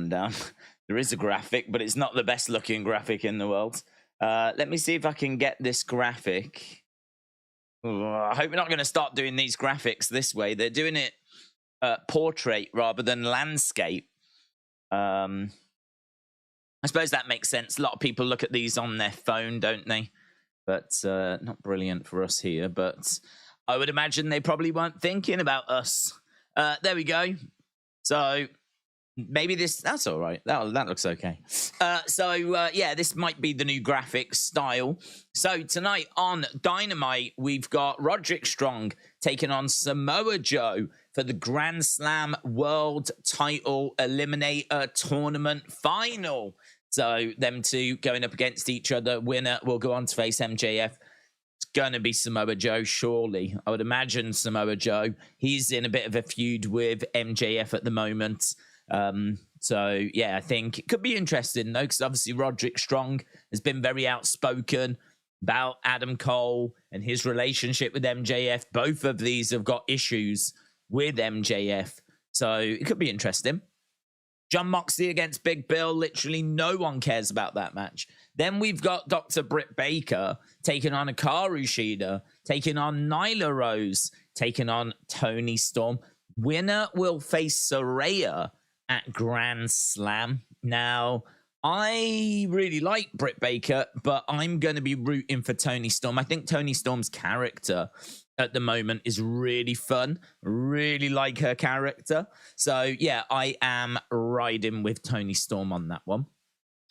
rundown. There is a graphic, but it's not the best looking graphic in the world. Let me see if I can get this graphic. I hope we're not going to start doing these graphics this way. They're doing it portrait rather than landscape. I suppose that makes sense. A lot of people look at these on their phone, don't they? But not brilliant for us here. But I would imagine they probably weren't thinking about us. There we go. So maybe that's all right. That looks okay. Yeah, this might be the new graphic style. So tonight on Dynamite, we've got Roderick Strong taking on Samoa Joe for the Grand Slam World Title Eliminator Tournament Final. So them two going up against each other. Winner will go on to face MJF. It's going to be Samoa Joe, surely. I would imagine Samoa Joe. He's in a bit of a feud with MJF at the moment. So, yeah, I think it could be interesting, though, because obviously Roderick Strong has been very outspoken about Adam Cole and his relationship with MJF. Both of these have got issues with MJF. So it could be interesting. Jon Moxley against Big Bill. Literally no one cares about that match. Then we've got Dr. Britt Baker taking on Hikaru Shida, taking on Nyla Rose, taking on Toni Storm. Winner will face Saraya at Grand Slam. Now, I really like Britt Baker, but I'm going to be rooting for Toni Storm. I think Toni Storm's character at the moment is really fun. Really like her character. So, yeah, I am riding with Toni Storm on that one.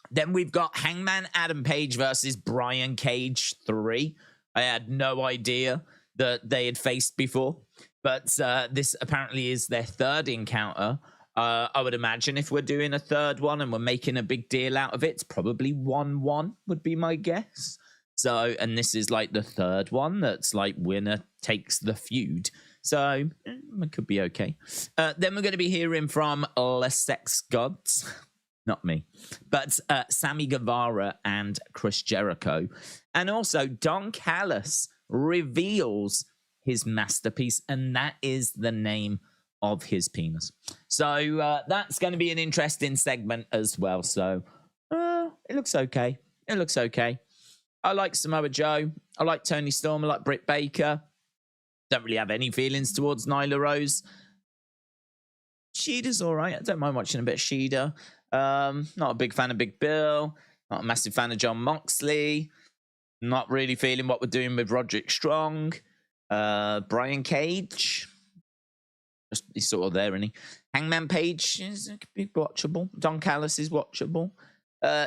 Then we've got Hangman Adam Page versus Brian Cage 3. I had no idea that they had faced before, but this apparently is their third encounter. I would imagine if we're doing a third one and we're making a big deal out of it, it's probably 1-1 would be my guess. So, and this is like the third one that's like winner takes the feud. So, it could be okay. Then we're going to be hearing from Les Sex Gods. Not me, but Sammy Guevara and Chris Jericho. And also Don Callis reveals his masterpiece, and that is the name of his penis. So that's going to be an interesting segment as well. So it looks okay. It looks okay. I like Samoa Joe. I like Toni Storm. I like Britt Baker. Don't really have any feelings towards Nyla Rose. Sheeta's all right. I don't mind watching a bit of Sheeta. Not a big fan of Big Bill. Not a massive fan of Jon Moxley. Not really feeling what we're doing with Roderick Strong. Brian Cage. He's sort of there, isn't he? Hangman Page is watchable. Don Callis is watchable.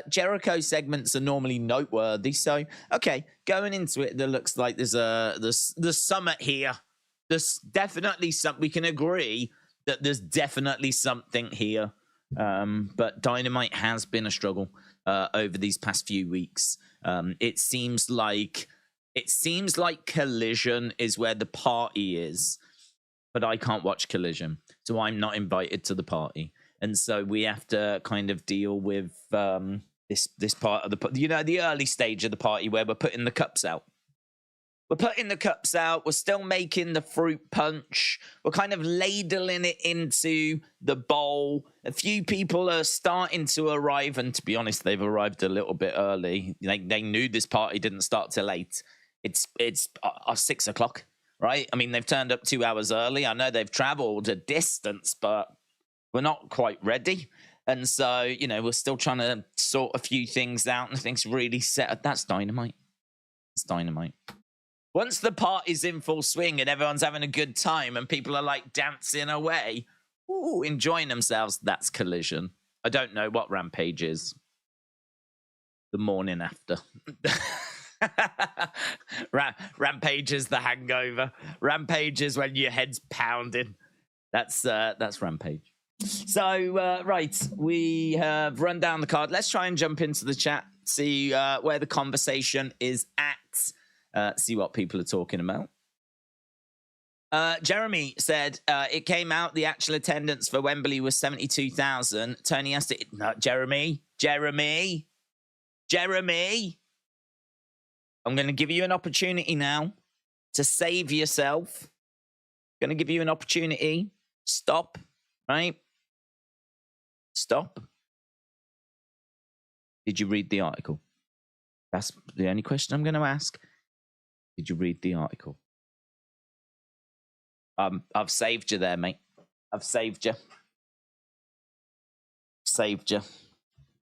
Jericho segments are normally noteworthy. So, okay, going into it, there looks like there's summit here. There's definitely something. We can agree that there's definitely something here. But Dynamite has been a struggle over these past few weeks. It seems like Collision is where the party is, but I can't watch Collision, so I'm not invited to the party, and so we have to kind of deal with this part of the early stage of the party where we're putting the cups out. We're putting the cups out. We're still making the fruit punch. We're kind of ladling it into the bowl. A few people are starting to arrive, and to be honest, they've arrived a little bit early. They knew this party didn't start till 8. It's 6 o'clock, right? I mean, they've turned up 2 hours early. I know they've traveled a distance, but we're not quite ready. And so, we're still trying to sort a few things out, and things really set. That's Dynamite. It's Dynamite. Once the party's in full swing and everyone's having a good time and people are like dancing away, enjoying themselves, that's Collision. I don't know what Rampage is. The morning after. Rampage is the hangover. Rampage is when your head's pounding. That's Rampage. So, right, we have run down the card. Let's try and jump into the chat, see where the conversation is at. See what people are talking about. Jeremy said it came out the actual attendance for Wembley was 72,000. Tony asked it. No, Jeremy. I'm going to give you an opportunity now to save yourself. Going to give you an opportunity. Stop. Right? Stop. Did you read the article? That's the only question I'm going to ask. Did you read the article? I've saved you there, mate. I've saved you. Saved you.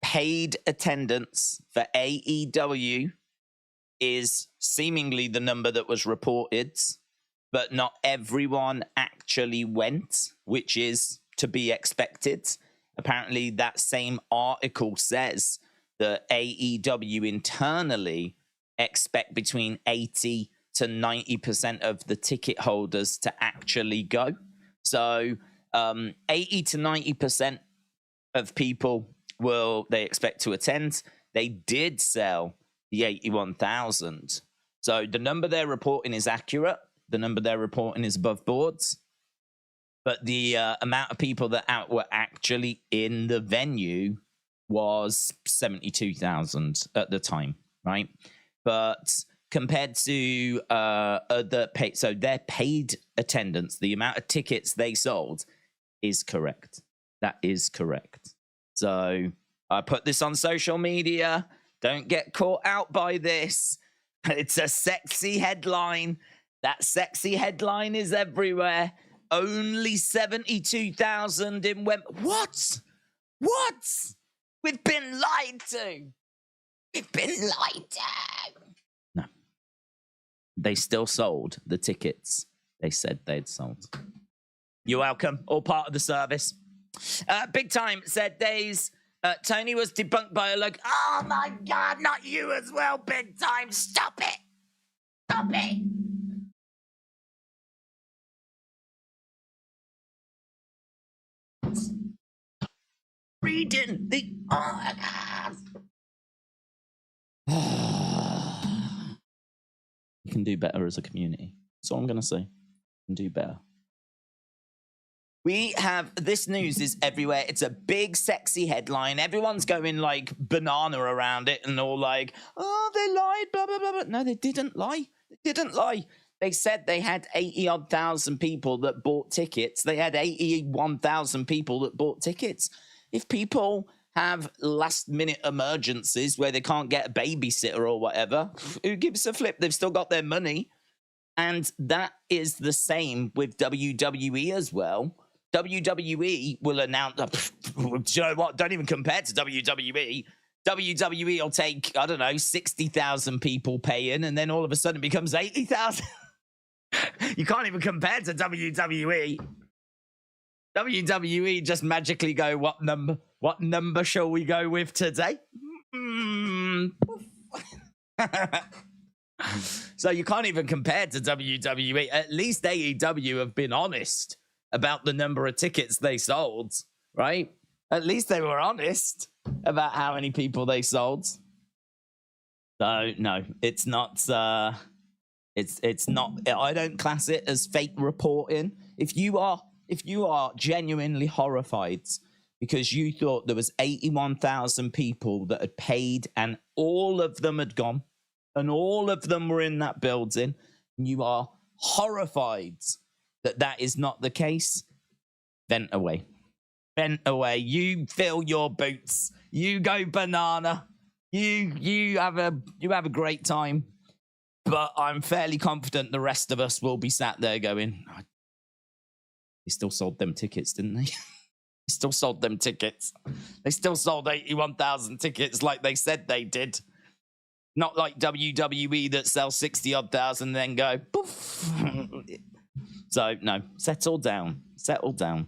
Paid attendance for AEW is seemingly the number that was reported, but not everyone actually went, which is to be expected. Apparently, that same article says that AEW internally expect between 80 to 90% of the ticket holders to actually go. So 80 to 90% of people they expect to attend. They did sell the 81,000. So the number they're reporting is accurate. The number they're reporting is above boards. But the amount of people that were actually in the venue was 72,000 at the time, right? But compared to so their paid attendance, the amount of tickets they sold is correct. That is correct. So I put this on social media. Don't get caught out by this. It's a sexy headline. That sexy headline is everywhere. Only 72,000 in What? We've been lied to. We've been lied to. No. They still sold the tickets they said they'd sold. You're welcome. All part of the service. Big Time said days. Tony was debunked by a oh my God, not you as well, Big Time. Stop it. Stop it. Reading the We can do better as a community. That's all I'm going to say. We can do better. We have this news is everywhere. It's a big, sexy headline. Everyone's going like banana around it and all like, oh, they lied, blah, blah, blah, blah. No, they didn't lie. They didn't lie. They said they had 80-odd thousand people that bought tickets. They had 81,000 people that bought tickets. If people have last-minute emergencies where they can't get a babysitter or whatever, who gives a flip? They've still got their money. And that is the same with WWE as well. WWE will announce, do you know what? Don't even compare to WWE. WWE will take, I don't know, 60,000 people pay in, and then all of a sudden it becomes 80,000. You can't even compare to WWE. WWE just magically go, what number shall we go with today? So you can't even compare to WWE. At least AEW have been honest about the number of tickets they sold, right? At least they were honest about how many people they sold. So no, it's not. It's not. I don't class it as fake reporting. If you are genuinely horrified because you thought there was 81,000 people that had paid and all of them had gone and all of them were in that building, and you are horrified that is not the case, vent away. Vent away. You fill your boots. You go banana. You have a great time. But I'm fairly confident the rest of us will be sat there going, oh, they still sold them tickets, didn't they? They still sold them tickets. They still sold 81,000 tickets like they said they did. Not like WWE that sells 60-odd thousand and then go, poof. So, no, settle down. Settle down.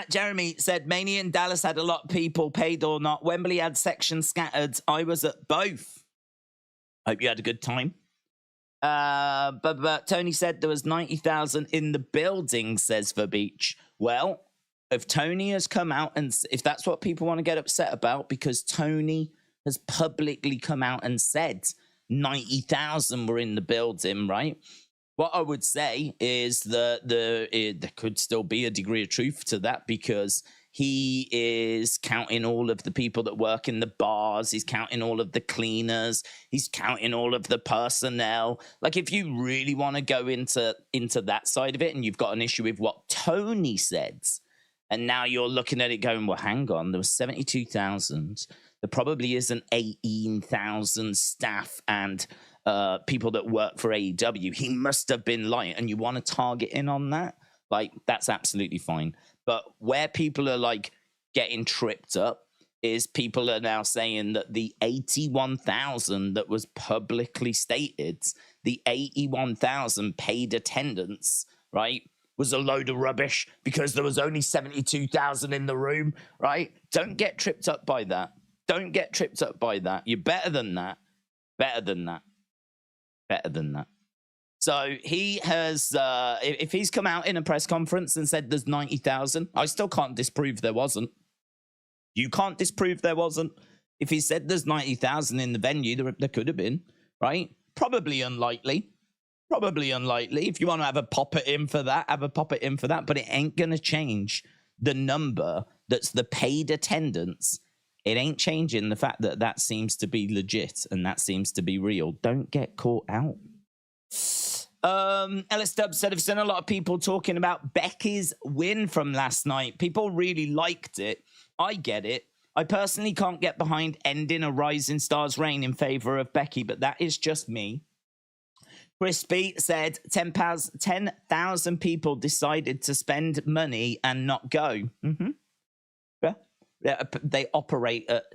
Jeremy said, Mania in Dallas had a lot of people, paid or not. Wembley had sections scattered. I was at both. Hope you had a good time. But Tony said there was 90,000 in the building, says Verbeach. Well, if Tony has come out and if that's what people want to get upset about, because Tony has publicly come out and said 90,000 were in the building, right? What I would say is that there could still be a degree of truth to that, because he is counting all of the people that work in the bars. He's counting all of the cleaners. He's counting all of the personnel. Like, if you really want to go into that side of it and you've got an issue with what Tony said, and now you're looking at it going, well, hang on, there was 72,000. there probably isn't 18,000 staff and people that work for AEW. He must have been lying, and you want to target in on that? Like, that's absolutely fine. But where people are like getting tripped up is people are now saying that the 81,000 that was publicly stated, the 81,000 paid attendance, right, was a load of rubbish because there was only 72,000 in the room, right? Don't get tripped up by that. Don't get tripped up by that. You're better than that. Better than that. Better than that. So he has, if he's come out in a press conference and said there's 90,000, I still can't disprove there wasn't. You can't disprove there wasn't. If he said there's 90,000 in the venue, there could have been, right? Probably unlikely. Probably unlikely. If you want to have a pop at him for that, have a pop at him for that. But it ain't going to change the number that's the paid attendance. It ain't changing the fact that that seems to be legit and that seems to be real. Don't get caught out. Ellis Stubbs said, I've seen a lot of people talking about Becky's win from last night. People really liked it. I get it. I personally can't get behind ending a Rising Stars reign in favor of Becky, but that is just me. Crispy said 10,000 people decided to spend money and not go. Mm-hmm. Yeah, they operate at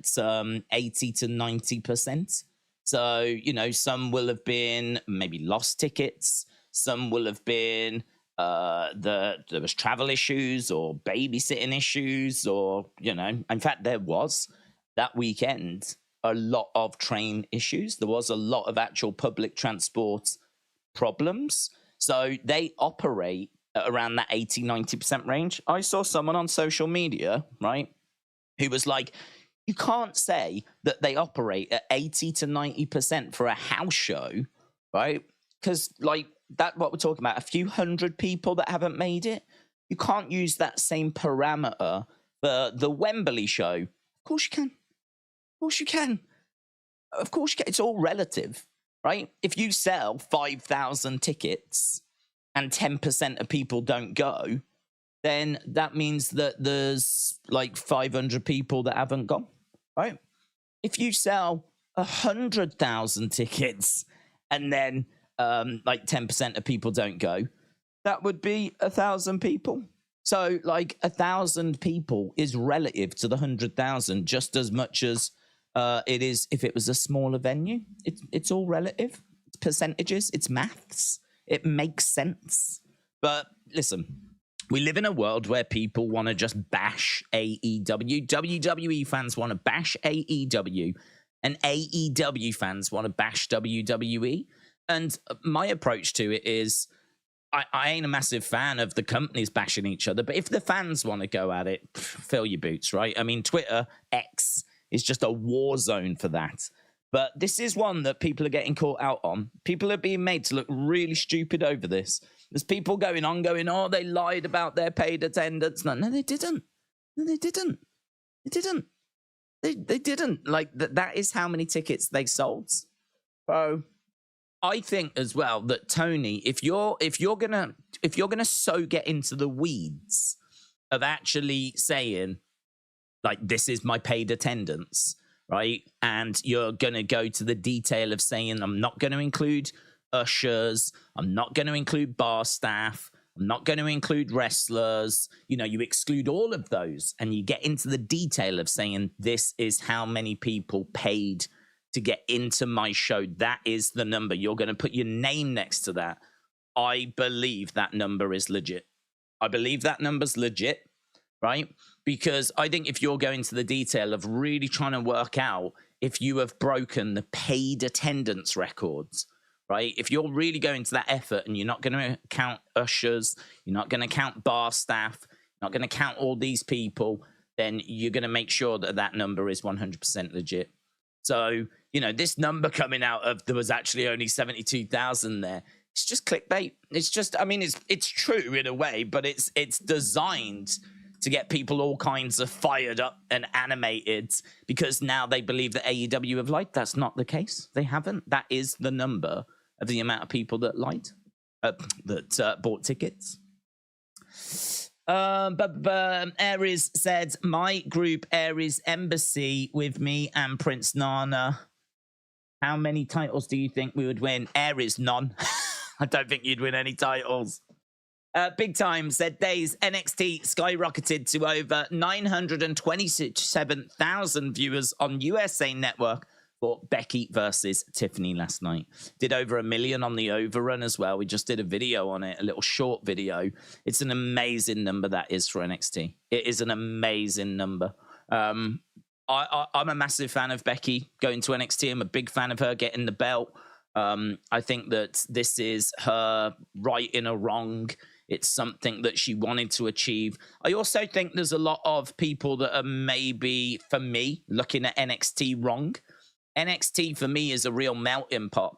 80 to 90%. So, you know, some will have been maybe lost tickets. Some will have been there was travel issues or babysitting issues, or, you know, in fact, there was that weekend a lot of train issues. There was a lot of actual public transport problems. So they operate at around that 80, 90% range. I saw someone on social media, right, who was like, you can't say that they operate at 80 to 90% for a house show, right? Because, like, that what we're talking about, a few hundred people that haven't made it. You can't use that same parameter for the Wembley show. Of course you can. Of course you can. Of course you can. It's all relative, right? If you sell 5,000 tickets and 10% of people don't go, then that means that there's like 500 people that haven't gone, right? If you sell 100,000 tickets and then like 10% of people don't go, that would be 1,000 people. So like 1,000 people is relative to the 100,000 just as much as it is if it was a smaller venue. It's all relative. It's percentages. It's maths. It makes sense. But listen, we live in a world where people want to just bash AEW. WWE fans want to bash AEW, and AEW fans want to bash WWE. And my approach to it is, I ain't a massive fan of the companies bashing each other, but if the fans want to go at it, fill your boots, right? I mean, Twitter, X, is just a war zone for that. But this is one that people are getting caught out on. People are being made to look really stupid over this. There's people going, oh, they lied about their paid attendance. No, they didn't. No, they didn't. They didn't. They didn't. Like, that is how many tickets they sold. So I think as well that, Tony, if you're gonna so get into the weeds of actually saying, like, this is my paid attendance, right? And you're gonna go to the detail of saying, I'm not going to include ushers, I'm not going to include bar staff, I'm not going to include wrestlers, you know, you exclude all of those, and you get into the detail of saying, this is how many people paid to get into my show. That is the number. You're going to put your name next to that. I believe that number is legit. I believe that number's legit, right? Because I think if you're going to the detail of really trying to work out if you have broken the paid attendance records, right? If you're really going to that effort and you're not going to count ushers, you're not going to count bar staff, you're not going to count all these people, then you're going to make sure that that number is 100% legit. So, you know, this number coming out of there was actually only 72,000 there, it's just clickbait. It's just, I mean, it's true in a way, but it's designed to get people all kinds of fired up and animated because now they believe that AEW have lied. That's not the case. They haven't. That is the number of the amount of people that lied, that bought tickets. Aries said, my group, Aries Embassy, with me and Prince Nana. How many titles do you think we would win? Aries, none. I don't think you'd win any titles. Big Time said, Days, NXT skyrocketed to over 927,000 viewers on USA Network for Becky versus Tiffany last night. Did over 1 million on the overrun as well. We just did a video on it, a little short video. It's an amazing number that is for NXT. It is an amazing number. I'm a massive fan of Becky going to NXT. I'm a big fan of her getting the belt. I think that this is her right in a wrong. It's something that she wanted to achieve. I also think there's a lot of people that are maybe, for me, looking at NXT wrong. NXT, for me, is a real melting pot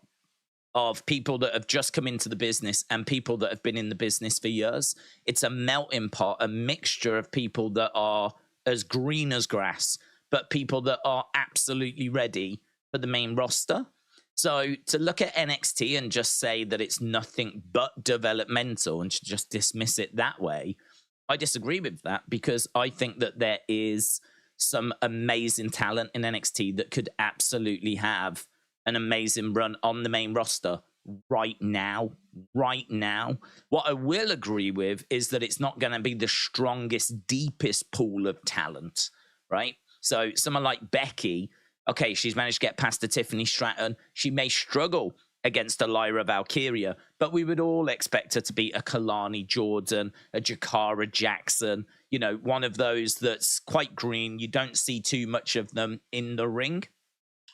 of people that have just come into the business and people that have been in the business for years. It's a melting pot, a mixture of people that are as green as grass, but people that are absolutely ready for the main roster. So to look at NXT and just say that it's nothing but developmental and to just dismiss it that way, I disagree with that, because I think that there is some amazing talent in NXT that could absolutely have an amazing run on the main roster right now. What I will agree with is that it's not going to be the strongest, deepest pool of talent, right? So someone like Becky, okay, she's managed to get past a Tiffany Stratton. She may struggle against a Lyra Valkyria, but we would all expect her to beat a Kalani Jordan, a Jakara Jackson, you know, one of those that's quite green. You don't see too much of them in the ring.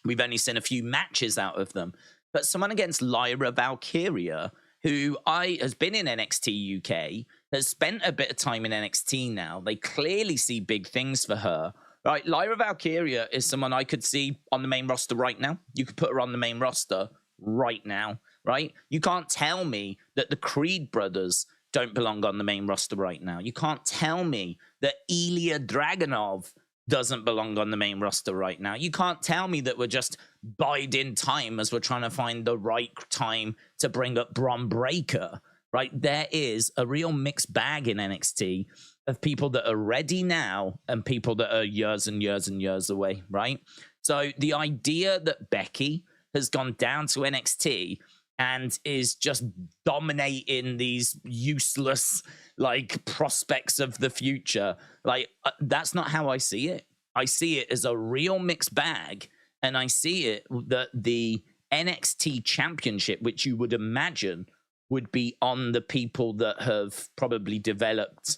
We've only seen a few matches out of them. But someone against Lyra Valkyria, who has been in NXT UK, has spent a bit of time in NXT now. They clearly see big things for her. Right, Lyra Valkyria is someone I could see on the main roster right now. You could put her on the main roster right now, right? You can't tell me that the Creed brothers don't belong on the main roster right now. You can't tell me that Ilya Dragunov doesn't belong on the main roster right now. You can't tell me that we're just biding time as we're trying to find the right time to bring up Bron Breakker, right? There is a real mixed bag in NXT of people that are ready now and people that are years and years and years away, right? So the idea that Becky has gone down to NXT and is just dominating these useless, like, prospects of the future, like, that's not how I see it. I see it as a real mixed bag, and I see it that the NXT championship, which you would imagine would be on the people that have probably developed,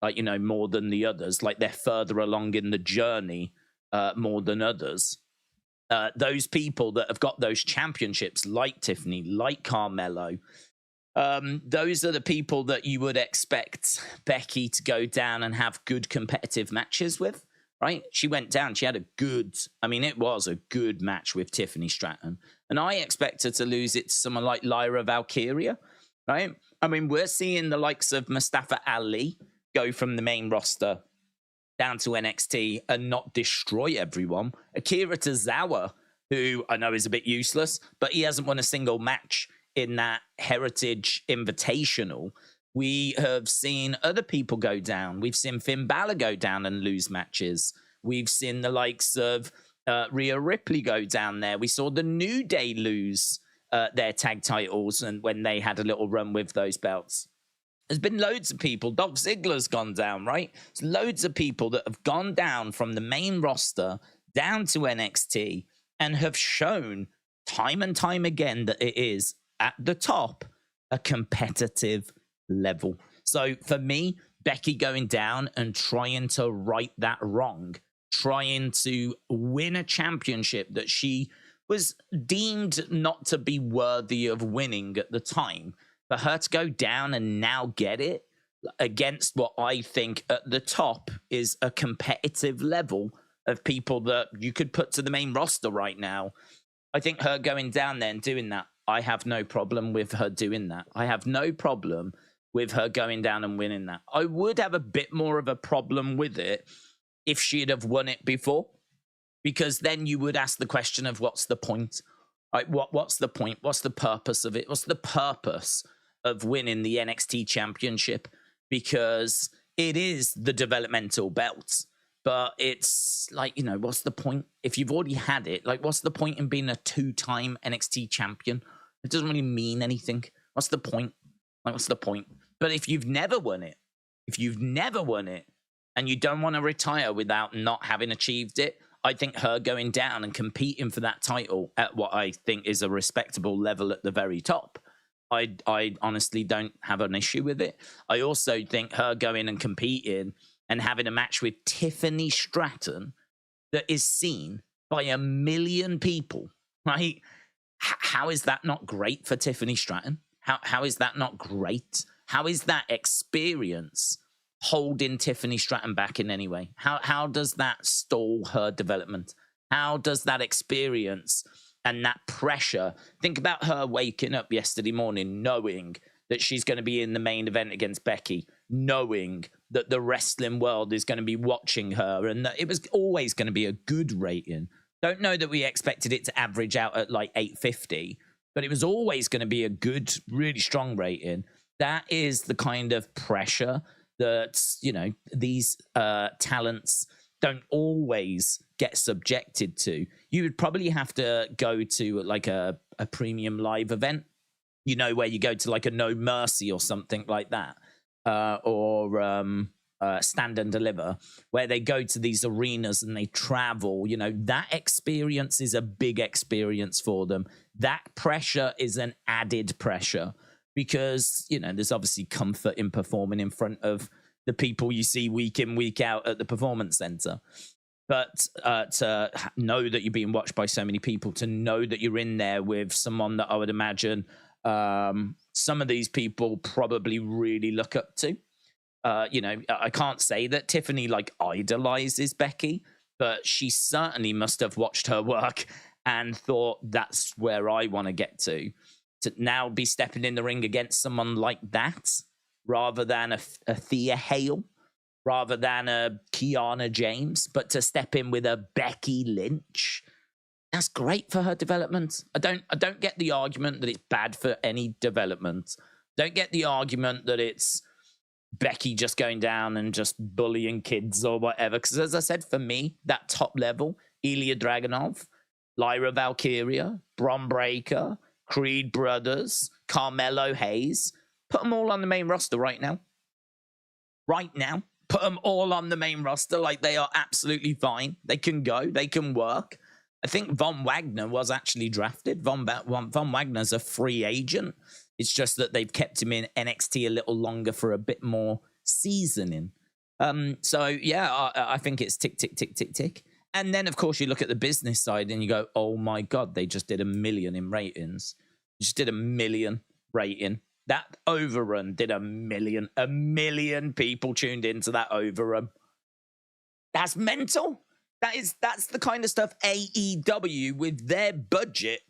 like, you know, more than the others, like they're further along in the journey more than others. Those people that have got those championships, like Tiffany, like Carmelo, those are the people that you would expect Becky to go down and have good competitive matches with, right? She went down. She had it was a good match with Tiffany Stratton. And I expect her to lose it to someone like Lyra Valkyria, right? I mean, we're seeing the likes of Mustafa Ali go from the main roster down to NXT and not destroy everyone. Akira Tozawa, who I know is a bit useless, but he hasn't won a single match in that Heritage Invitational. We have seen other people go down. We've seen Finn Balor go down and lose matches. We've seen the likes of Rhea Ripley go down there. We saw the New Day lose their tag titles and when they had a little run with those belts. There's been loads of people. Dolph Ziggler's gone down, right? There's loads of people that have gone down from the main roster down to NXT and have shown time and time again that it is, at the top, a competitive level. So for me, Becky going down and trying to right that wrong, trying to win a championship that she was deemed not to be worthy of winning at the time, for her to go down and now get it against what I think at the top is a competitive level of people that you could put to the main roster right now. I think her going down there and doing that, I have no problem with her doing that. I have no problem with her going down and winning that. I would have a bit more of a problem with it if she'd have won it before, because then you would ask the question of what's the point? Like, what's the point? What's the purpose of it? What's the purpose of winning the NXT championship? Because it is the developmental belt. But it's like, you know, what's the point? If you've already had it, like, what's the point in being a 2-time NXT champion? It doesn't really mean anything. What's the point? Like, what's the point? But if you've never won it, and you don't want to retire without not having achieved it, I think her going down and competing for that title at what I think is a respectable level at the very top, I honestly don't have an issue with it. I also think her going and competing and having a match with Tiffany Stratton that is seen by 1 million people, right? How is that not great for Tiffany Stratton? How is that not great? How is that experience holding Tiffany Stratton back in any way? How does that stall her development? How does that experience and that pressure? Think about her waking up yesterday morning knowing that she's going to be in the main event against Becky, knowing that the wrestling world is going to be watching her, and that it was always going to be a good rating. Don't know that we expected it to average out at like 850, but it was always going to be a good, really strong rating. That is the kind of pressure that, you know, these talents don't always get subjected to. You would probably have to go to like a premium live event, you know, where you go to like a No Mercy or something like that, or Stand and Deliver, where they go to these arenas and they travel. You know, that experience is a big experience for them. That pressure is an added pressure because, you know, there's obviously comfort in performing in front of the people you see week in, week out at the Performance Center. But to know that you're being watched by so many people, to know that you're in there with someone that I would imagine some of these people probably really look up to. You know, I can't say that Tiffany like idolizes Becky, but she certainly must have watched her work and thought that's where I want to get to now be stepping in the ring against someone like that, rather than a Thea Hale, rather than a Kiana James, but to step in with a Becky Lynch. That's great for her development. I don't get the argument that it's bad for any development. Don't get the argument that it's Becky just going down and just bullying kids or whatever. Because as I said, for me, that top level, Ilya Dragunov, Lyra Valkyria, Bron Breakker, Creed Brothers, Carmelo Hayes, put them all on the main roster right now. Right now. Put them all on the main roster. Like, they are absolutely fine. They can go. They can work. I think Von Wagner was actually drafted. Von Wagner's a free agent. It's just that they've kept him in NXT a little longer for a bit more seasoning. So, yeah, I think it's tick, tick, tick, tick, tick. And then, of course, you look at the business side and you go, oh, my God, they just did 1 million in ratings. Just did 1 million rating. That overrun did 1 million. 1 million people tuned into that overrun. That's mental. That's the kind of stuff AEW with their budget,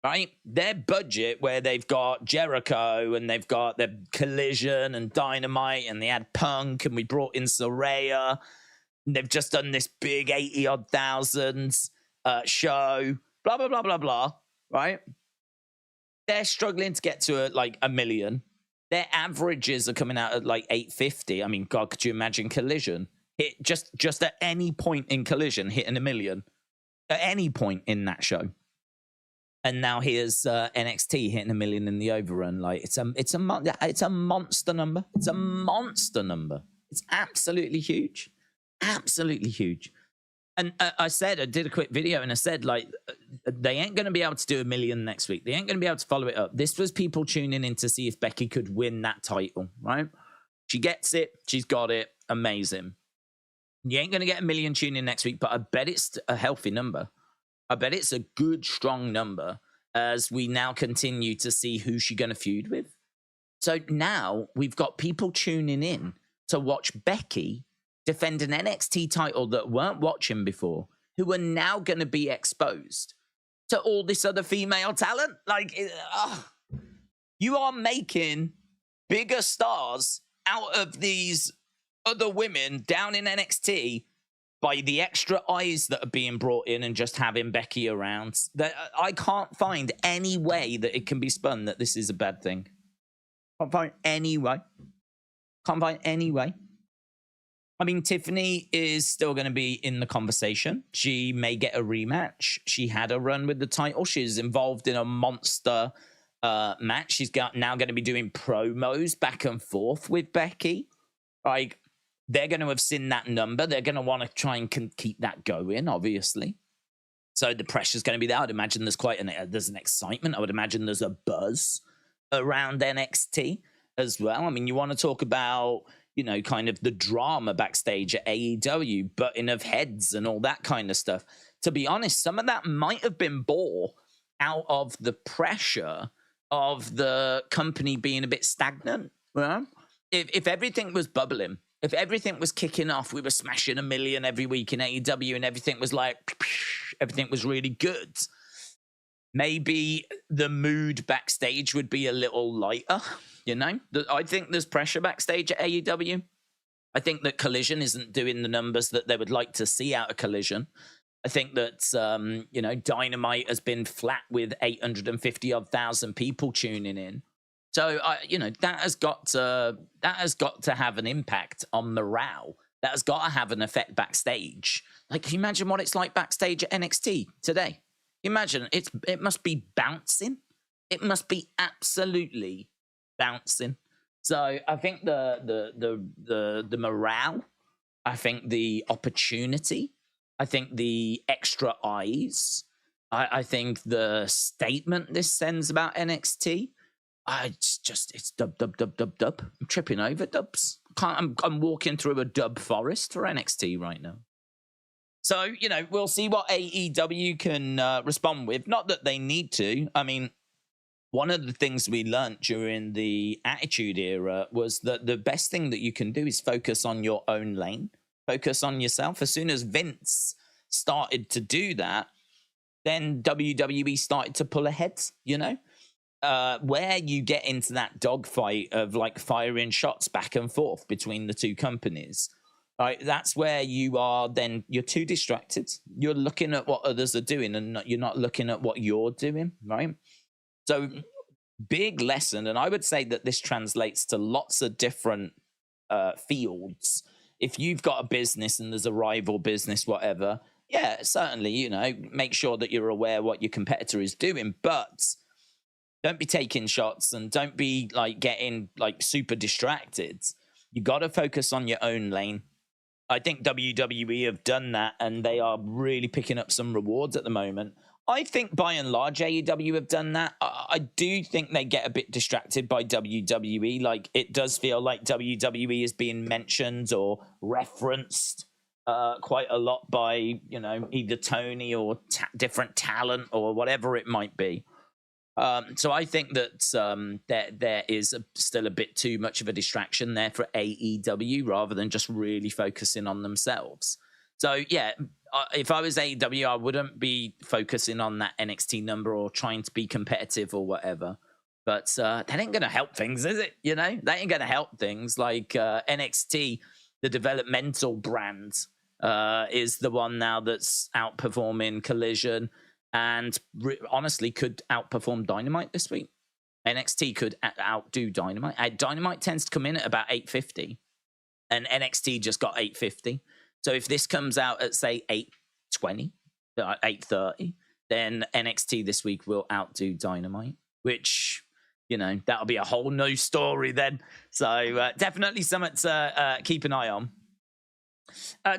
right? Their budget where they've got Jericho and they've got their Collision and Dynamite and they had Punk and we brought in Saraya. And they've just done this big 80-odd thousands show, blah, blah, blah, blah, blah, right? They're struggling to get to like 1 million. Their averages are coming out at like 850. I mean, God, could you imagine Collision? Hit just at any point in Collision, hitting 1 million. At any point in that show. And now here's NXT hitting 1 million in the overrun. Like it's a monster number. It's a monster number. It's absolutely huge. Absolutely huge. And I did a quick video and I said, like, they ain't going to be able to do 1 million next week. They ain't going to be able to follow it up. This was people tuning in to see if Becky could win that title, right? She gets it. She's got it. Amazing. You ain't going to get 1 million tuning in next week, but I bet it's a healthy number. I bet it's a good, strong number as we now continue to see who she's going to feud with. So now we've got people tuning in to watch Becky defend an NXT title that weren't watching before, who are now going to be exposed to all this other female talent. Like, you are making bigger stars out of these other women down in NXT by the extra eyes that are being brought in and just having Becky around. That I can't find any way that it can be spun that this is a bad thing. Can't find any way. I mean, Tiffany is still going to be in the conversation. She may get a rematch. She had a run with the title. She's involved in a monster match. She's now going to be doing promos back and forth with Becky. Like, they're going to have seen that number. They're going to want to try and keep that going, obviously. So the pressure's going to be there. I'd imagine there's an excitement. I would imagine there's a buzz around NXT as well. I mean, you want to talk about, you know, kind of the drama backstage at AEW, butting of heads and all that kind of stuff. To be honest, some of that might have been born out of the pressure of the company being a bit stagnant. Right? If everything was bubbling, if everything was kicking off, we were smashing 1 million every week in AEW and everything was like, everything was really good, maybe the mood backstage would be a little lighter, you know? I think there's pressure backstage at AEW. I think that Collision isn't doing the numbers that they would like to see out of Collision. I think that, you know, Dynamite has been flat with 850,000 people tuning in. So, you know, that has got to have an impact on morale. That has got to have an effect backstage. Like, can you imagine what it's like backstage at NXT today? Imagine it must be bouncing. It must be absolutely bouncing. So I think the morale, I think the opportunity, I think the extra eyes, I think the statement this sends about NXT. It's dub. I'm tripping over dubs. I'm walking through a dub forest for NXT right now. So, you know, we'll see what AEW can respond with. Not that they need to. I mean, one of the things we learned during the Attitude Era was that the best thing that you can do is focus on your own lane. Focus on yourself. As soon as Vince started to do that, then WWE started to pull ahead, you know? Where you get into that dogfight of like firing shots back and forth between the two companies, right? That's where you're too distracted. You're looking at what others are doing and you're not looking at what you're doing, right? So big lesson. And I would say that this translates to lots of different fields. If you've got a business and there's a rival business, whatever, yeah, certainly, you know, make sure that you're aware what your competitor is doing, but don't be taking shots and don't be like getting like super distracted. You got to focus on your own lane. I think WWE have done that and they are really picking up some rewards at the moment. I think by and large AEW have done that. I do think they get a bit distracted by WWE. Like, it does feel like WWE is being mentioned or referenced quite a lot by, you know, either Tony or different talent or whatever it might be. So I think that there is still a bit too much of a distraction there for AEW rather than just really focusing on themselves. So yeah, if I was AEW, I wouldn't be focusing on that NXT number or trying to be competitive or whatever. But that ain't going to help things, is it? You know, that ain't going to help things. Like NXT, the developmental brand, is the one now that's outperforming Collision. And honestly, could outperform Dynamite this week. NXT could outdo Dynamite. Dynamite tends to come in at about 850, and NXT just got 850. So if this comes out at, say, 820, 830, then NXT this week will outdo Dynamite, which, you know, that'll be a whole new story then. So definitely something to keep an eye on.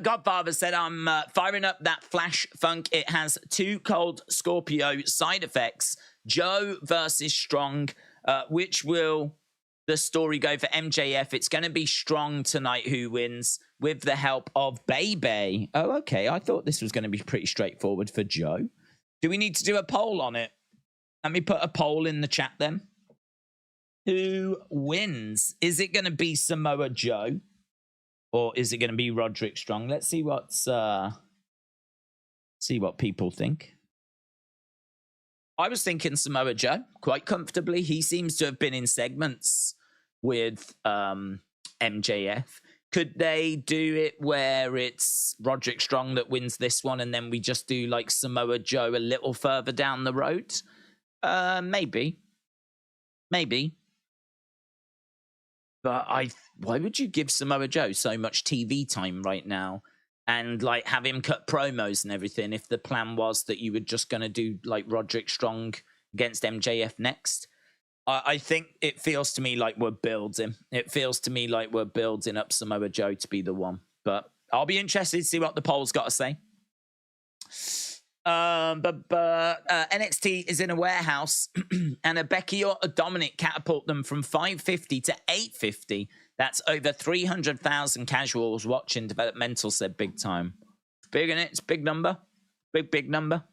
Godfather said, I'm firing up that Flash Funk. It has 2 Cold Scorpio side effects. Joe versus Strong. Which will the story go for MJF? It's going to be Strong tonight who wins with the help of Baby. Oh, okay. I thought this was going to be pretty straightforward for Joe. Do we need to do a poll on it? Let me put a poll in the chat then. Who wins? Is it going to be Samoa Joe? Or is it going to be Roderick Strong? Let's see what people think. I was thinking Samoa Joe quite comfortably. He seems to have been in segments with MJF. Could they do it where it's Roderick Strong that wins this one and then we just do like Samoa Joe a little further down the road? Maybe. But why would you give Samoa Joe so much TV time right now and like have him cut promos and everything if the plan was that you were just going to do like Roderick Strong against MJF next? I think it feels to me like we're building. It feels to me like we're building up Samoa Joe to be the one. But I'll be interested to see what the polls got to say. NXT is in a warehouse and a Becky or a Dominic catapult them from 550 to 850. That's over 300,000 casuals watching. Developmental said big time. It's big, isn't it? It's a big number. Big number.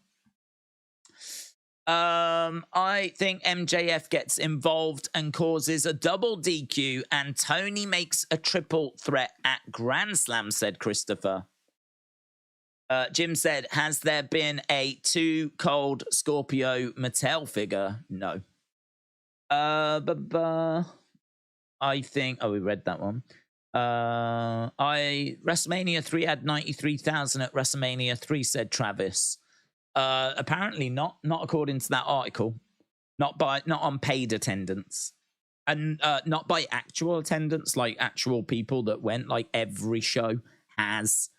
I think MJF gets involved and causes a double DQ and Tony makes a triple threat at Grand Slam, said Christopher. Jim said, has there been a too cold Scorpio Mattel figure? No. I think, we read that one. WrestleMania 3 had 93,000 at WrestleMania 3, said Travis. Apparently not according to that article. Not on paid attendance. And not by actual attendance, like actual people that went, like every show has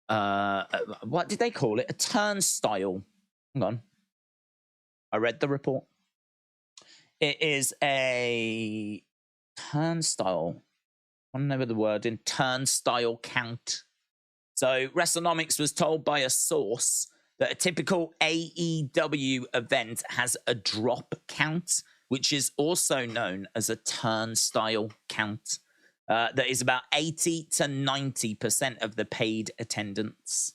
what did they call it? A turnstile. Hang on. I read the report. It is a turnstile. I don't know what the word in turnstile count. So WrestleNomics was told by a source that a typical AEW event has a drop count, which is also known as a turnstile count. That is about 80 to 90% of the paid attendance.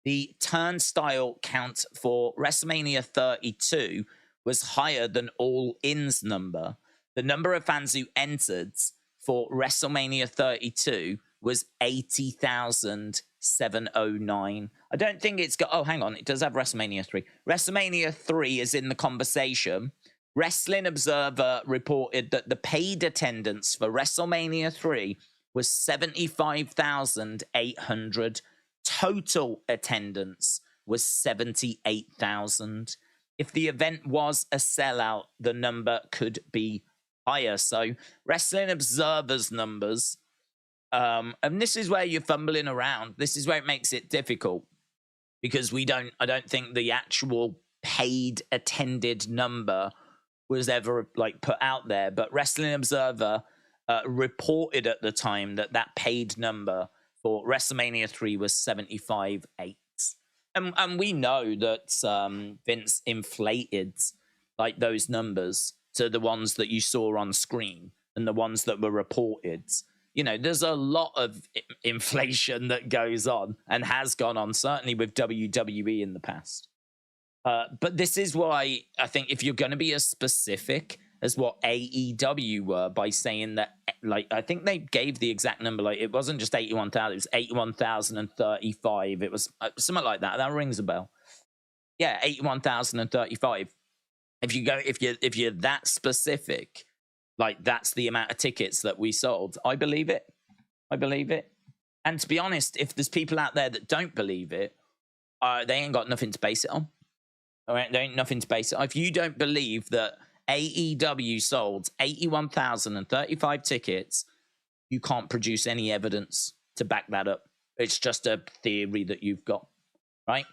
The turnstile count for WrestleMania 32 was higher than All In's number. The number of fans who entered for WrestleMania 32 was 80,709. I don't think it's got... Oh, hang on. It does have WrestleMania 3. WrestleMania 3 is in the conversation. Wrestling Observer reported that the paid attendance for WrestleMania 3 was 75,800. Total attendance was 78,000. If the event was a sellout, the number could be higher. So Wrestling Observer's numbers, and this is where you're fumbling around. This is where it makes it difficult because I don't think the actual paid attended number was ever like put out there, but Wrestling Observer reported at the time that paid number for WrestleMania 3 was 75,800. And we know that Vince inflated like those numbers to the ones that you saw on screen and the ones that were reported. You know, there's a lot of inflation that goes on and has gone on, certainly with WWE in the past. But this is why I think if you're going to be as specific as what AEW were by saying that, like, I think they gave the exact number, like, it wasn't just 81,000, it was 81,035. It was something like that. That rings a bell. Yeah, 81,035. If you're that specific, like, that's the amount of tickets that we sold, I believe it. And to be honest, if there's people out there that don't believe it, they ain't got nothing to base it on. All right, there ain't nothing to base it on. If you don't believe that AEW sold 81,035 tickets, you can't produce any evidence to back that up. It's just a theory that you've got, right?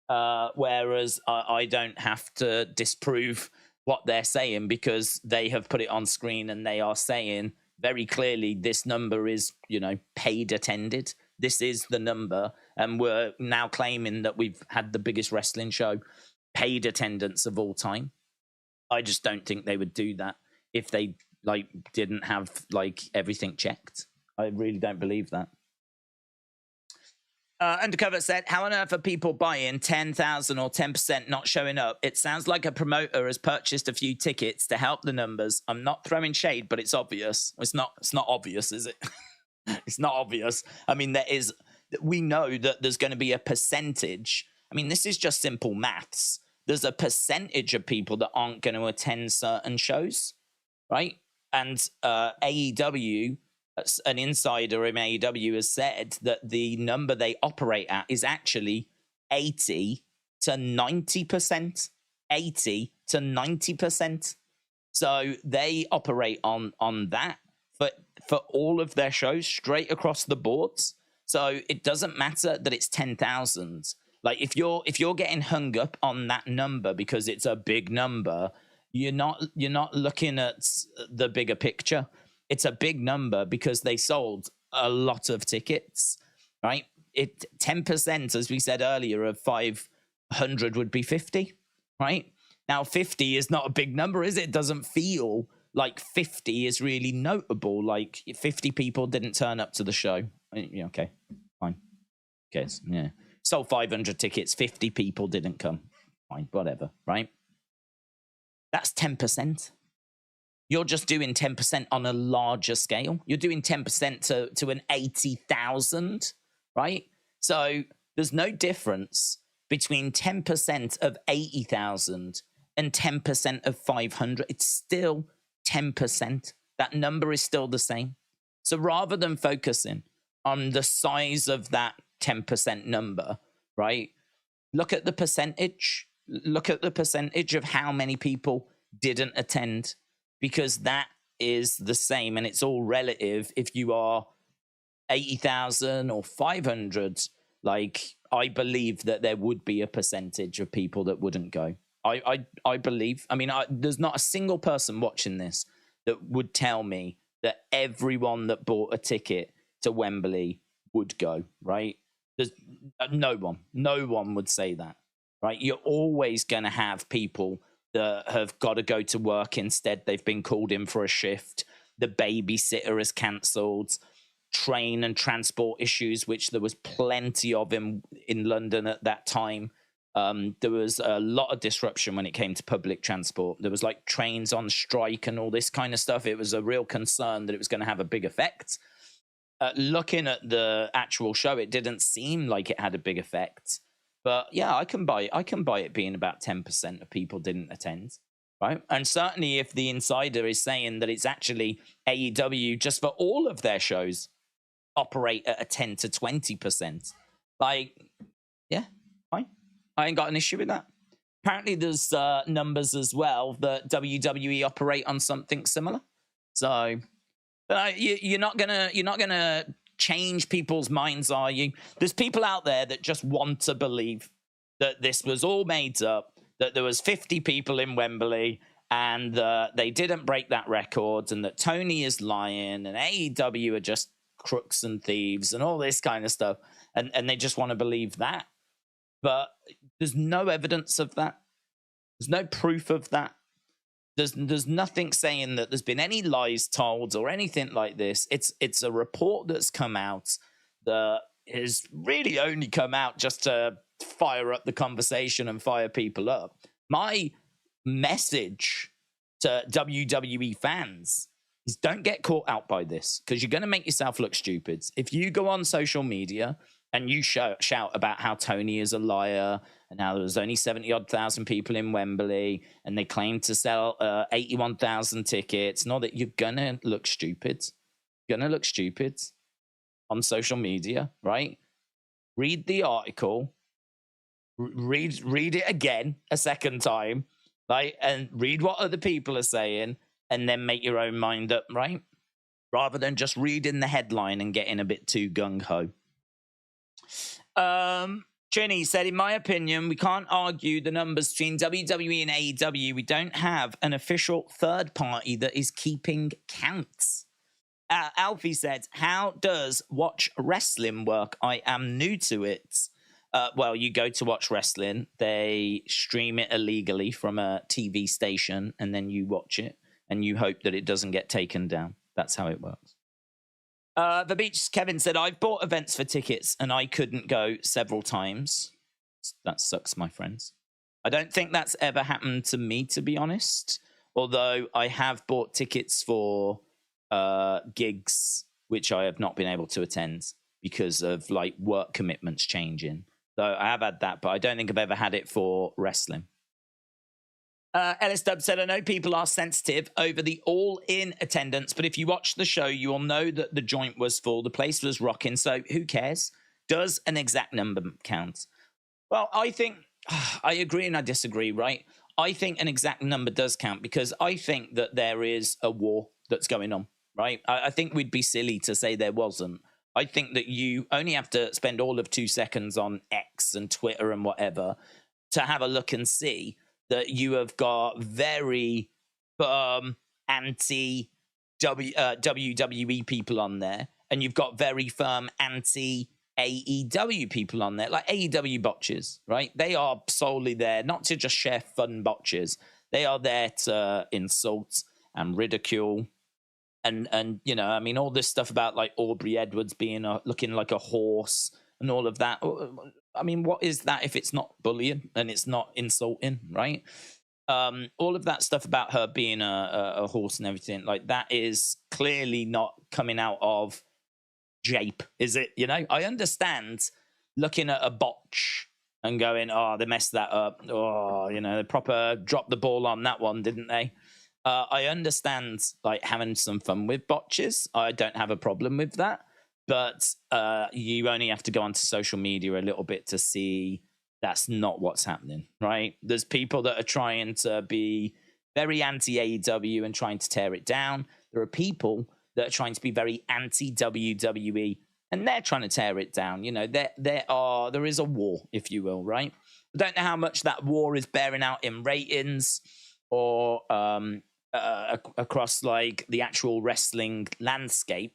Whereas I don't have to disprove what they're saying because they have put it on screen and they are saying very clearly this number is, paid attended. This is the number. And we're now claiming that we've had the biggest wrestling show paid attendance of all time. I just don't think they would do that if they didn't have everything checked. I really don't believe that. Undercover said, how on earth are people buying 10,000 or 10% not showing up? It sounds like a promoter has purchased a few tickets to help the numbers. I'm not throwing shade, but it's obvious. It's not obvious, is it? It's not obvious. I mean, we know that there's going to be a percentage. I mean, this is just simple maths. There's a percentage of people that aren't going to attend certain shows, right? And AEW, an insider in AEW has said that the number they operate at is actually 80 to 90%. 80 to 90%. So they operate on that for all of their shows straight across the boards. So it doesn't matter that it's 10,000. Like if you're getting hung up on that number because it's a big number, you're not looking at the bigger picture. It's a big number because they sold a lot of tickets, right? 10%, as we said earlier, of 500 would be 50, right? Now 50 is not a big number, is it? It doesn't feel like 50 is really notable. Like 50 people didn't turn up to the show. Yeah, okay, fine. Okay, yeah. Sold 500 tickets, 50 people didn't come. Fine, whatever, right? That's 10%. You're just doing 10% on a larger scale. You're doing 10% to an 80,000, right? So there's no difference between 10% of 80,000 and 10% of 500. It's still 10%. That number is still the same. So rather than focusing on the size of that 10% number, right? Look at the percentage. Look at the percentage of how many people didn't attend, because that is the same, and it's all relative. If you are 80,000 or 500, like, I believe that there would be a percentage of people that wouldn't go. I believe. I mean, there's not a single person watching this that would tell me that everyone that bought a ticket to Wembley would go, right? There's no one would say that, right? You're always going to have people that have got to go to work instead. They've been called in for a shift. The babysitter is cancelled. Train and transport issues, which there was plenty of in London at that time. There was a lot of disruption when it came to public transport. There was like trains on strike and all this kind of stuff. It was a real concern that it was going to have a big effect. Looking at the actual show, it didn't seem like it had a big effect. But yeah, I can buy it being about 10% of people didn't attend, right? And certainly if the insider is saying that it's actually AEW just for all of their shows operate at a 10 to 20%, like, yeah, fine. I ain't got an issue with that. Apparently there's numbers as well that WWE operate on something similar. So you're not gonna change people's minds, are you? There's people out there that just want to believe that this was all made up, that there was 50 people in Wembley and they didn't break that record, and that Tony is lying and AEW are just crooks and thieves and all this kind of stuff, and they just want to believe that. But there's no evidence of that. There's no proof of that. There's nothing saying that there's been any lies told or anything like this. It's a report that's come out that has really only come out just to fire up the conversation and fire people up. My message to WWE fans is don't get caught out by this, because you're going to make yourself look stupid. If you go on social media and you shout about how Tony is a liar, and now there's only 70,000 people in Wembley, and they claim to sell 81,000 tickets, and all that, you're gonna look stupid. You're gonna look stupid on social media, right? Read the article, read it again a second time, right? And read what other people are saying, and then make your own mind up, right? Rather than just reading the headline and getting a bit too gung-ho. Trini said, in my opinion, we can't argue the numbers between WWE and AEW. We don't have an official third party that is keeping counts. Alfie said, how does Watch Wrestling work? I am new to it. Well, you go to Watch Wrestling, they stream it illegally from a TV station, and then you watch it, and you hope that it doesn't get taken down. That's how it works. The Beach Kevin said, I've bought events for tickets and I couldn't go several times. That sucks, my friends. I don't think that's ever happened to me, to be honest. Although I have bought tickets for gigs which I have not been able to attend because of like work commitments changing. So I have had that, but I don't think I've ever had it for wrestling. Ellis Dub said, I know people are sensitive over the all-in attendance, but if you watch the show, you will know that the joint was full. The place was rocking, so who cares? Does an exact number count? Well, I think, I agree and I disagree, right? I think an exact number does count, because I think that there is a war that's going on. right? I think we'd be silly to say there wasn't. I think that you only have to spend all of 2 seconds on X and Twitter and whatever to have a look and see that you have got very anti WWE people on there, and you've got very firm anti AEW people on there, like AEW botches, right? They are solely there not to just share fun botches. They are there to insult and ridicule. And you know, I mean, all this stuff about like Aubrey Edwards being looking like a horse and all of that. I mean, what is that if it's not bullying and it's not insulting, right? All of that stuff about her being a horse and everything, like that is clearly not coming out of Jape, is it? You know, I understand looking at a botch and going, oh, they messed that up. Oh, you know, they proper dropped the ball on that one, didn't they? I understand like having some fun with botches. I don't have a problem with that. But you only have to go onto social media a little bit to see that's not what's happening, right? There's people that are trying to be very anti-AEW and trying to tear it down. There are people that are trying to be very anti-WWE and they're trying to tear it down. You know, there is a war, if you will, right? I don't know how much that war is bearing out in ratings or across like the actual wrestling landscape.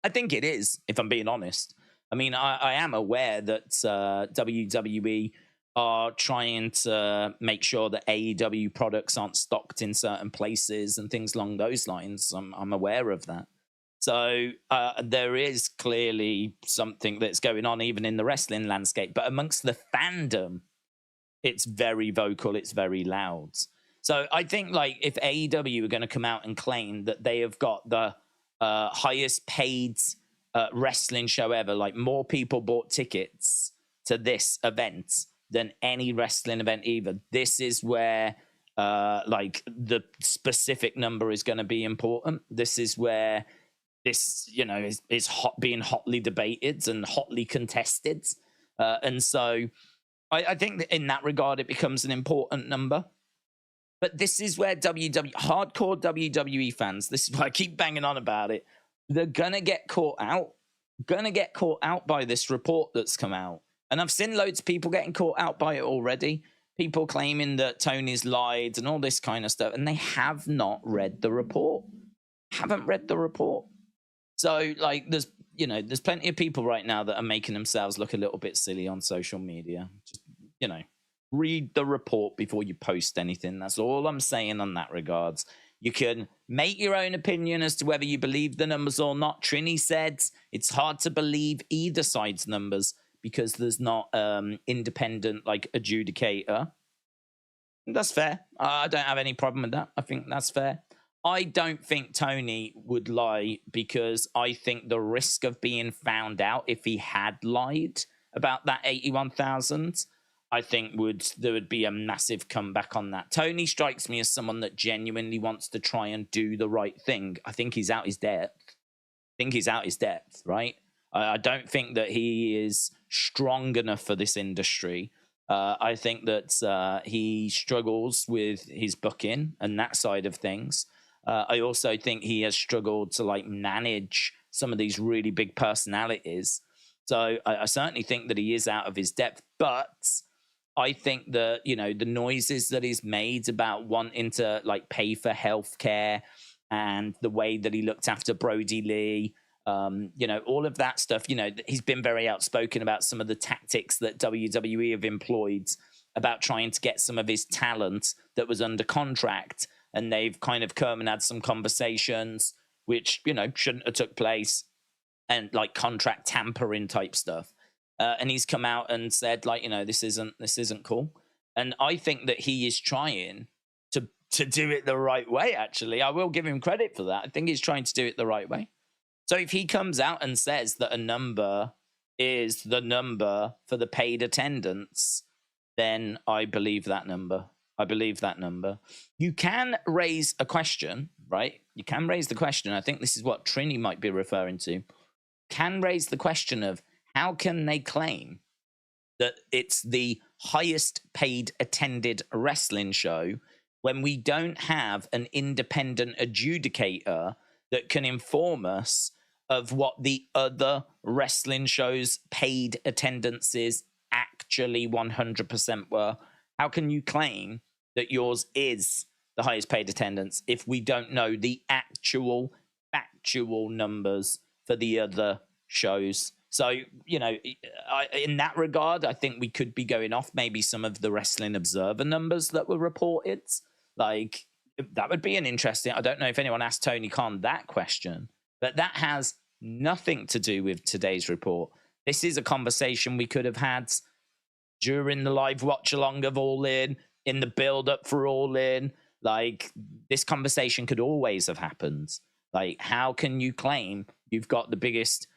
I think it is, if I'm being honest. I mean, I am aware that WWE are trying to make sure that AEW products aren't stocked in certain places and things along those lines. I'm aware of that. So there is clearly something that's going on even in the wrestling landscape. But amongst the fandom, it's very vocal, it's very loud. So I think like if AEW are going to come out and claim that they have got the highest paid wrestling show ever, like more people bought tickets to this event than any wrestling event either, this is where like the specific number is going to be important. This is where this, you know, is being hotly debated and hotly contested. And so I think that in that regard, it becomes an important number. But this is where hardcore WWE fans, this is why I keep banging on about it, they're going to get caught out by this report that's come out. And I've seen loads of people getting caught out by it already. People claiming that Tony's lied and all this kind of stuff. And they have not read the report. Haven't read the report. So, like, there's plenty of people right now that are making themselves look a little bit silly on social media. Just, you know, read the report before you post anything. That's all I'm saying on that regards. You can make your own opinion as to whether you believe the numbers or not. Trini said it's hard to believe either side's numbers because there's not independent, like, adjudicator. That's fair. I don't have any problem with that. I think that's fair. I don't think Tony would lie because I think the risk of being found out if he had lied about that 81,000, I think there would be a massive comeback on that. Tony strikes me as someone that genuinely wants to try and do the right thing. I think he's out his depth. Right? I don't think that he is strong enough for this industry. I think that he struggles with his booking and that side of things. I also think he has struggled to like manage some of these really big personalities. So I certainly think that he is out of his depth. But I think that, you know, the noises that he's made about wanting to like pay for healthcare and the way that he looked after Brody Lee, you know, all of that stuff, you know, he's been very outspoken about some of the tactics that WWE have employed about trying to get some of his talent that was under contract. And they've kind of come and had some conversations which, you know, shouldn't have took place and like contract tampering type stuff. And he's come out and said, like, you know, this isn't cool. And I think that he is trying to do it the right way, actually. I will give him credit for that. I think he's trying to do it the right way. So if he comes out and says that a number is the number for the paid attendance, then I believe that number. You can raise a question, right? You can raise the question. I think this is what Trini might be referring to. Can raise the question of how can they claim that it's the highest paid attended wrestling show when we don't have an independent adjudicator that can inform us of what the other wrestling shows' paid attendances actually 100% were? How can you claim that yours is the highest paid attendance if we don't know the actual factual numbers for the other shows? So, you know, in that regard, I think we could be going off maybe some of the Wrestling Observer numbers that were reported. Like, that would be an interesting. I don't know if anyone asked Tony Khan that question, but that has nothing to do with today's report. This is a conversation we could have had during the live watch along of All In the build up for All In. Like, this conversation could always have happened. Like, how can you claim you've got the biggest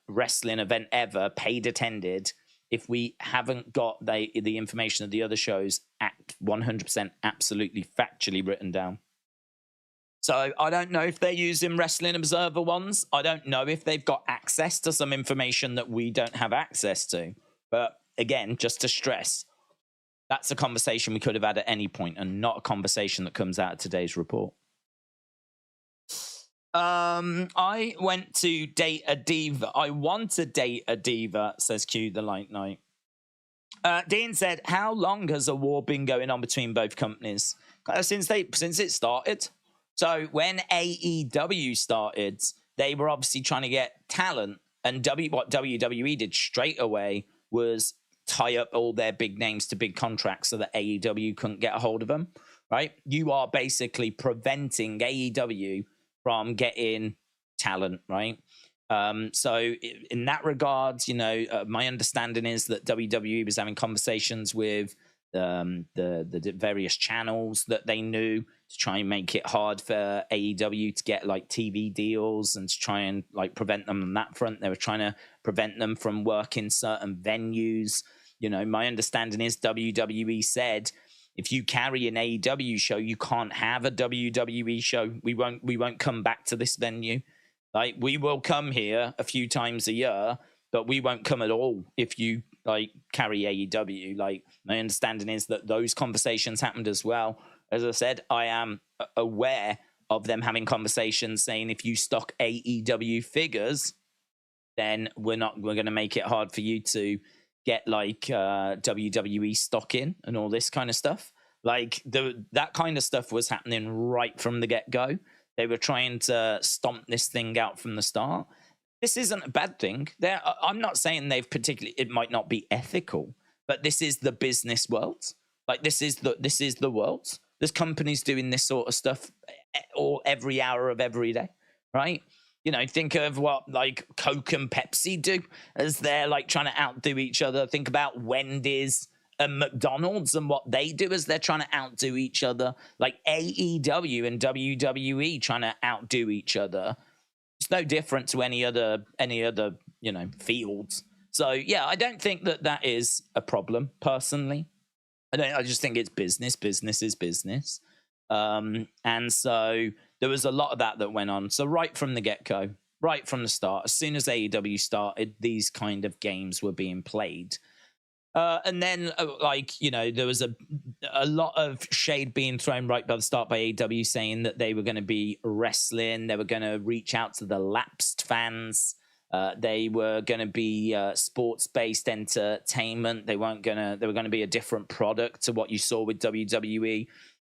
wrestling event ever paid attended if we haven't got the information of the other shows at 100% absolutely factually written down? So I don't know if they're using Wrestling Observer ones. I don't know if they've got access to some information that we don't have access to. But again, just to stress, that's a conversation we could have had at any point and not a conversation that comes out of today's report. I went to date a diva. I want to date a diva, says Q the Light Knight. Dean said, how long has a war been going on between both companies? Since it started. So when AEW started, they were obviously trying to get talent, and what WWE did straight away was tie up all their big names to big contracts so that AEW couldn't get a hold of them, right? You are basically preventing AEW from getting talent, right? So in that regard, you know, my understanding is that WWE was having conversations with the various channels that they knew to try and make it hard for AEW to get like TV deals and to try and like prevent them on that front. They were trying to prevent them from working certain venues. You know, my understanding is WWE said, if you carry an AEW show, you can't have a WWE show. We won't come back to this venue. Like, we will come here a few times a year, but we won't come at all if you like carry AEW. Like, my understanding is that those conversations happened as well. As I said, I am aware of them having conversations saying if you stock AEW figures, then we're going to make it hard for you to get like WWE stock in and all this kind of stuff. Like, that kind of stuff was happening right from the get-go. They were trying to stomp this thing out from the start. This isn't a bad thing. I'm not saying it might not be ethical, but this is the business world. Like, this is the world. There's companies doing this sort of stuff all every hour of every day, right? You know, think of what like Coke and Pepsi do as they're like trying to outdo each other. Think about Wendy's and McDonald's and what they do as they're trying to outdo each other. Like AEW and WWE trying to outdo each other. It's no different to any other you know, fields. So yeah, I don't think that is a problem personally. I just think it's business. Business is business. And so there was a lot of that went on. So right from the get-go, right from the start, as soon as AEW started, these kind of games were being played. And then, like, you know, there was a lot of shade being thrown right by the start by AEW saying that they were going to be wrestling. They were going to reach out to the lapsed fans. They were going to be sports-based entertainment. They were going to be a different product to what you saw with WWE.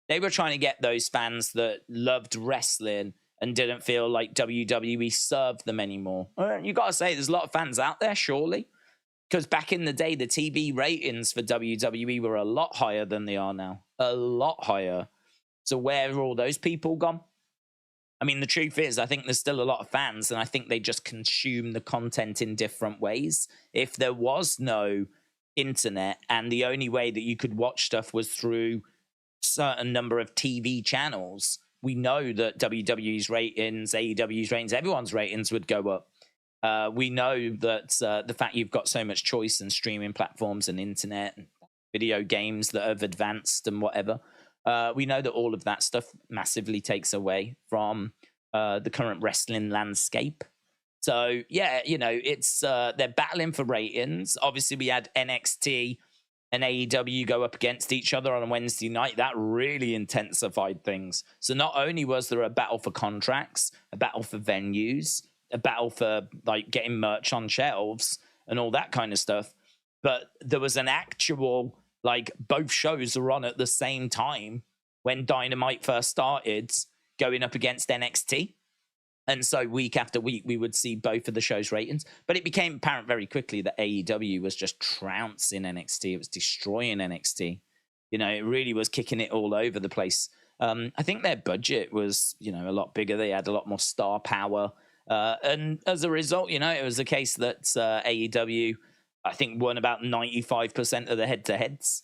They were trying to get those fans that loved wrestling and didn't feel like WWE served them anymore. You got to say, there's a lot of fans out there, surely. Because back in the day, the TV ratings for WWE were a lot higher than they are now. A lot higher. So where are all those people gone? I mean, the truth is, I think there's still a lot of fans, and I think they just consume the content in different ways. If there was no internet and the only way that you could watch stuff was through certain number of TV channels, we know that WWE's ratings, AEW's ratings, everyone's ratings would go up. We know that the fact you've got so much choice and streaming platforms and internet and video games that have advanced and whatever, we know that all of that stuff massively takes away from the current wrestling landscape. So, yeah, you know, it's they're battling for ratings. Obviously, we had NXT and AEW go up against each other on a Wednesday night, that really intensified things. So not only was there a battle for contracts, a battle for venues, a battle for like getting merch on shelves and all that kind of stuff, but there was an actual, like, both shows are on at the same time when Dynamite first started, going up against NXT. And so week after week, we would see both of the show's ratings. But it became apparent very quickly that AEW was just trouncing NXT. It was destroying NXT. You know, it really was kicking it all over the place. I think their budget was, you know, a lot bigger. They had a lot more star power. And as a result, you know, it was the case that AEW, I think, won about 95% of the head-to-heads.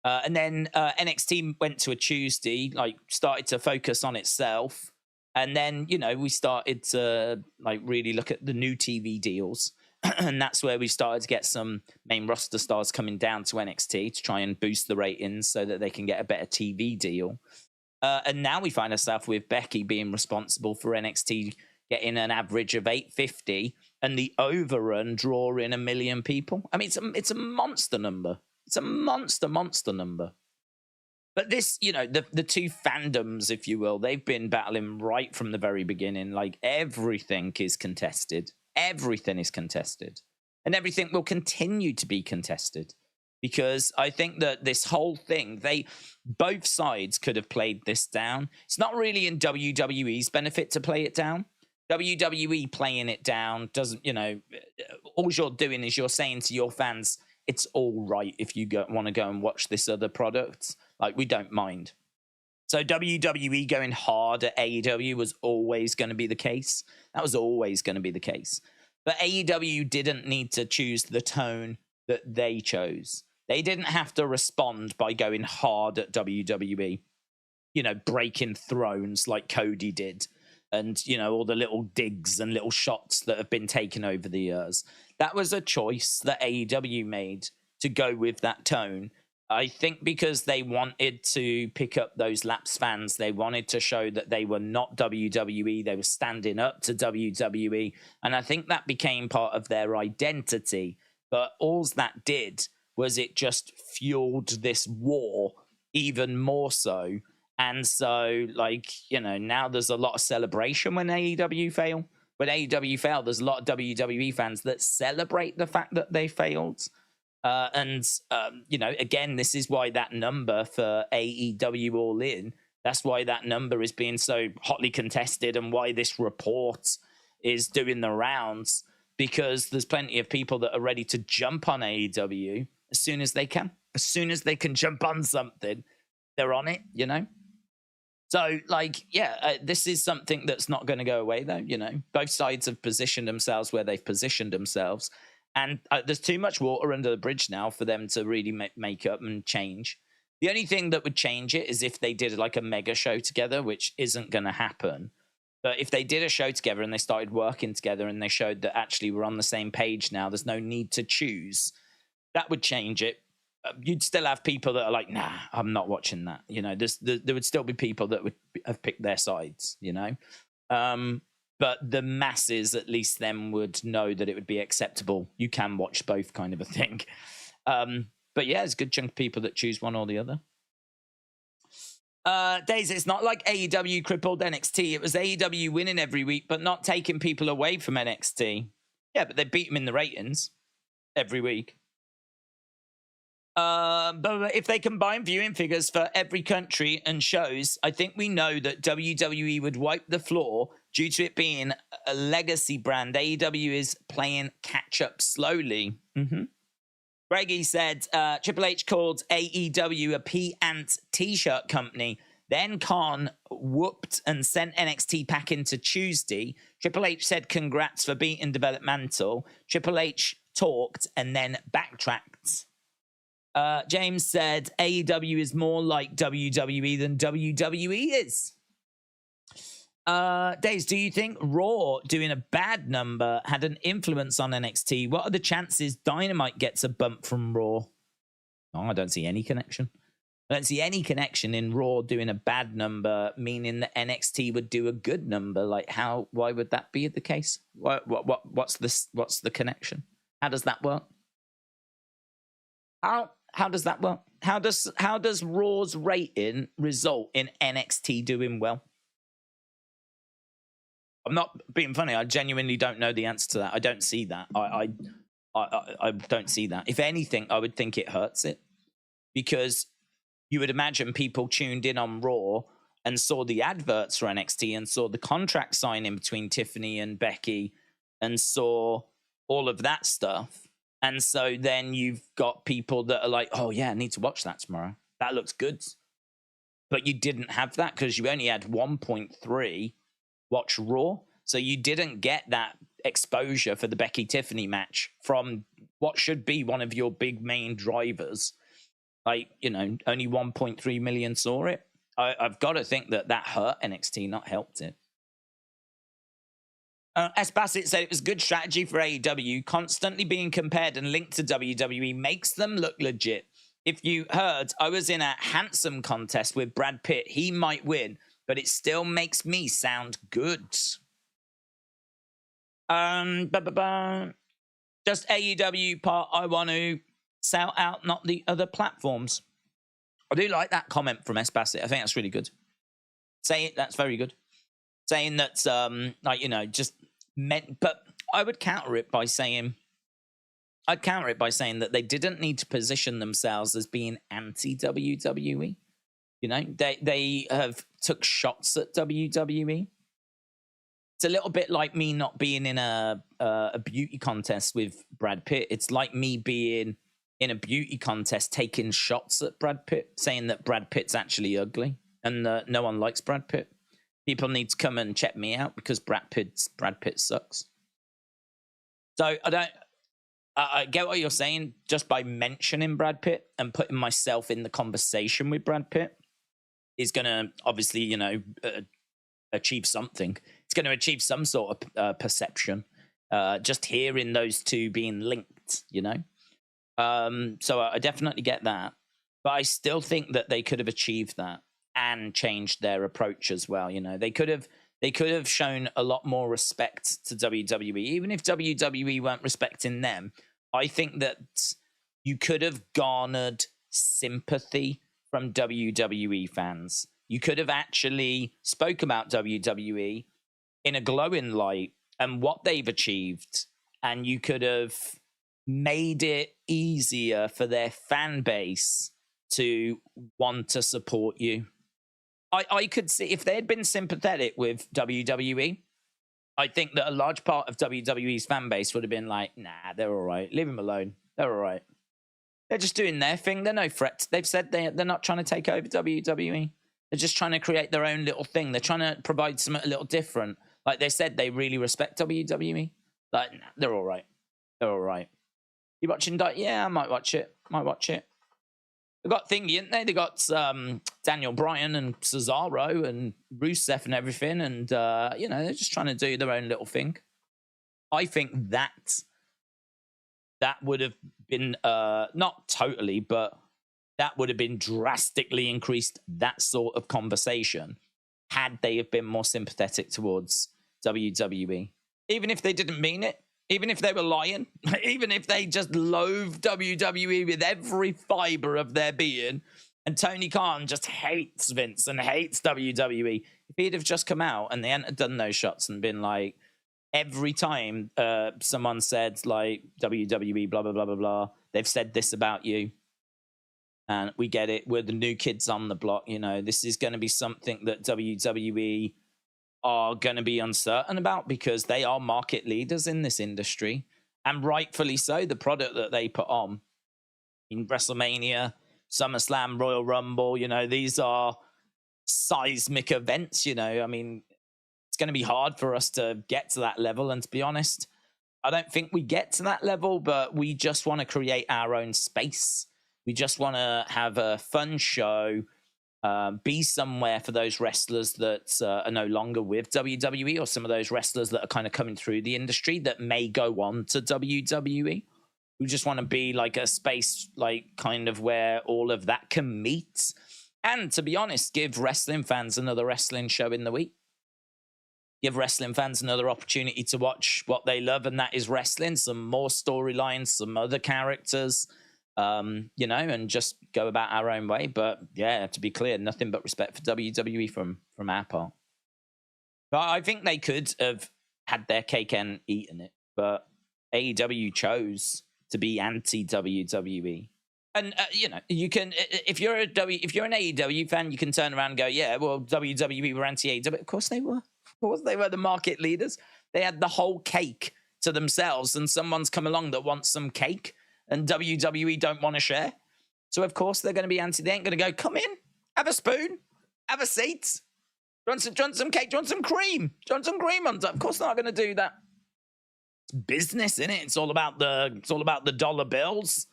And then NXT went to a Tuesday, like, started to focus on itself. And then, you know, we started to like really look at the new TV deals. And that's where we started to get some main roster stars coming down to NXT to try and boost the ratings so that they can get a better TV deal. And now we find ourselves with Becky being responsible for NXT getting an average of 850 and the overrun drawing 1 million people. I mean, it's a monster number. It's a monster number. But this, you know, the two fandoms, if you will, they've been battling right from the very beginning. Like, everything is contested. Everything is contested. And everything will continue to be contested. Because I think that this whole thing, both sides could have played this down. It's not really in WWE's benefit to play it down. WWE playing it down doesn't, you know, all you're doing is you're saying to your fans, it's all right if you want to go and watch this other product. Like, we don't mind. So WWE going hard at AEW was always going to be the case. That was always going to be the case. But AEW didn't need to choose the tone that they chose. They didn't have to respond by going hard at WWE, you know, breaking thrones like Cody did. And, you know, all the little digs and little shots that have been taken over the years. That was a choice that AEW made to go with that tone. I think because they wanted to pick up those lapsed fans. They wanted to show that they were not WWE. They were standing up to WWE. And I think that became part of their identity. But all that did was it just fueled this war even more so. And so, like, you know, now there's a lot of celebration when AEW fail. When AEW fail, there's a lot of WWE fans that celebrate the fact that they failed. You know, again, this is why that number for AEW All In, that's why that number is being so hotly contested and why this report is doing the rounds, because there's plenty of people that are ready to jump on AEW as soon as they can. As soon as they can jump on something, they're on it, you know? So, like, yeah, this is something that's not going to go away, though, you know? Both sides have positioned themselves where they've positioned themselves. And there's too much water under the bridge now for them to really make up and change. The only thing that would change it is if they did like a mega show together, which isn't going to happen. But if they did a show together and they started working together and they showed that actually we're on the same page now, there's no need to choose, that would change it. You'd still have people that are like, nah, I'm not watching that. You know, there would still be people that would have picked their sides, you know. But the masses, at least them, would know that it would be acceptable. You can watch both, kind of a thing. But yeah, there's a good chunk of people that choose one or the other. Days, it's not like AEW crippled NXT. It was AEW winning every week, but not taking people away from NXT. Yeah, but they beat them in the ratings every week. But if they combine viewing figures for every country and shows, I think we know that WWE would wipe the floor due to it being a legacy brand. AEW is playing catch up slowly. Greggy said Triple H called AEW a P-Ant t-shirt company. Then Khan whooped and sent NXT back into Tuesday. Triple H said congrats for beating developmental. Triple H talked and then backtracked. James said AEW is more like WWE than WWE is. Days, do you think Raw doing a bad number had an influence on NXT? What are the chances Dynamite gets a bump from Raw? Oh, I don't see any connection. I don't see any connection in Raw doing a bad number, meaning that NXT would do a good number. Like, how? Why would that be the case? What's the connection? How does that work? how does that work? How does Raw's rating result in NXT doing well? I'm not being funny. I genuinely don't know the answer to that. I don't see that. I don't see that. If anything, I would think it hurts it, because you would imagine people tuned in on Raw and saw the adverts for NXT and saw the contract signing between Tiffany and Becky and saw all of that stuff. And so then you've got people that are like, oh yeah, I need to watch that tomorrow. That looks good. But you didn't have that because you only had 1.3 watch Raw. So you didn't get that exposure for the Becky Tiffany match from what should be one of your big main drivers. Like, you know, only 1.3 million saw it. I've got to think that hurt NXT, not helped it. As Bassett said, it was good strategy for AEW. Constantly being compared and linked to WWE makes them look legit. If you heard, I was in a handsome contest with Brad Pitt. He might win, but it still makes me sound good. Just AEW part I want to sell out, not the other platforms. I do like that comment from S. Bassett. I think that's really good. That's very good. Saying that, like, you know, just meant, but I would counter it by saying that they didn't need to position themselves as being anti-WWE. You know, they have took shots at WWE. It's a little bit like me not being in a beauty contest with Brad Pitt. It's like me being in a beauty contest taking shots at Brad Pitt, saying that Brad Pitt's actually ugly and no one likes Brad Pitt. People need to come and check me out because Brad Pitt sucks. So I get what you're saying. Just by mentioning Brad Pitt and putting myself in the conversation with Brad Pitt is going to obviously, you know, achieve something. It's going to achieve some sort of perception. Just hearing those two being linked, you know. So I definitely get that, but I still think that they could have achieved that and changed their approach as well. You know, they could have shown a lot more respect to WWE, even if WWE weren't respecting them. I think that you could have garnered sympathy from WWE fans. You could have actually spoke about WWE in a glowing light and what they've achieved, and you could have made it easier for their fan base to want to support you. I could see if they had been sympathetic with WWE, I think that a large part of WWE's fan base would have been like, nah, they're all right. Leave them alone. They're all right. They're just doing their thing. They're no threats. They've said they're not trying to take over WWE. They're just trying to create their own little thing. They're trying to provide something a little different. Like they said, they really respect WWE. Like, nah, they're all right. They're all right. You watching? Yeah, I might watch it. They got thingy, didn't they? They got Daniel Bryan and Cesaro and Rusev and everything, and you know, they're just trying to do their own little thing. I think that would have been not totally, but that would have been drastically increased that sort of conversation had they have been more sympathetic towards WWE, even if they didn't mean it. Even if they were lying, even if they just loathe WWE with every fiber of their being, and Tony Khan just hates Vince and hates WWE, if he'd have just come out and they hadn't done those shots and been like, every time someone said like WWE, blah, blah, blah, blah, blah, they've said this about you. And we get it. We're the new kids on the block. You know, this is going to be something that WWE are going to be uncertain about because they are market leaders in this industry, and rightfully so. The product that they put on in WrestleMania, SummerSlam, Royal Rumble, you know, these are seismic events. You know, I mean, it's going to be hard for us to get to that level, and to be honest, I don't think we get to that level, but we just want to create our own space. We just want to have a fun show, be somewhere for those wrestlers that are no longer with WWE, or some of those wrestlers that are kind of coming through the industry that may go on to WWE. We just want to be like a space, like kind of where all of that can meet. And to be honest, give wrestling fans another wrestling show in the week. Give wrestling fans another opportunity to watch what they love, and that is wrestling. Some more storylines, some other characters, you know, and just go about our own way. But yeah, to be clear, nothing but respect for WWE from our part. But I think they could have had their cake and eaten it, but AEW chose to be anti WWE. And you know, you can if you're an AEW fan, you can turn around and go, yeah, well, WWE were anti AEW. Of course they were. Of course they were the market leaders. They had the whole cake to themselves, and someone's come along that wants some cake, and WWE don't want to share. So of course they're going to be anti. They ain't going to go, come in, have a spoon, have a seat. Do you want some cake? Do you want some cream? Do you want some cream on top? Of course they're not going to do that. It's business, isn't it? It's all about the dollar bills.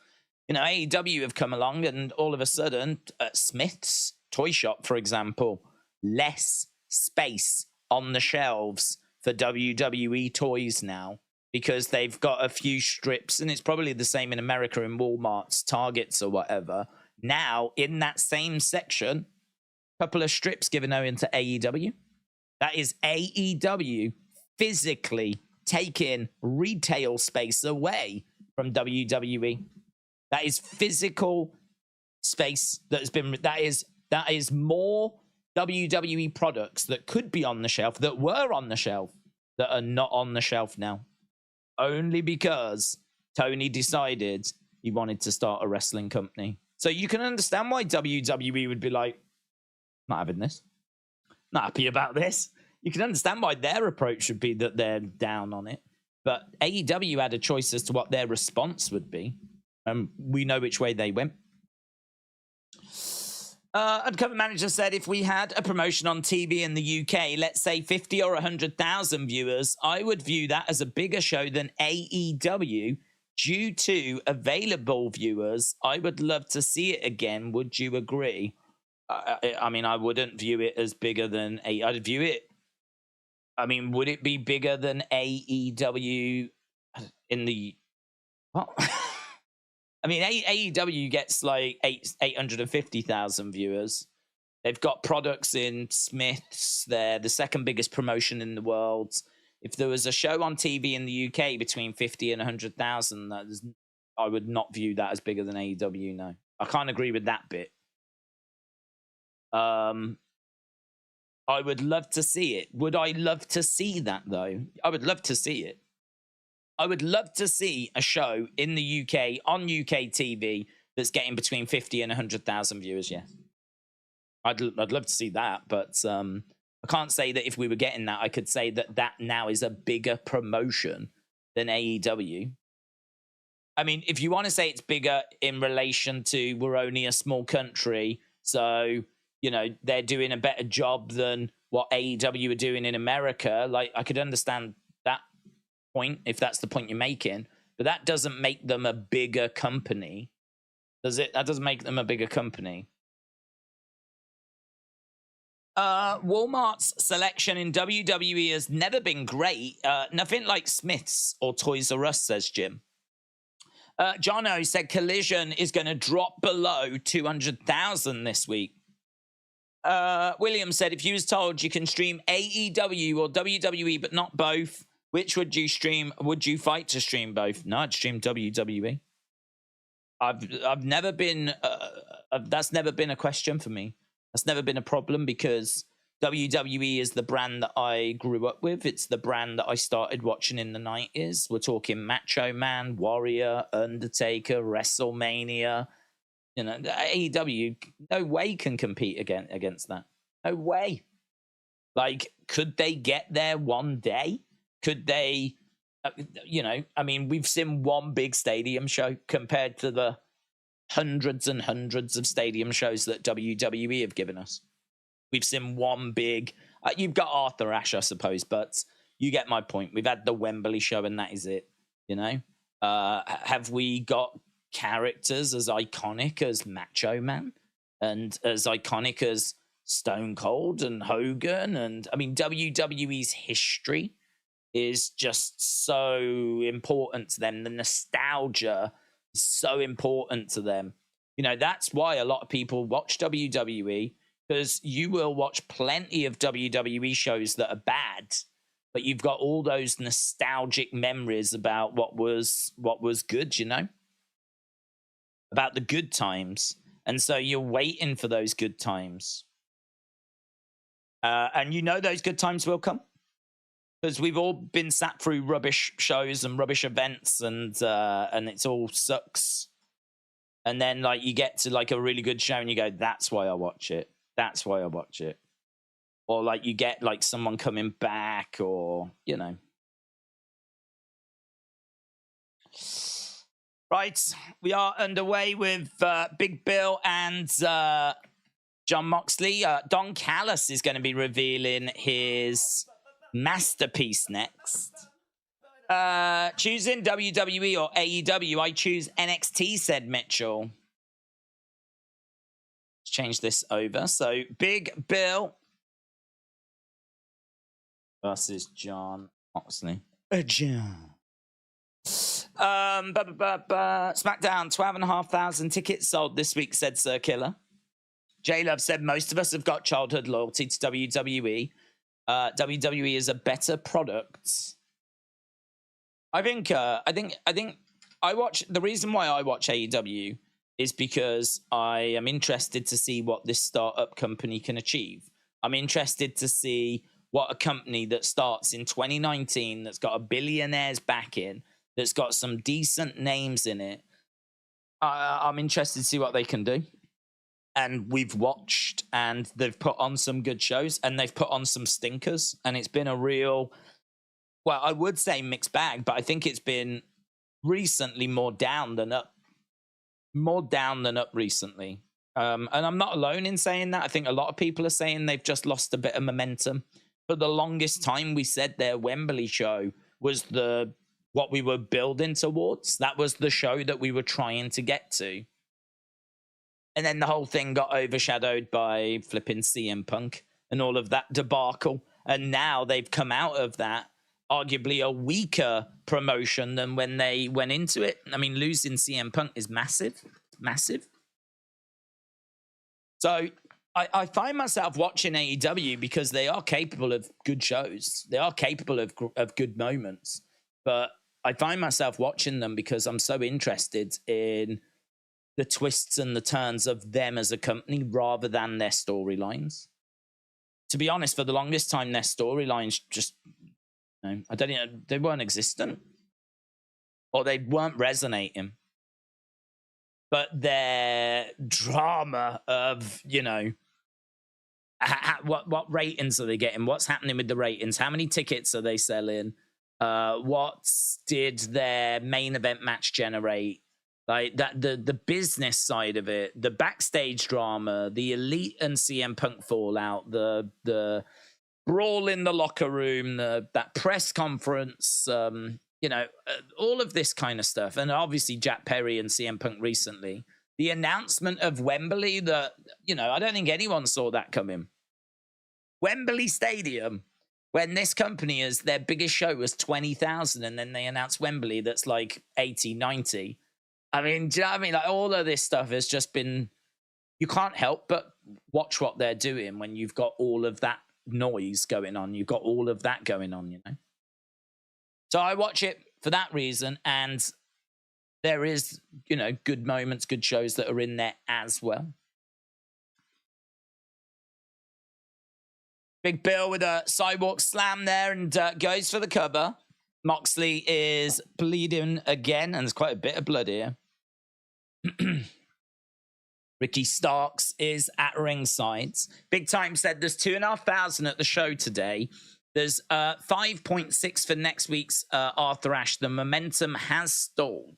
You know, AEW have come along, and all of a sudden, Smith's toy shop, for example, less space on the shelves for WWE toys now because they've got a few strips, and it's probably the same in America in Walmart's, Targets, or whatever. Now, in that same section, a couple of strips given over to AEW. That is AEW physically taking retail space away from WWE. That is physical space that is more WWE products that could be on the shelf, that were on the shelf, that are not on the shelf now. Only because Tony decided he wanted to start a wrestling company. So you can understand why WWE would be like, not having this. Not happy about this. You can understand why their approach would be that they're down on it. But AEW had a choice as to what their response would be. We know which way they went. Undercover Manager said, if we had a promotion on TV in the UK, let's say 50 or 100,000 viewers, I would view that as a bigger show than AEW due to available viewers. I would love to see it again. Would you agree? I mean, I wouldn't view it as bigger than I'd view it. I mean, would it be bigger than AEW in the... What? I mean, AEW gets like 850,000 viewers. They've got products in Smith's. They're the second biggest promotion in the world. If there was a show on TV in the UK between 50 and 100,000, I would not view that as bigger than AEW, no. I can't agree with that bit. I would love to see it. Would I love to see that, though? I would love to see it. I would love to see a show in the UK, on UK TV, that's getting between 50 and 100,000 viewers, yes. I'd love to see that, but I can't say that if we were getting that, I could say that that now is a bigger promotion than AEW. I mean, if you want to say it's bigger in relation to we're only a small country, so, you know, they're doing a better job than what AEW are doing in America, like, I could understand that point, if that's the point you're making, but that doesn't make them a bigger company, does it? That doesn't make them a bigger company. Walmart's selection in WWE has never been great. Nothing like Smith's or Toys R Us, says Jim. Jono said Collision is going to drop below 200,000 this week. William said, if you was told you can stream AEW or WWE but not both, which would you stream? Would you fight to stream both? No, I'd stream WWE. I've never been... that's never been a question for me. That's never been a problem because WWE is the brand that I grew up with. It's the brand that I started watching in the 90s. We're talking Macho Man, Warrior, Undertaker, WrestleMania. You know, AEW, no way can compete against that. No way. Like, could they get there one day? Could they, you know, I mean, we've seen one big stadium show compared to the hundreds and hundreds of stadium shows that WWE have given us. We've seen one big, you've got Arthur Ashe, I suppose, but you get my point. We've had the Wembley show and that is it, you know? Have we got characters as iconic as Macho Man and as iconic as Stone Cold and Hogan? And I mean, WWE's history is just so important to them. The nostalgia is so important to them. You know, that's why a lot of people watch WWE, because you will watch plenty of WWE shows that are bad, but you've got all those nostalgic memories about what was good, you know? about the good times. And so you're waiting for those good times. And you know those good times will come. Because we've all been sat through rubbish shows and rubbish events, and it's all sucks. And then like you get to like a really good show and you go, that's why I watch it. That's why I watch it. Or like you get like someone coming back, or you know. Right, we are underway with Big Bill and John Moxley. Don Callis is going to be revealing his masterpiece next. Choosing WWE or AEW, I choose NXT, said Mitchell. Let's change this over. So Big Bill versus John Moxley. John. SmackDown, 12,500 tickets sold this week, said Sir Killer. J-Love said most of us have got childhood loyalty to WWE. WWE is a better product. I think I watch. The reason why I watch AEW is because I am interested to see what this startup company can achieve. I'm interested to see what a company that starts in 2019, that's got a billionaire's backing, that's got some decent names in it. I'm interested to see what they can do. And we've watched, and they've put on some good shows, and they've put on some stinkers, and it's been a real, well, I would say mixed bag, but I think it's been recently more down than up. More down than up recently. And I'm not alone in saying that. I think a lot of people are saying they've just lost a bit of momentum. For the longest time, we said their Wembley show was what we were building towards. That was the show that we were trying to get to. And then the whole thing got overshadowed by flipping CM Punk and all of that debacle. And now they've come out of that, arguably a weaker promotion than when they went into it. I mean, losing CM Punk is massive. Massive. So I find myself watching AEW because they are capable of good shows. They are capable of good moments. But I find myself watching them because I'm so interested in the twists and the turns of them as a company rather than their storylines. To be honest, for the longest time, their storylines just, I don't know, they weren't existent, or they weren't resonating. But their drama of, what ratings are they getting? What's happening with the ratings? How many tickets are they selling? What did their main event match generate? Like that, the business side of it, the backstage drama, the Elite and CM Punk fallout, the brawl in the locker room, that press conference, all of this kind of stuff. And obviously Jack Perry and CM Punk recently. The announcement of Wembley that, I don't think anyone saw that coming. Wembley Stadium, when this company their biggest show was 20,000, and then they announced Wembley that's like 80, 90. I mean, do you know what I mean? Like, all of this stuff has just been, you can't help but watch what they're doing when you've got all of that noise going on. You've got all of that going on, So I watch it for that reason, and there is, good moments, good shows that are in there as well. Big Bill with a sidewalk slam there, and goes for the cover. Moxley is bleeding again, and there's quite a bit of blood here. Ricky Starks is at ringside. Big Time said there's 2,500 at the show today. There's 5.6 for next week's Arthur Ashe. The momentum has stalled.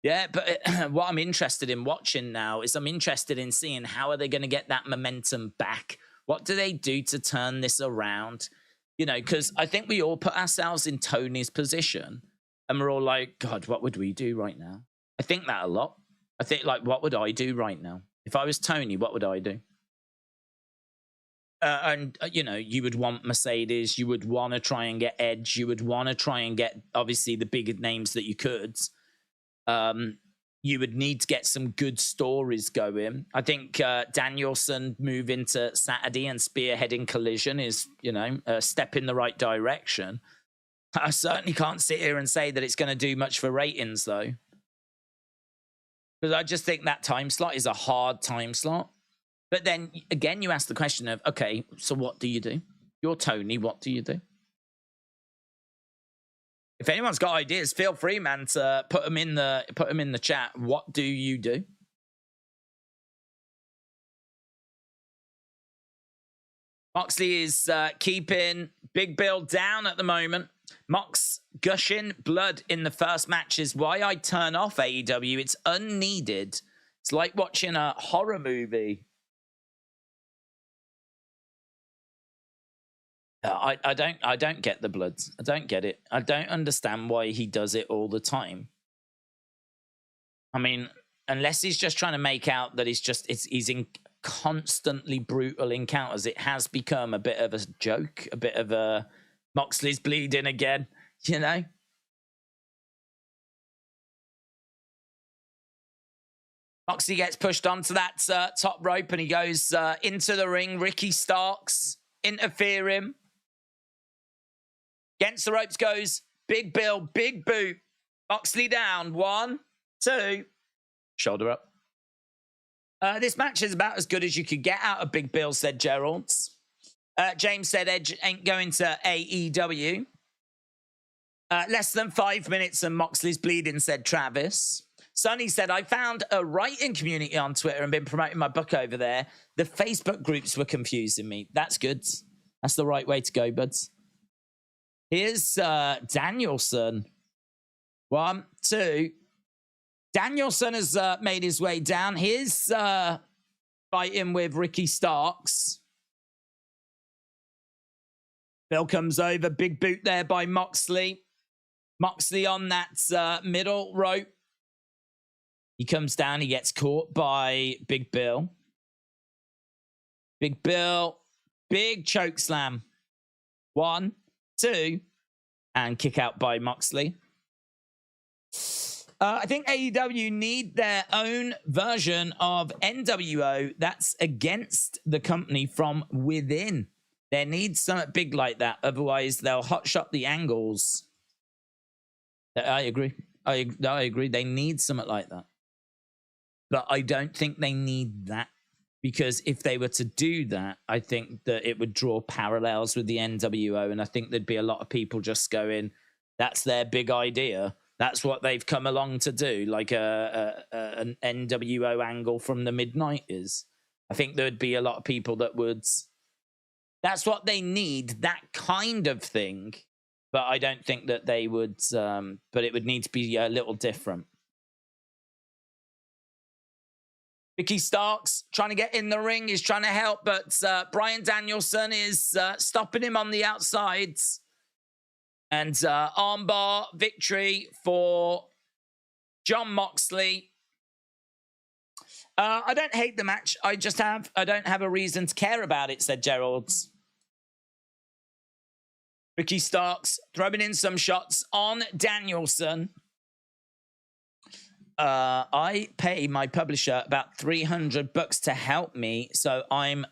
Yeah, but what I'm interested in watching now is I'm interested in seeing how are they going to get that momentum back? What do they do to turn this around? Because I think we all put ourselves in Tony's position, and we're all like, God, what would we do right now? I think that a lot. I think, like, what would I do right now? If I was Tony, what would I do? You would want Mercedes. You would want to try and get Edge. You would want to try and get, obviously, the bigger names that you could. You would need to get some good stories going. I think Danielson moving to Saturday and spearheading Collision is, a step in the right direction. I certainly can't sit here and say that it's going to do much for ratings, though. Because I just think that time slot is a hard time slot. But then again, you ask the question of, okay, so what do you do? You're Tony, what do you do? If anyone's got ideas, feel free, man, to put them in the chat. What do you do? Moxley is keeping Big Bill down at the moment. Mox gushing blood in the first match is why I turn off AEW. It's unneeded. It's like watching a horror movie. I don't get the blood. I don't get it. I don't understand why he does it all the time. I mean, unless he's just trying to make out that he's in constantly brutal encounters. It has become a bit of a joke, a bit of a Moxley's bleeding again, you know? Moxley gets pushed onto that top rope and he goes into the ring. Ricky Starks interfering. Against the ropes goes Big Bill, big boot. Moxley down. 1, 2. Shoulder up. This match is about as good as you could get out of Big Bill, said Gerald. James said Edge ain't going to AEW. Less than 5 minutes and Moxley's bleeding, said Travis. Sonny said, I found a writing community on Twitter and been promoting my book over there. The Facebook groups were confusing me. That's good. That's the right way to go, buds. Here's Danielson. 1, 2. Danielson has made his way down. Here's fighting with Ricky Starks. Bill comes over. Big boot there by Moxley. Moxley on that middle rope. He comes down. He gets caught by Big Bill. Big Bill. Big choke slam. 1, 2. And kick out by Moxley. I think AEW need their own version of NWO that's against the company from within. There needs something big like that. Otherwise, they'll hotshot the angles. I agree. I agree. They need something like that. But I don't think they need that. Because if they were to do that, I think that it would draw parallels with the NWO. And I think there'd be a lot of people just going, that's their big idea. That's what they've come along to do, like an NWO angle from the mid-90s. I think there'd be a lot of people that would... That's what they need, that kind of thing. But I don't think that they would... but it would need to be a little different. Ricky Starks trying to get in the ring. He's trying to help, but Bryan Danielson is stopping him on the outsides. And armbar victory for Jon Moxley. I don't hate the match. I don't have a reason to care about it, said Gerald. Ricky Starks throwing in some shots on Danielson. I pay my publisher about $300 to help me, so I'm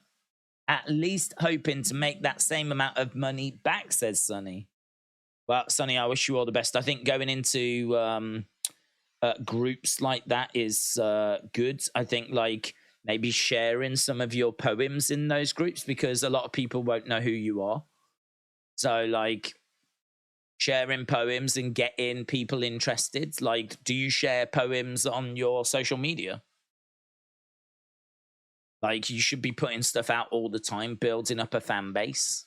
at least hoping to make that same amount of money back, says Sonny. Well, Sonny, I wish you all the best. I think going into groups like that is good. I think like maybe sharing some of your poems in those groups because a lot of people won't know who you are. So like sharing poems and getting people interested. Like, do you share poems on your social media? Like, you should be putting stuff out all the time, building up a fan base.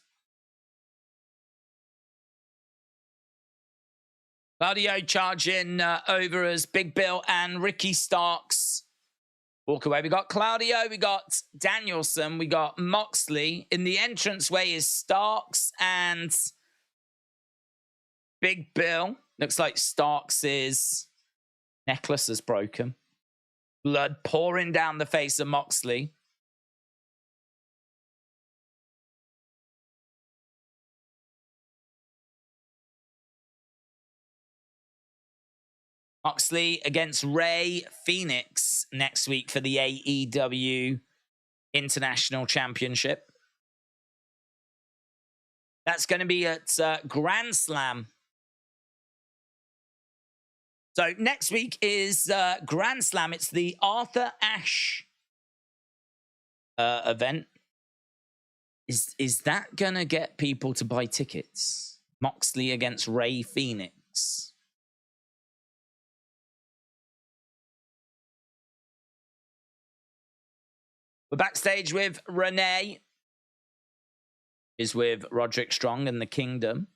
Claudio charging over as Big Bill and Ricky Starks walk away. We got Claudio, we got Danielson, we got Moxley. In the entranceway is Starks and Big Bill. Looks like Starks' necklace is broken. Blood pouring down the face of Moxley. Moxley against Ray Phoenix next week for the AEW International Championship. That's going to be at Grand Slam. So next week is Grand Slam. It's the Arthur Ashe event. Is that gonna get people to buy tickets? Moxley against Ray Phoenix. We're backstage with Renee. Is with Roderick Strong and the Kingdom.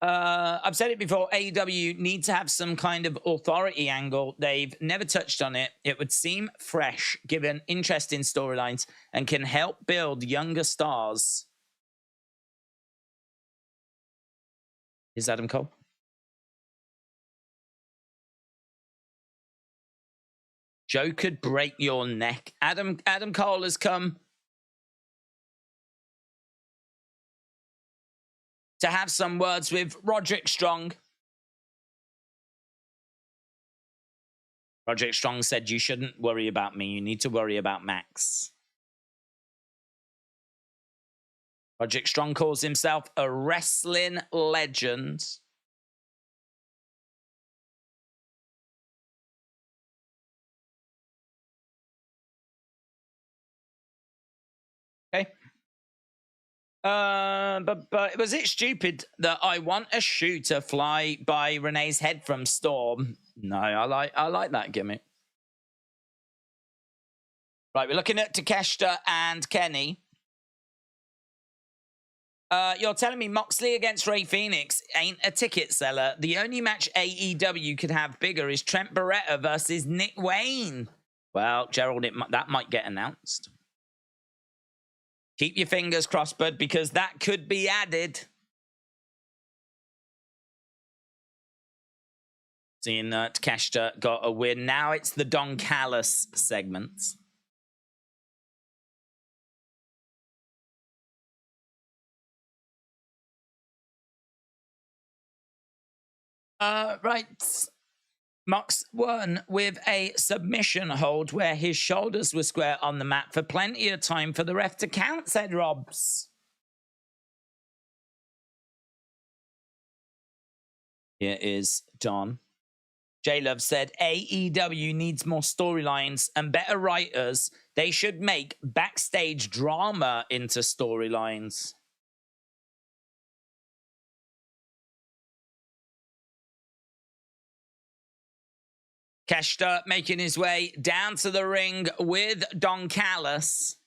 I've said it before, AEW need to have some kind of authority angle. They've never touched on it. It would seem fresh, given interesting storylines, and can help build younger stars. Is Adam Cole? Joe could break your neck. Adam Cole has come to have some words with Roderick Strong. Roderick Strong said, "You shouldn't worry about me. You need to worry about Max." Roderick Strong calls himself a wrestling legend. Okay. But was it stupid that I want a shoe to fly by Renee's head from Storm? No, I like that gimmick. Right, we're looking at Takeshita and Kenny. You're telling me Moxley against Ray Phoenix ain't a ticket seller? The only match AEW could have bigger is Trent Beretta versus Nick Wayne. Well, Gerald, that might get announced. Keep your fingers crossed, bud, because that could be added. Seeing that Takeshita got a win. Now it's the Don Callis segment. Right. Mox won with a submission hold where his shoulders were square on the mat for plenty of time for the ref to count, said Robs. Here is Don. J-Love said AEW needs more storylines and better writers. They should make backstage drama into storylines. Keshta making his way down to the ring with Don Callis.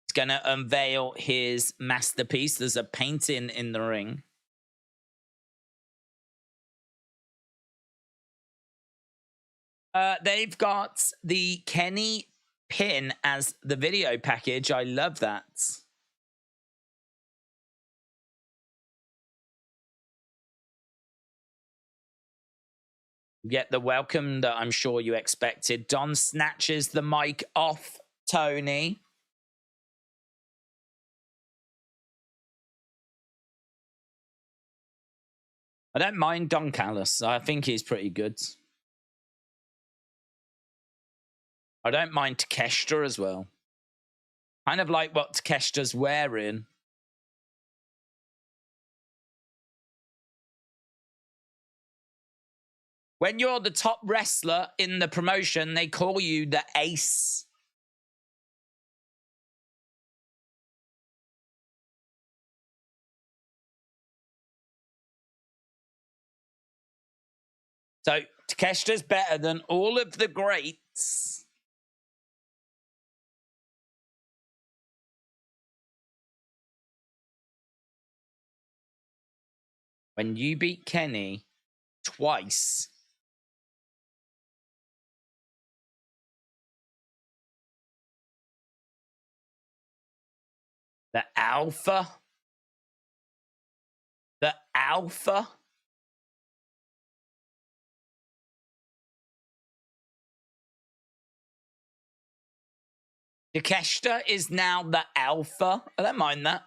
He's going to unveil his masterpiece. There's a painting in the ring. They've got the Kenny pin as the video package. I love that. Get the welcome that I'm sure you expected. Don snatches the mic off Tony. I don't mind Don Callis. I think he's pretty good. I don't mind Takeshita as well. Kind of like what Takeshita's wearing. When you're the top wrestler in the promotion, they call you the ace. So Takeshita's better than all of the greats. When you beat Kenny twice, the alpha. Takeshita is now the alpha. I don't mind that.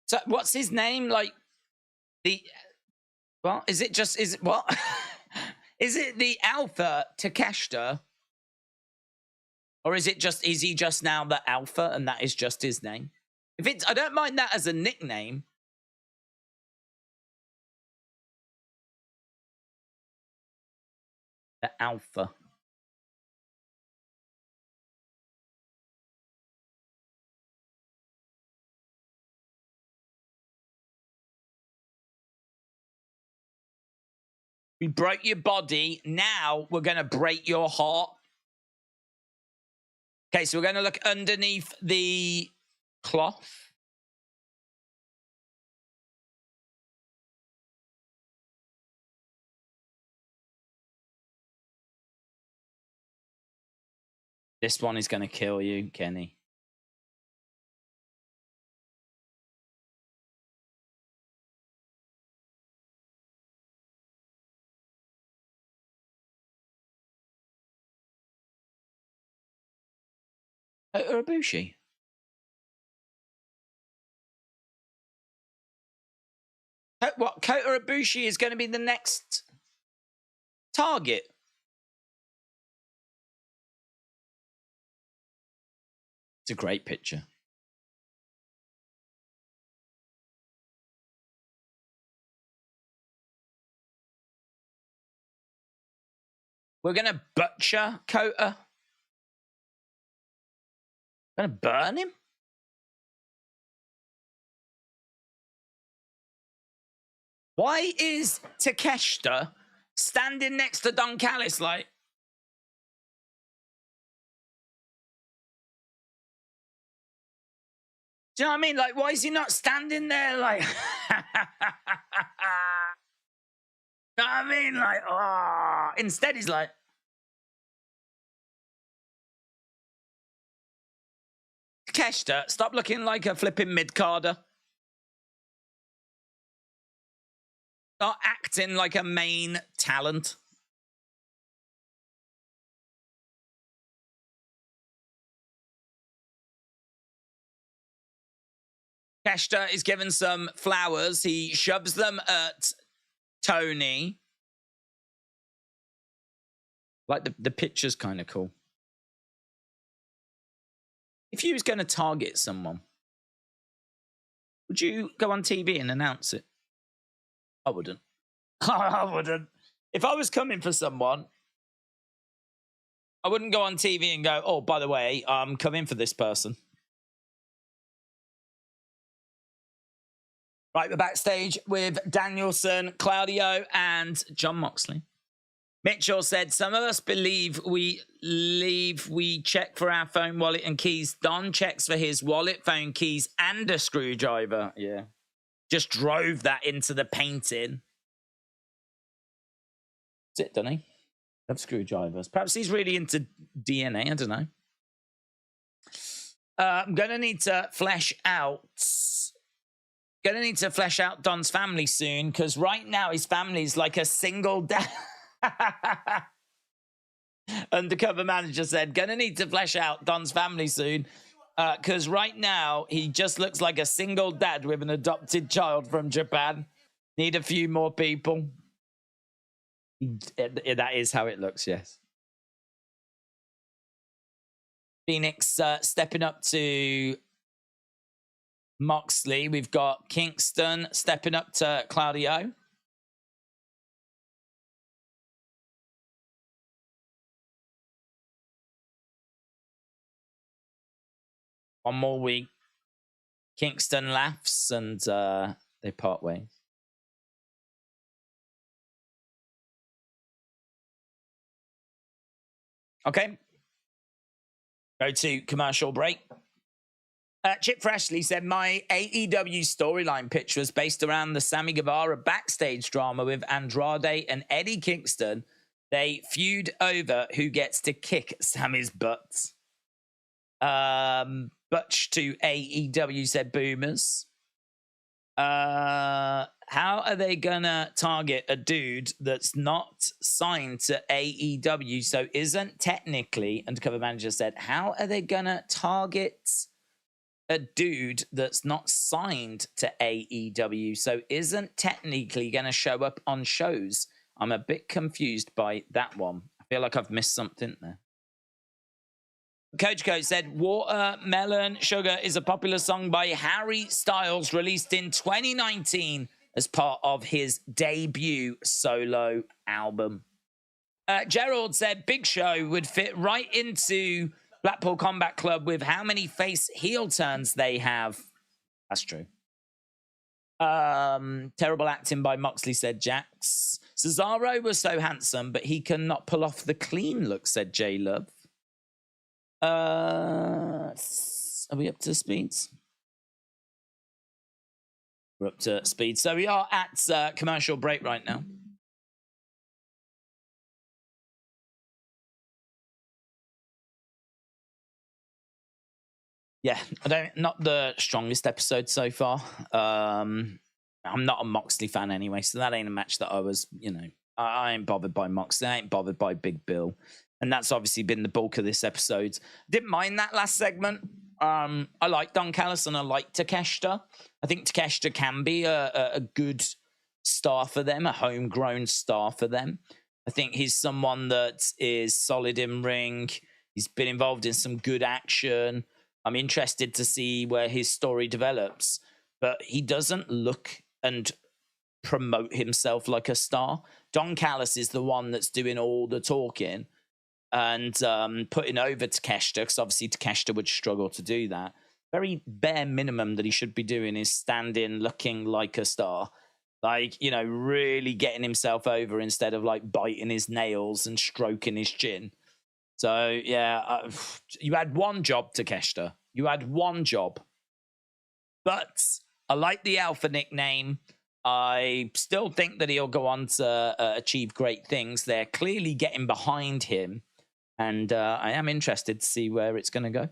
So what's his name? Like Well, is it what? Is it the Alpha Takeshita? Or is he just now the Alpha and that is just his name? I don't mind that as a nickname. The Alpha. We broke your body. Now we're going to break your heart. Okay, so we're going to look underneath the cloth. This one is going to kill you, Kenny. Ibushi. What? Kota Ibushi is going to be the next target. It's a great picture. We're going to butcher Kota. We're going to burn him. Why is Takeshita standing next to Don Callis like? Do you know what I mean? Like, why is he not standing there like? You know what I mean? Like, oh. Instead, he's like. Takeshita, stop looking like a flipping mid-carder. Start acting like a main talent. Takeshita is given some flowers. He shoves them at Tony. Like the picture's kind of cool. If you was going to target someone, would you go on TV and announce it? I wouldn't. I wouldn't. If I was coming for someone, I wouldn't go on TV and go, oh, by the way, I'm coming for this person. Right, we're backstage with Danielson, Claudio, and Jon Moxley. Mitchell said, some of us believe we check for our phone, wallet, and keys. Don checks for his wallet, phone, keys, and a screwdriver. Yeah. Just drove that into the painting. That's it, doesn't he? Love screwdrivers. Perhaps he's really into DNA. I don't know. I'm going to need to flesh out Don's family soon, because right now his family's like a single dad. Undercover manager said, gonna need to flesh out Don's family soon, because right now he just looks like a single dad with an adopted child from Japan. Need a few more people. That is how it looks, yes. Phoenix stepping up to Moxley. We've got Kingston stepping up to Claudio. One more week. Kingston laughs and they part ways. Okay. Go to commercial break. Chip Freshly said, my AEW storyline pitch was based around the Sammy Guevara backstage drama with Andrade and Eddie Kingston. They feud over who gets to kick Sammy's butt. Butch to AEW, said Boomers. How are they gonna target a dude that's not signed to AEW, so isn't technically, Undercover Manager said, how are they gonna target a dude that's not signed to AEW, so isn't technically going to show up on shows. I'm a bit confused by that one. I feel like I've missed something there. Coach said Watermelon Sugar is a popular song by Harry Styles released in 2019 as part of his debut solo album. Gerald said Big Show would fit right into Blackpool Combat Club with how many face heel turns they have. That's true. Terrible acting by Moxley, said Jax. Cesaro was so handsome, but he cannot pull off the clean look, said J Love. Are we up to speeds? We're up to speed. So we are at commercial break right now. Yeah, not the strongest episode so far. I'm not a Moxley fan anyway, so that ain't a match that I was, I ain't bothered by Moxley. I ain't bothered by Big Bill. And that's obviously been the bulk of this episode. Didn't mind that last segment. I like Don Callis and I like Takeshita. I think Takeshita can be a good star for them, a homegrown star for them. I think he's someone that is solid in ring. He's been involved in some good action. I'm interested to see where his story develops. But he doesn't look and promote himself like a star. Don Callis is the one that's doing all the talking and putting over Takeshita, because obviously Takeshita would struggle to do that. Very bare minimum that he should be doing is standing looking like a star. Like, really getting himself over instead of like biting his nails and stroking his chin. So, yeah, you had one job, Takeshita. You had one job. But I like the Alpha nickname. I still think that he'll go on to achieve great things. They're clearly getting behind him. And I am interested to see where it's going to go.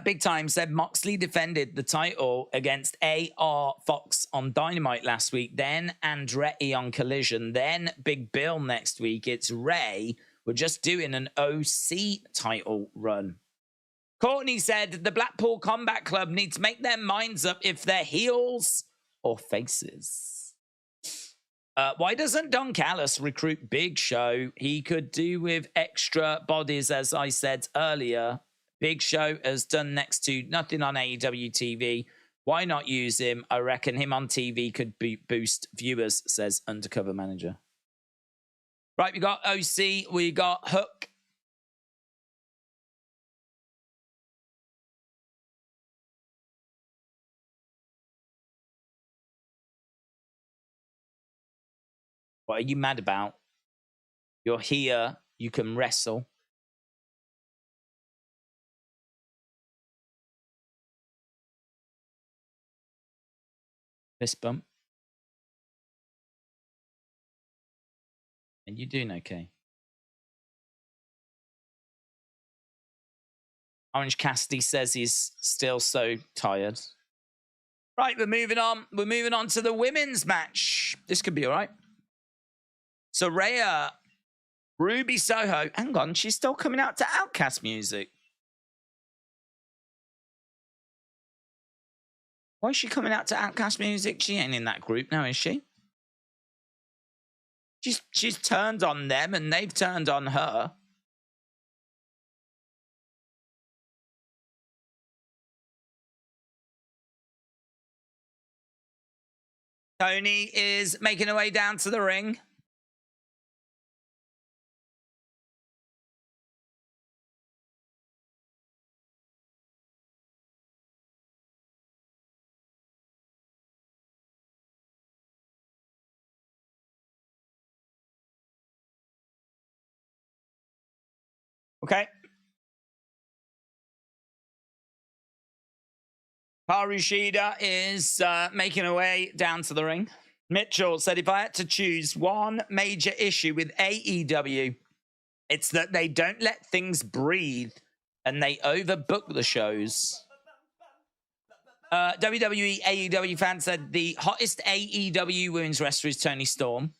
Big Time said Moxley defended the title against AR Fox on Dynamite last week. Then Andretti on Collision. Then Big Bill next week. It's Ray. We're just doing an OC title run. Courtney said the Blackpool Combat Club need to make their minds up if they're heels or faces. Why doesn't Don Callis recruit Big Show? He could do with extra bodies, as I said earlier. Big Show has done next to nothing on AEW TV. Why not use him? I reckon him on TV could boost viewers, says Undercover Manager. Right, we got OC, we got Hook. What are you mad about? You're here, you can wrestle. Fist bump. And you're doing okay. Orange Cassidy says he's still so tired. Right, we're moving on. We're moving on to the women's match. This could be all right. So Rhea, Ruby Soho. Hang on, she's still coming out to Outcast music. Why is she coming out to Outcast music? She ain't in that group now, is she? She's turned on them and they've turned on her. Tony is making her way down to the ring. Okay. Haru Shida is making her way down to the ring. Mitchell said, if I had to choose one major issue with AEW, it's that they don't let things breathe and they overbook the shows. WWE AEW fan said the hottest AEW women's wrestler is Toni Storm.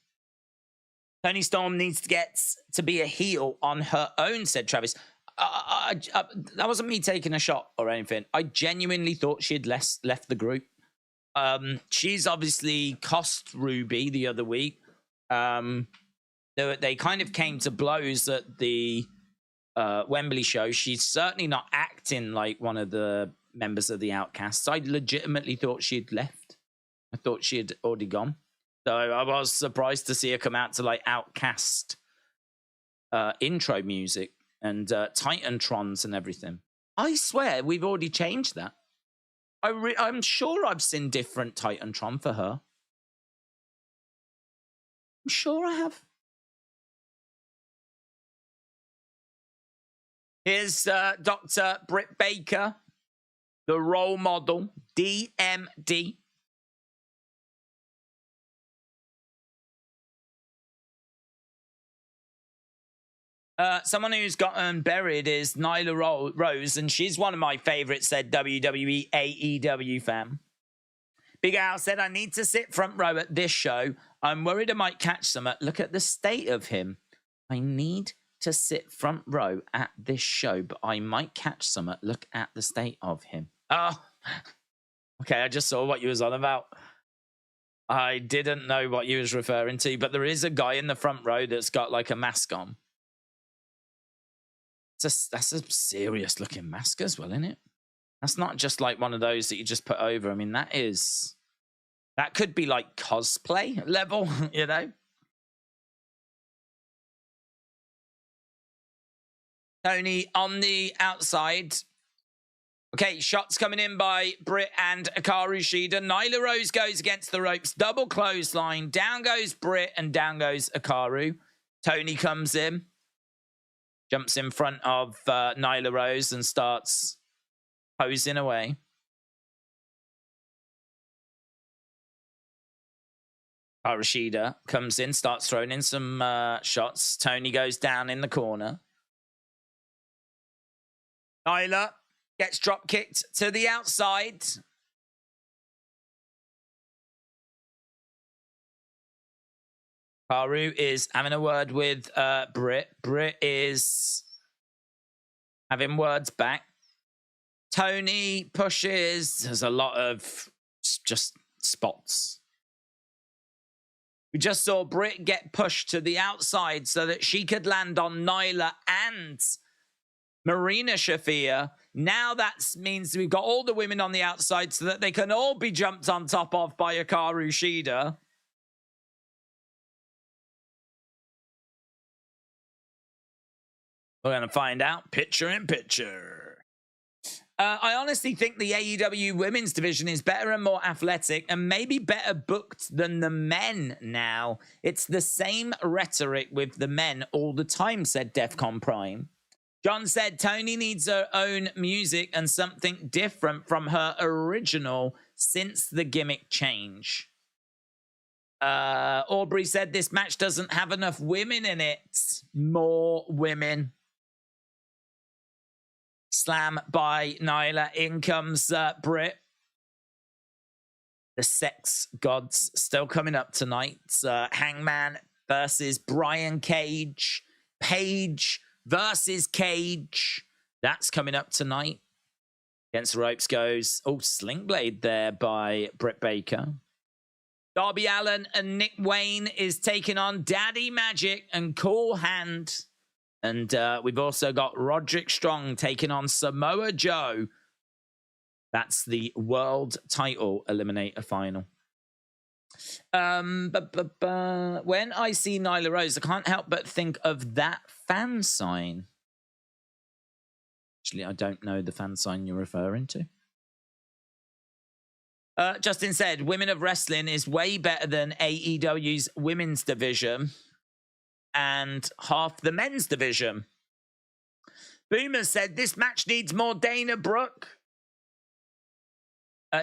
Toni Storm needs to get to be a heel on her own, said Travis. that wasn't me taking a shot or anything. I genuinely thought she had left the group. She's obviously cost Ruby the other week. They kind of came to blows at the Wembley show. She's certainly not acting like one of the members of the Outcasts. I legitimately thought she'd left. I thought she had already gone. So I was surprised to see her come out to like Outcast intro music and Titantrons and everything. I swear we've already changed that. I'm sure I've seen different Titantron for her. I'm sure I have. Here's Dr. Britt Baker, the role model, DMD. Someone who's gotten buried is Nyla Rose, and she's one of my favorites, said WWE AEW fan. Big Al said, I need to sit front row at this show. I'm worried I might catch some. Look at the state of him. I need to sit front row at this show, but I might catch some. Look at the state of him. Oh, okay. I just saw what you was on about. I didn't know what you was referring to, but there is a guy in the front row that's got like a mask on. That's a serious looking mask as well, isn't it? That's not just like one of those that you just put over. I mean, that could be like cosplay level, you know? Tony on the outside. Okay, shots coming in by Britt and Hikaru Shida. Nyla Rose goes against the ropes. Double clothesline. Down goes Britt and down goes Hikaru. Tony comes in. Jumps in front of Nyla Rose and starts posing away. Shida comes in, starts throwing in some shots. Tony goes down in the corner. Nyla gets drop kicked to the outside. Karu is having a word with Britt. Britt is having words back. Tony pushes. There's a lot of just spots. We just saw Britt get pushed to the outside so that she could land on Nyla and Marina Shafir. Now that means we've got all the women on the outside so that they can all be jumped on top of by Hikaru Shida. We're going to find out picture in picture. I honestly think the AEW women's division is better and more athletic and maybe better booked than the men now. It's the same rhetoric with the men all the time, said Defcon Prime. John said Tony needs her own music and something different from her original since the gimmick change. Aubrey said this match doesn't have enough women in it. More women. Slam by Nyla. In comes Britt. The sex gods still coming up tonight. Hangman versus Brian Cage. Page versus Cage. That's coming up tonight. Against the ropes goes, Sling Blade there by Britt Baker. Darby Allin and Nick Wayne is taking on Daddy Magic and Cool Hand. And we've also got Roderick Strong taking on Samoa Joe. That's the world title eliminator final. When I see Nyla Rose, I can't help but think of that fan sign. Actually, I don't know the fan sign you're referring to. Justin said, Women of Wrestling is way better than AEW's women's division and half the men's division. Boomer said, this match needs more Dana Brooke.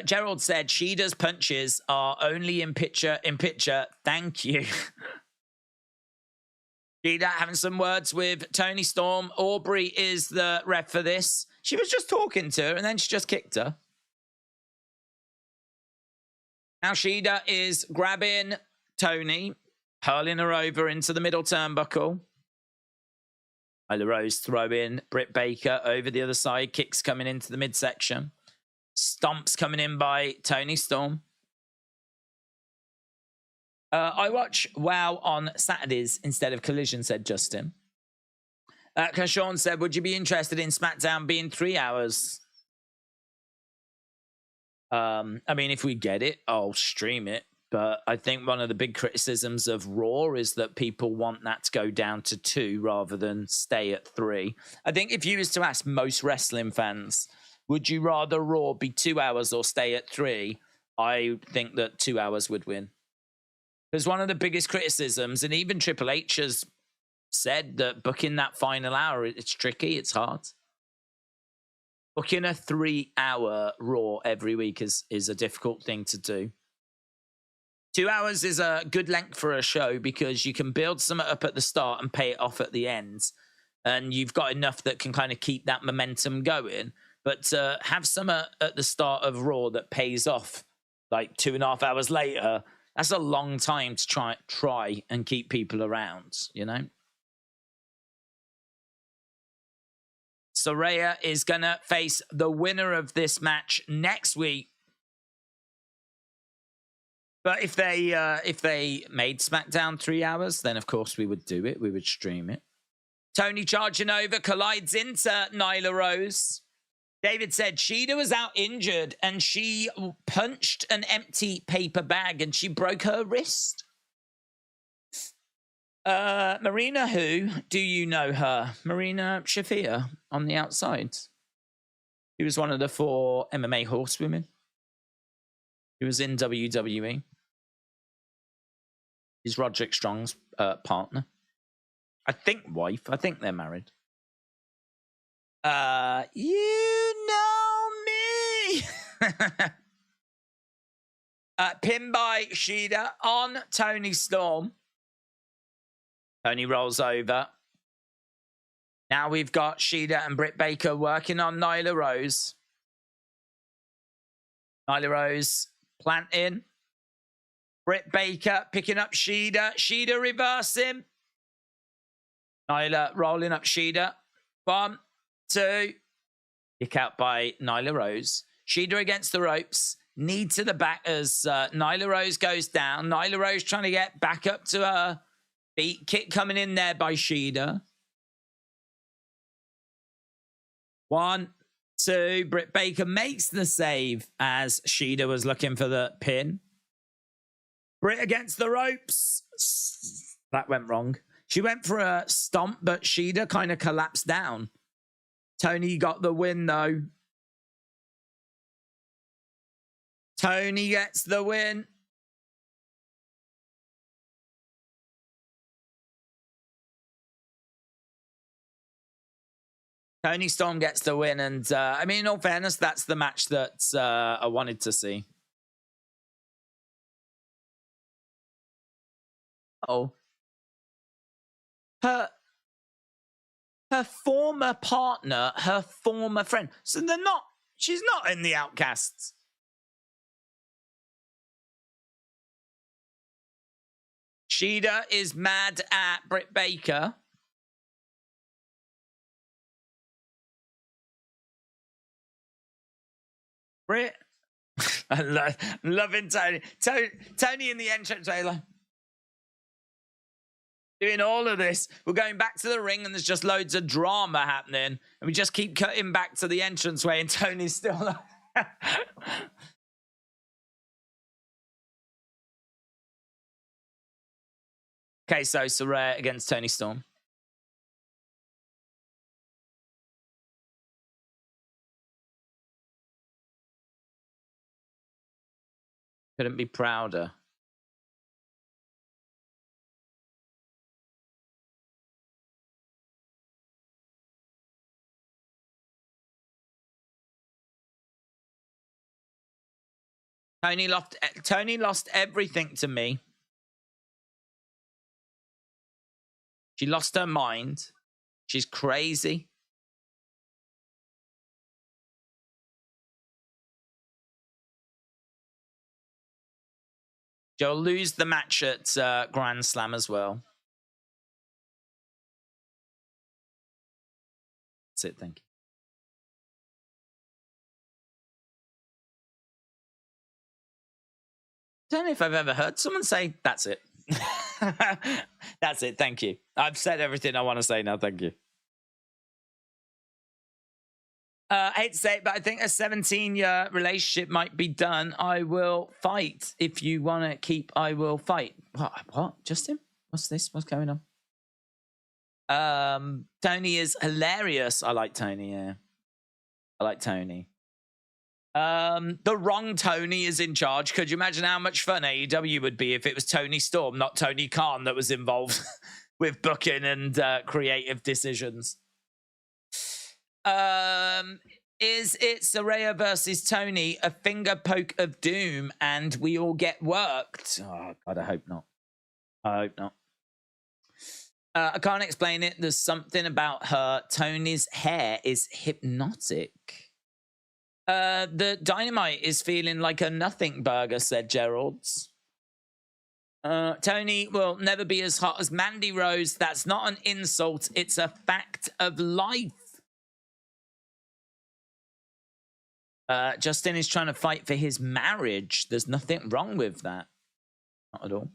Gerald said, Shida's punches are only in picture. Thank you. Shida having some words with Tony Storm. Aubrey is the ref for this. She was just talking to her and then she just kicked her. Now Shida is grabbing Tony, hurling her over into the middle turnbuckle. Nyla Rose throw in. Britt Baker over the other side. Kicks coming into the midsection. Stomps coming in by Toni Storm. I watch WoW on Saturdays instead of Collision, said Justin. Kashawn said, would you be interested in SmackDown being 3 hours? I mean, if we get it, I'll stream it. But I think one of the big criticisms of Raw is that people want that to go down to 2 rather than stay at 3. I think if you was to ask most wrestling fans, would you rather Raw be 2 hours or stay at 3? I think that 2 hours would win. Because one of the biggest criticisms, and even Triple H has said that booking that final hour, it's tricky, it's hard. Booking a 3-hour Raw every week is a difficult thing to do. 2 hours is a good length for a show because you can build something up at the start and pay it off at the end. And you've got enough that can kind of keep that momentum going. But have something at the start of Raw that pays off like 2.5 hours later, that's a long time to try and keep people around, you know? Saraya is going to face the winner of this match next week. But if they made SmackDown 3 hours, then of course we would do it. We would stream it. Tony charging over, collides into Nyla Rose. David said Shida was out injured and she punched an empty paper bag and she broke her wrist. Marina who? Do you know her? Marina Shafir on the outside. She was one of the 4 MMA horsewomen. She was in WWE. He's Roderick Strong's partner. I think wife. I think they're married. You know me. Pinned by Shida on Toni Storm. Tony rolls over. Now we've got Shida and Britt Baker working on Nyla Rose. Nyla Rose planting. Britt Baker picking up Shida. Shida reversing. Nyla rolling up Shida. 1, 2. Kick out by Nyla Rose. Shida against the ropes. Knee to the back as Nyla Rose goes down. Nyla Rose trying to get back up to her feet. Kick coming in there by Shida. 1, 2. Britt Baker makes the save as Shida was looking for the pin. Britt against the ropes. That went wrong. She went for a stomp, but Shida kind of collapsed down. Tony got the win, though. Tony gets the win. Toni Storm gets the win. And, I mean, in all fairness, that's the match that I wanted to see. Oh. Her former partner, her former friend. So she's not in the Outcasts. Shida is mad at Britt Baker. Britt. I'm loving Tony. Tony in the entrance, like, doing all of this. We're going back to the ring and there's just loads of drama happening. And we just keep cutting back to the entranceway and Tony's still like... Okay, so Saraya against Toni Storm. Couldn't be prouder. Tony lost everything to me. She lost her mind. She's crazy. She'll lose the match at Grand Slam as well. That's it, thank you. Don't know if I've ever heard someone say, that's it. That's it, thank you. I've said everything I want to say now, thank you. I hate to say it, but I think a 17-year relationship might be done. I will fight. If you want to keep, I will fight. What? Justin? What's this? What's going on? Tony is hilarious. I like Tony, yeah. I like Tony. The wrong Tony is in charge. Could you imagine how much fun AEW would be if it was Tony Storm, not Tony Khan, that was involved with booking and creative decisions? Is it Saraya versus Tony, a finger poke of doom, and we all get worked? Oh, God, I hope not. I hope not. I can't explain it. There's something about her. Tony's hair is hypnotic. The Dynamite is feeling like a nothing burger, said Gerald's. Tony will never be as hot as Mandy Rose. That's not an insult. It's a fact of life. Justin is trying to fight for his marriage. There's nothing wrong with that. Not at all.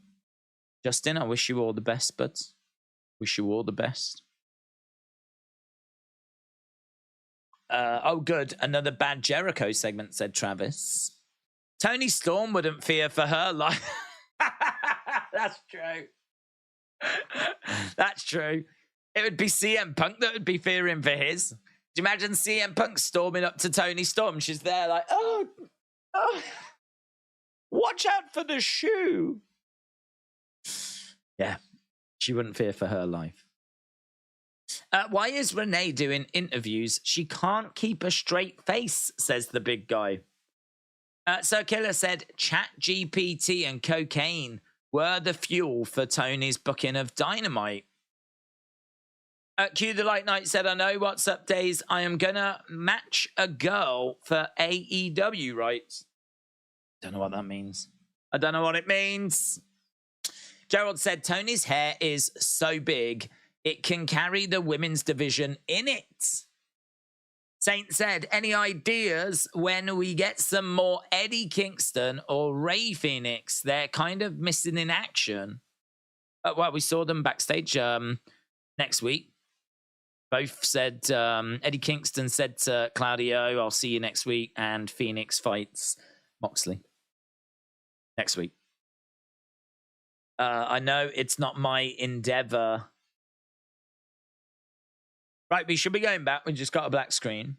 Justin, I wish you all the best, bud. Wish you all the best. Oh, good. Another bad Jericho segment, said Travis. Tony Storm wouldn't fear for her life. That's true. That's true. It would be CM Punk that would be fearing for his. Do you imagine CM Punk storming up to Tony Storm? She's there like, oh, watch out for the shoe. Yeah, she wouldn't fear for her life. Why is Renee doing interviews? She can't keep a straight face, says the big guy. Sir Killer said Chat GPT and cocaine were the fuel for Tony's booking of Dynamite. Q the Light Knight said, I know what's up, Days. I am gonna match a girl for AEW rights. Don't know what that means. I don't know what it means. Gerald said, Tony's hair is so big, it can carry the women's division in it. Saint said, any ideas when we get some more Eddie Kingston or Ray Phoenix? They're kind of missing in action. Well, we saw them backstage next week. Both said, Eddie Kingston said to Claudio, I'll see you next week. And Phoenix fights Moxley next week. I know it's not my endeavor. Right, we should be going back. We just got a black screen.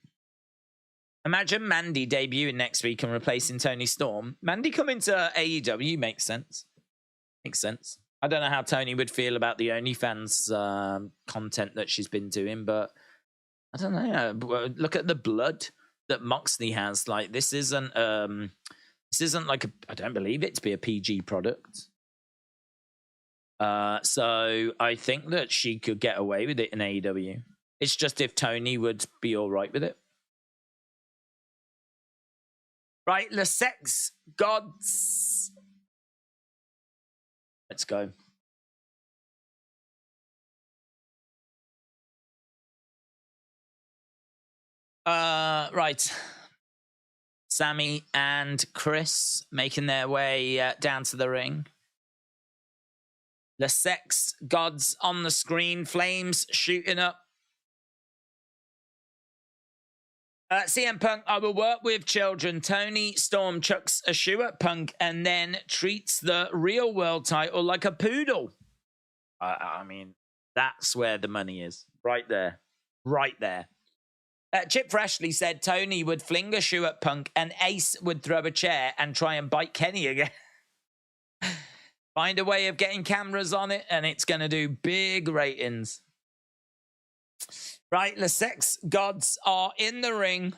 Imagine Mandy debuting next week and replacing Tony Storm. Mandy coming to AEW makes sense. Makes sense. I don't know how Tony would feel about the OnlyFans content that she's been doing, but I don't know. Look at the blood that Moxley has. Like, this isn't like I don't believe it to be a PG product. So I think that she could get away with it in AEW. It's just if Tony would be all right with it. Right, the sex gods. Let's go. Right. Sammy and Chris making their way down to the ring. The sex gods on the screen, flames shooting up. CM Punk, I will work with children. Tony Storm chucks a shoe at Punk and then treats the real world title like a poodle. I mean, that's where the money is. Right there. Right there. Chip Freshly said Tony would fling a shoe at Punk and Ace would throw a chair and try and bite Kenny again. Find a way of getting cameras on it and it's going to do big ratings. Right, the sex gods are in the ring.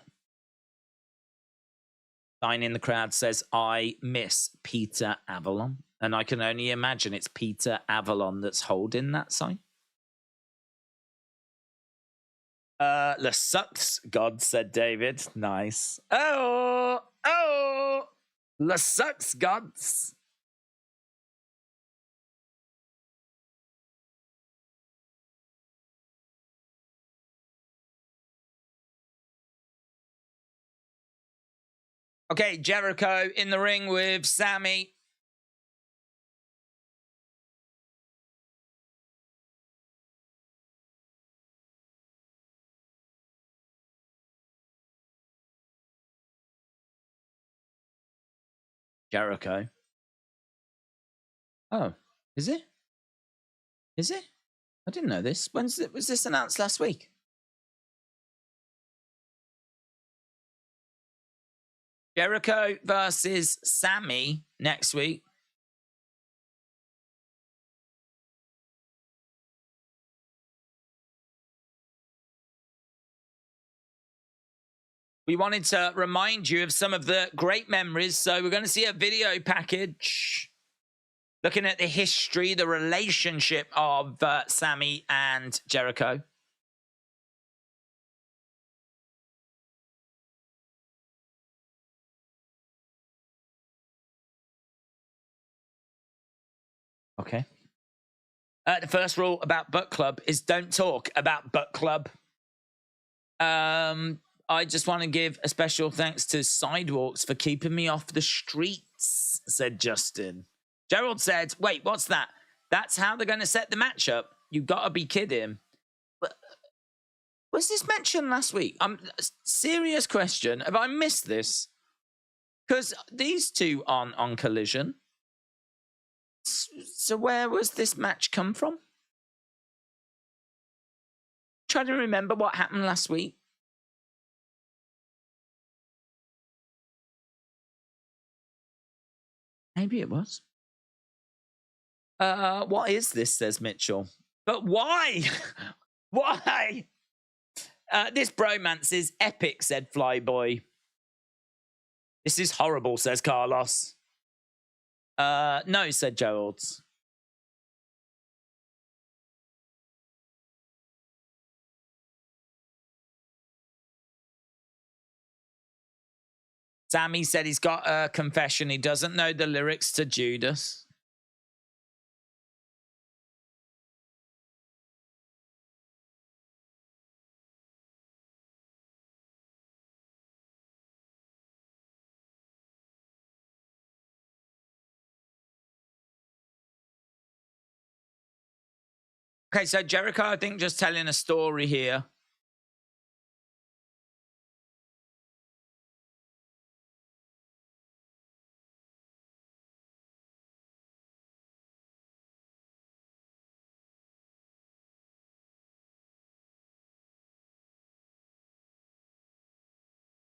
Sign in the crowd says, I miss Peter Avalon. And I can only imagine it's Peter Avalon that's holding that sign. The sucks god, said David. Nice. Oh, the sucks gods. Okay, Jericho in the ring with Sammy. Jericho. Oh, is it? Is it? I didn't know this. Was this announced last week? Jericho versus Sammy next week. We wanted to remind you of some of the great memories. So we're going to see a video package looking at the history, the relationship of Sammy and Jericho. Okay. The first rule about Butt Club is don't talk about Butt Club. I just want to give a special thanks to Sidewalks for keeping me off the streets, said Justin. Gerald said, wait, what's that? That's how they're going to set the match up? You got to be kidding. Was this mentioned last week? Serious question. Have I missed this? Because these two aren't on Collision. So where was this match come from? Trying to remember what happened last week. Maybe it was. What is this, says Mitchell. But why? Why? This bromance is epic, said Flyboy. This is horrible, says Carlos. No, said Gerald. Sammy said he's got a confession. He doesn't know the lyrics to Judas. Okay, so Jericho, I think, just telling a story here.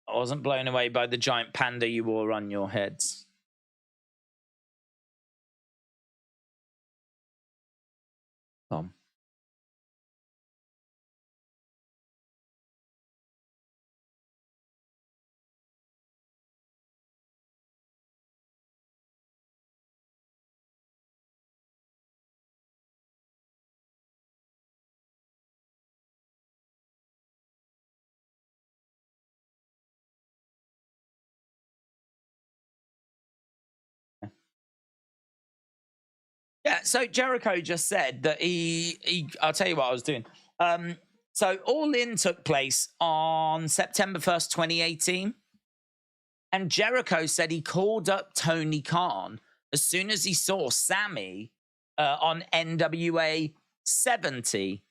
I wasn't blown away by the giant panda you wore on your heads. Tom. Yeah, so Jericho just said that I'll tell you what I was doing. So All In took place on September 1st, 2018. And Jericho said he called up Tony Khan as soon as he saw Sammy on NWA 70.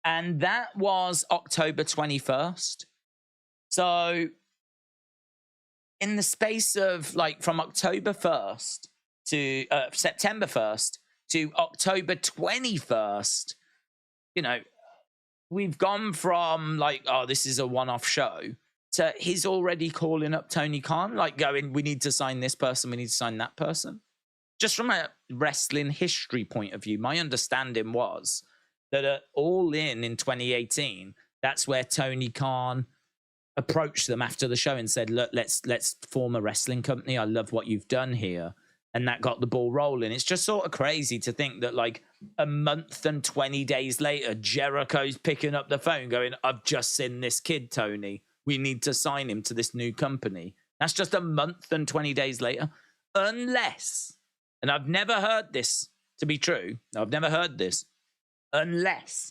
And that was October 21st. So in the space of like from October 1st to September 1st to October 21st, you know, we've gone from like, oh, this is a one-off show to he's already calling up Tony Khan, like going, we need to sign this person, we need to sign that person. Just from a wrestling history point of view, my understanding was that at All In 2018, that's where Tony Khan approached them after the show and said, look, let's form a wrestling company. I love what you've done here. And that got the ball rolling. It's just sort of crazy to think that like a month and 20 days later, Jericho's picking up the phone going, I've just seen this kid, Tony. We need to sign him to this new company. That's just a month and 20 days later. Unless, and I've never heard this to be true. I've never heard this. Unless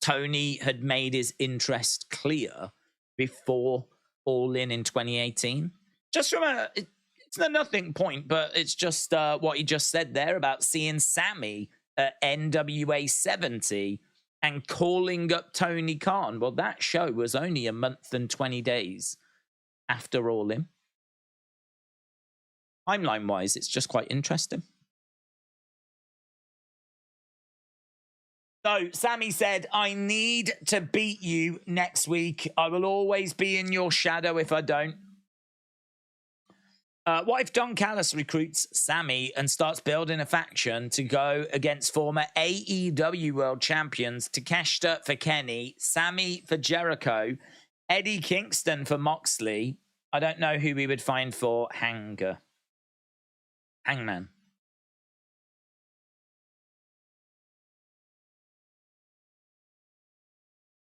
Tony had made his interest clear before All In 2018. just from it's a nothing point, but it's just what he just said there about seeing Sammy at NWA 70 and calling up Tony Khan. Well, that show was only a month and 20 days after All In. Timeline-wise, it's just quite interesting. So, Sammy said, I need to beat you next week. I will always be in your shadow if I don't. What if Don Callis recruits Sammy and starts building a faction to go against former AEW World Champions Takeshita for Kenny, Sammy for Jericho, Eddie Kingston for Moxley? I don't know who we would find for Hangman.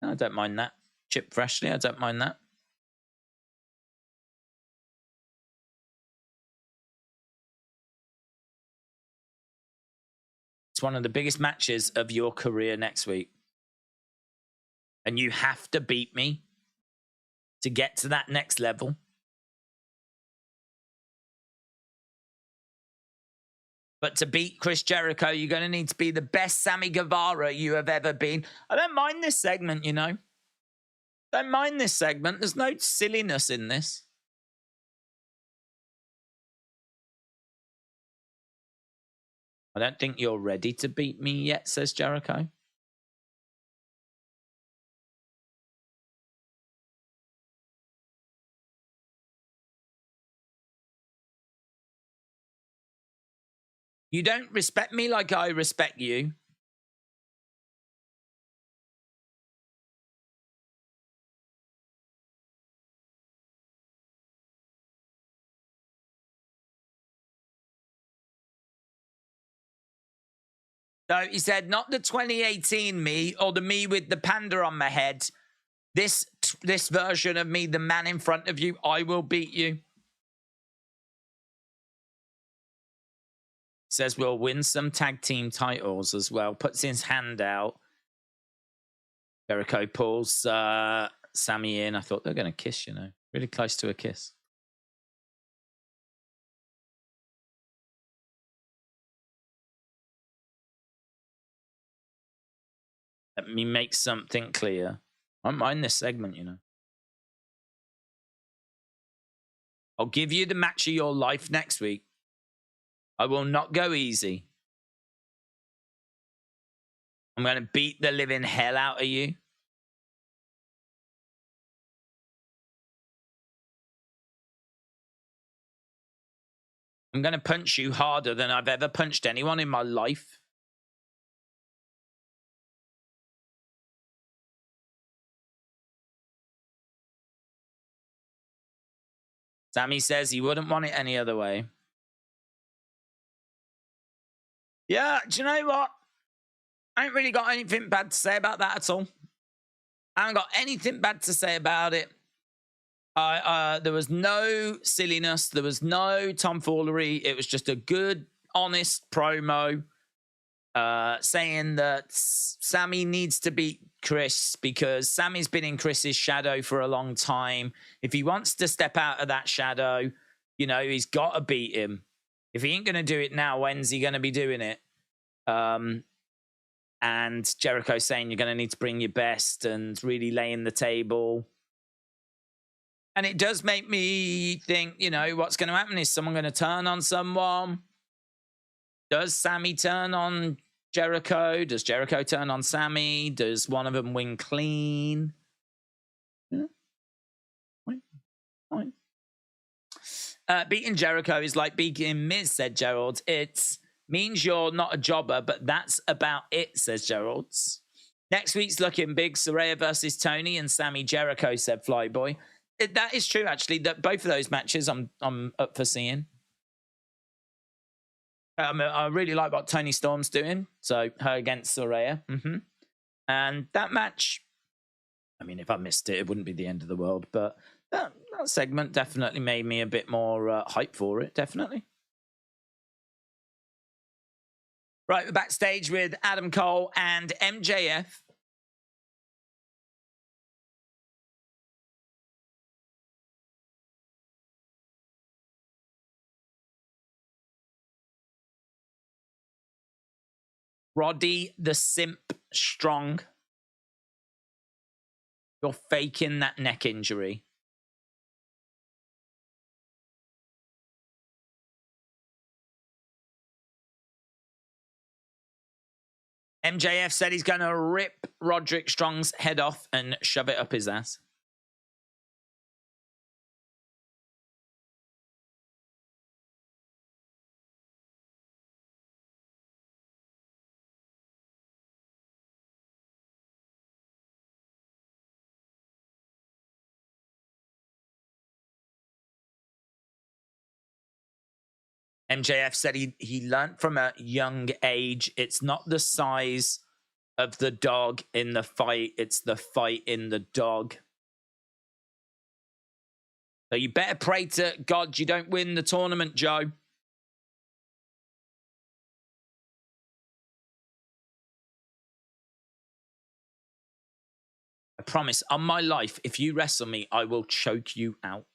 I don't mind that. Chip Freshly, I don't mind that. It's one of the biggest matches of your career next week. And you have to beat me to get to that next level. But to beat Chris Jericho, you're going to need to be the best Sammy Guevara you have ever been. I don't mind this segment, you know. Don't mind this segment. There's no silliness in this. I don't think you're ready to beat me yet, says Jericho. You don't respect me like I respect you. So he said, not the 2018 me or the me with the panda on my head. This version of me, the man in front of you, I will beat you. Says we'll win some tag team titles as well. Puts his hand out. Jericho pulls Sammy in. I thought they were going to kiss, you know. Really close to a kiss. Let me make something clear. I don't mind this segment, you know. I'll give you the match of your life next week. I will not go easy. I'm going to beat the living hell out of you. I'm going to punch you harder than I've ever punched anyone in my life. Sammy says he wouldn't want it any other way. Yeah, do you know what? I ain't really got anything bad to say about that at all. I haven't got anything bad to say about it. There was no silliness. There was no tomfoolery. It was just a good, honest promo saying that Sammy needs to beat Chris because Sammy's been in Chris's shadow for a long time. If he wants to step out of that shadow, you know, he's got to beat him. If he ain't going to do it now, when's he going to be doing it? And Jericho saying you're going to need to bring your best and really laying the table. And it does make me think, you know, what's going to happen? Is someone going to turn on someone? Does Sammy turn on Jericho? Does Jericho turn on Sammy? Does one of them win clean? Yeah. Fine. Beating Jericho is like beating Miz, said Gerald. It means you're not a jobber, but that's about it, says Gerald. Next week's looking big. Saraya versus Tony and Sammy Jericho, said Flyboy. That is true, actually. That both of those matches I'm up for seeing. I really like what Tony Storm's doing. So her against Saraya. And that match, I mean, if I missed it, it wouldn't be the end of the world. But that segment definitely made me a bit more hype for it. Definitely. Right, we're backstage with Adam Cole and MJF. Roddy the Simp Strong. You're faking that neck injury. MJF said he's going to rip Roderick Strong's head off and shove it up his ass. MJF said he learned from a young age, it's not the size of the dog in the fight, it's the fight in the dog. So you better pray to God you don't win the tournament, Joe. I promise, on my life, if you wrestle me, I will choke you out.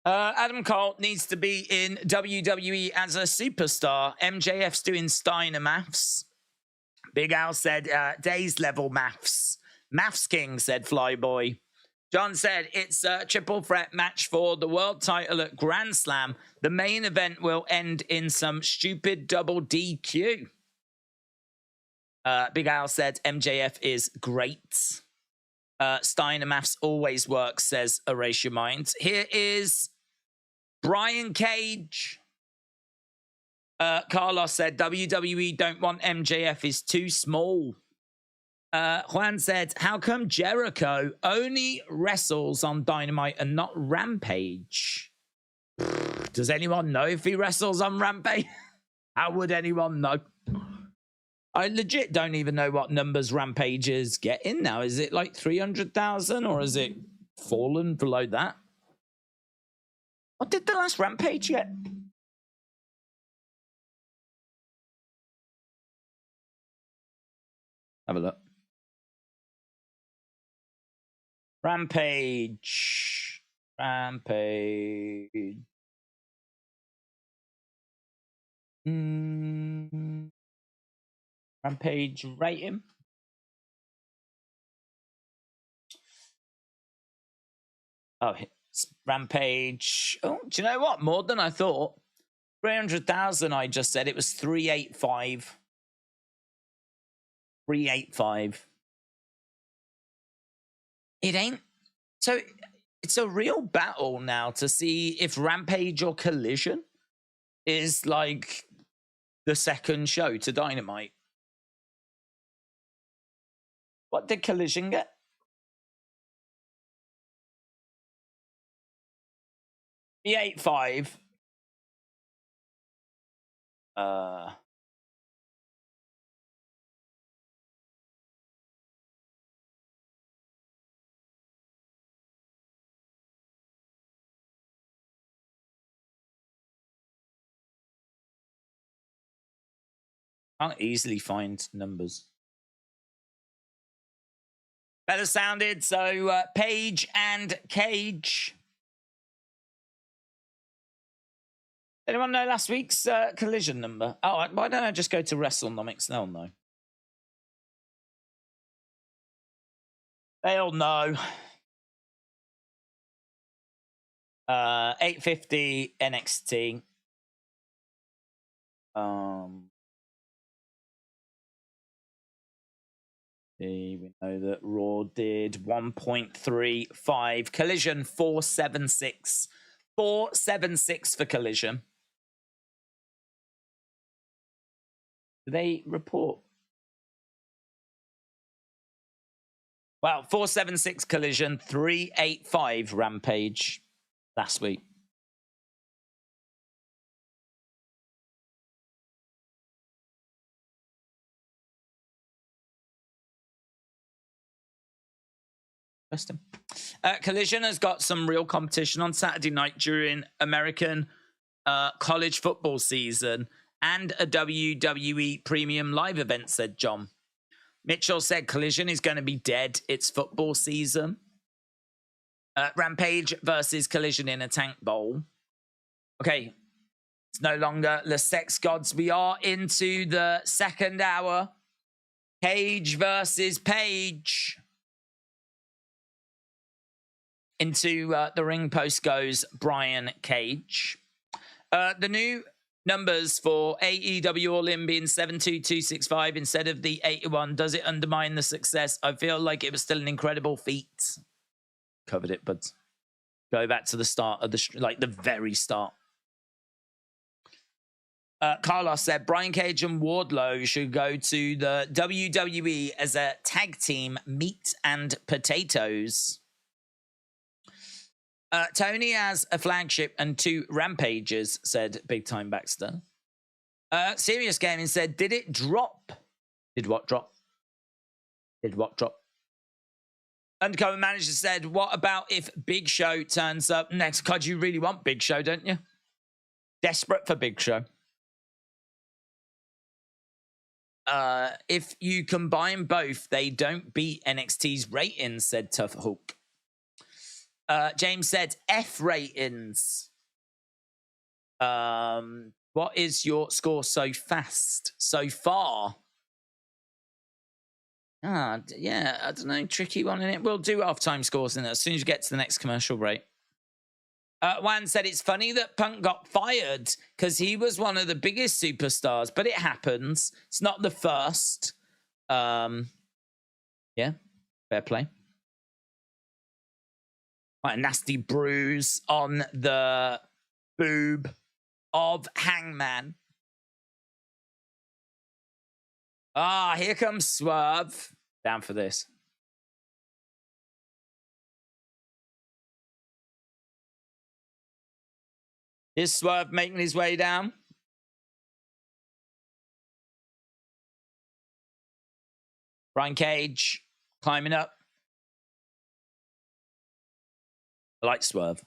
Adam Cole needs to be in WWE as a superstar. MJF's doing Steiner maths. Big Al said, days level maths. Maths King said Flyboy. John said, it's a triple threat match for the world title at Grand Slam. The main event will end in some stupid double DQ. Big Al said, MJF is great. Steiner maths always works, says Erase Your Mind. Here is Brian Cage. Carlos said, WWE don't want MJF, is too small. Juan said, how come Jericho only wrestles on Dynamite and not Rampage? Does anyone know if he wrestles on Rampage? How would anyone know? I legit don't even know what numbers Rampage is getting now. Is it like 300,000 or is it fallen below that? What did the last Rampage get? Have a look. Rampage. Rampage. Rampage rating. Oh, Rampage. Oh, do you know what? More than I thought. 300,000, I just said. It was 385. 385. It ain't. So it's a real battle now to see if Rampage or Collision is like the second show to Dynamite. What did Collision get? E85. Can't easily find numbers. Better sounded. So Page and Cage. Anyone know last week's Collision number? Oh, why don't I just go to WrestleNomics? They'll know. They'll know. 850 NXT. We know that Raw did 1.35. Collision 476. 476 for Collision. Do they report? Well, 476 Collision, 385 Rampage last week. Interesting. Collision has got some real competition on Saturday night during American college football season and a WWE premium live event, said John. Mitchell said Collision is going to be dead. It's football season. Rampage versus Collision in a tank bowl. Okay. It's no longer the Sex Gods. We are into the second hour. Page versus Page. Into the ring post goes Brian Cage. The new numbers for AEW All In being 72265 instead of the 81. Does it undermine the success? I feel like it was still an incredible feat. Covered it, but go back to the start of the very start. Carlos said Brian Cage and Wardlow should go to the WWE as a tag team, meat and potatoes. Tony has a flagship and 2 rampages, said Big Time Baxter. Serious Gaming said, did it drop? Did what drop? Did what drop? Undercover Manager said, what about if Big Show turns up next? God, you really want Big Show, don't you? Desperate for Big Show. If you combine both, they don't beat NXT's ratings, said Tough Hulk. James said F ratings. What is your score so far? Yeah, I don't know. Tricky one in it. We'll do halftime scores in it as soon as you get to the next commercial break. Juan said it's funny that Punk got fired because he was one of the biggest superstars, but it happens. It's not the first. Yeah, fair play. Quite a nasty bruise on the boob of Hangman. Here comes Swerve. Down for this. Is Swerve making his way down? Brian Cage climbing up. I like Swerve.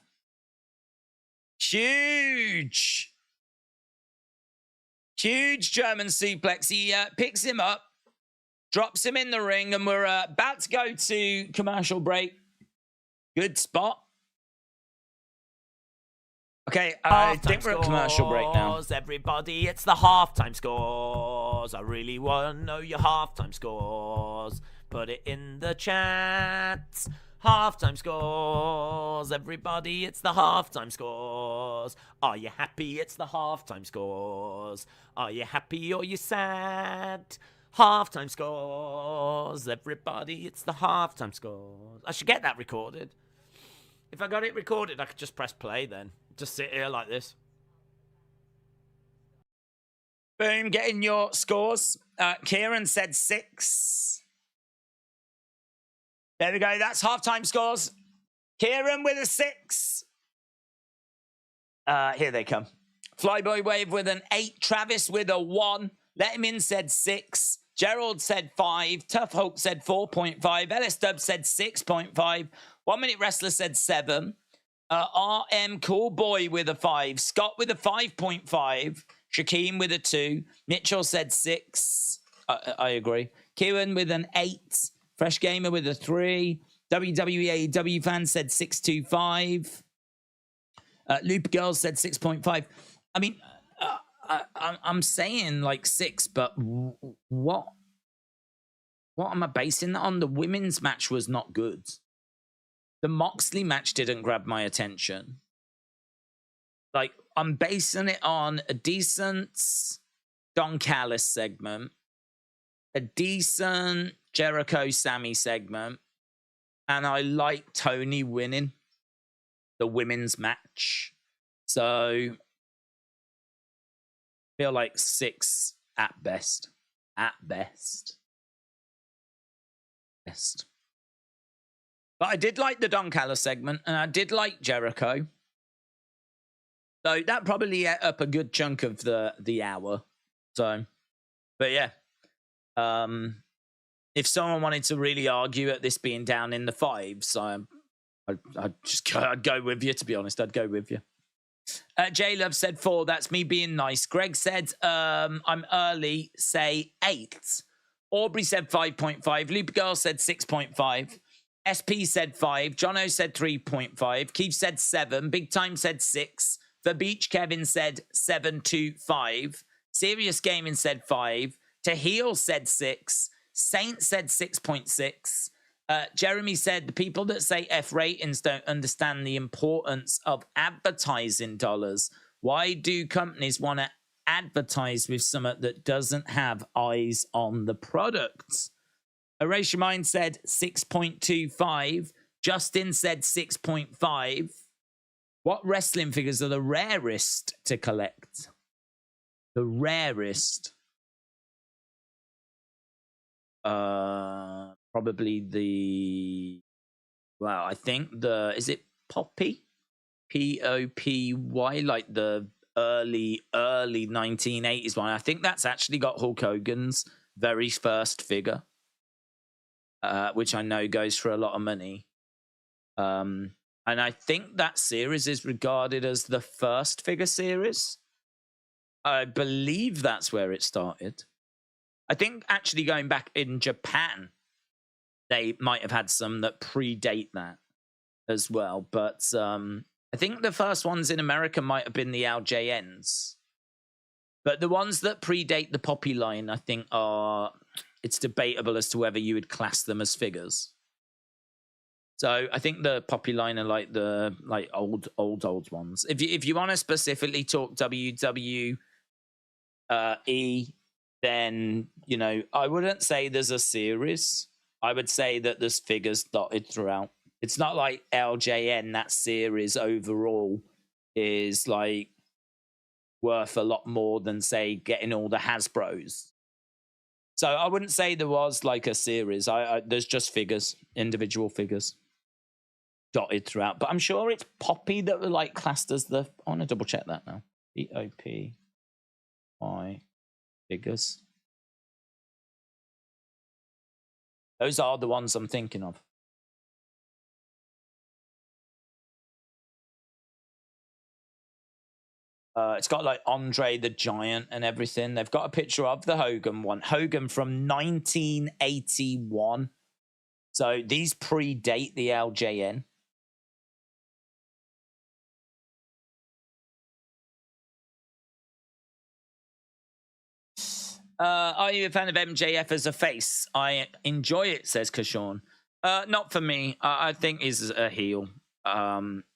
Huge German suplex. He picks him up, drops him in the ring, and we're about to go to commercial break. Good spot. Okay, I think we're at commercial break now. Everybody, it's the halftime scores. I really want to know your halftime scores. Put it in the chat. Halftime scores. Everybody, it's the halftime scores. Are you happy? It's the halftime scores. Are you happy or you sad? Halftime scores. Everybody, it's the halftime scores. I should get that recorded. If I got it recorded, I could just press play then. Just sit here like this. Boom, getting your scores. Kieran said 6. There we go. That's halftime scores. Kieran with a 6. Here they come. Flyboy Wave with an 8. Travis with a 1. Let Him In said 6. Gerald said 5. Tough Hulk said 4.5. LS Dub said 6.5. 1 Minute Wrestler said 7. RM Cool Boy with a 5. Scott with a 5.5. Shaquem with a 2. Mitchell said 6. I agree. Kieran with an 8. Fresh Gamer with a 3. WWE AEW fan said 6.25. Loop Girl said 6.5. I mean, I'm saying like 6, but what am I basing that on? The women's match was not good. The Moxley match didn't grab my attention. Like, I'm basing it on a decent Don Callis segment, a decent Jericho Sammy segment, and I like Tony winning the women's match. So, I feel like 6 at best. At best. Best. But I did like the Don Callis segment, and I did like Jericho. So that probably ate up a good chunk of the hour. So, but yeah. if someone wanted to really argue at this being down in the fives, I'd go with you, to be honest. I'd go with you. J Love said 4. That's me being nice. Greg said, I'm early, say 8. Aubrey said 5.5. Loop Girl said 6.5. SP said 5. Jono said 3.5. Keith said 7. Big Time said 6. The Beach Kevin said 7.25. Serious Gaming said 5. Tahil said 6. Saint said 6.6. Jeremy said the people that say F ratings don't understand the importance of advertising dollars. Why do companies want to advertise with something that doesn't have eyes on the product? Erase Your Mind said 6.25. Justin said 6.5. What wrestling figures are the rarest to collect? The rarest? Probably I think is it Poppy? Popy, like the early 1980s one. I think that's actually got Hulk Hogan's very first figure, which I know goes for a lot of money. And I think that series is regarded as the first figure series. I believe that's where it started. I think actually going back in Japan, they might have had some that predate that as well. But I think the first ones in America might have been the LJNs. But the ones that predate the Poppy line, I think it's debatable as to whether you would class them as figures. So I think the Poppy line are like the old ones. If you want to specifically talk WWE, then I wouldn't say there's a series. I would say that there's figures dotted throughout. It's not like LJN, that series overall is like worth a lot more than, say, getting all the Hasbros. So I wouldn't say there was like a series. There's just figures, individual figures dotted throughout. But I'm sure it's Poppy that were like classed as the... I want to double check that now. POPY figures. Those are the ones I'm thinking of. It's got like Andre the Giant and everything. They've got a picture of the Hogan one. Hogan from 1981. So these predate the LJN. Are you a fan of MJF as a face? I enjoy it, says Kashawn. Not for me. I think he's a heel.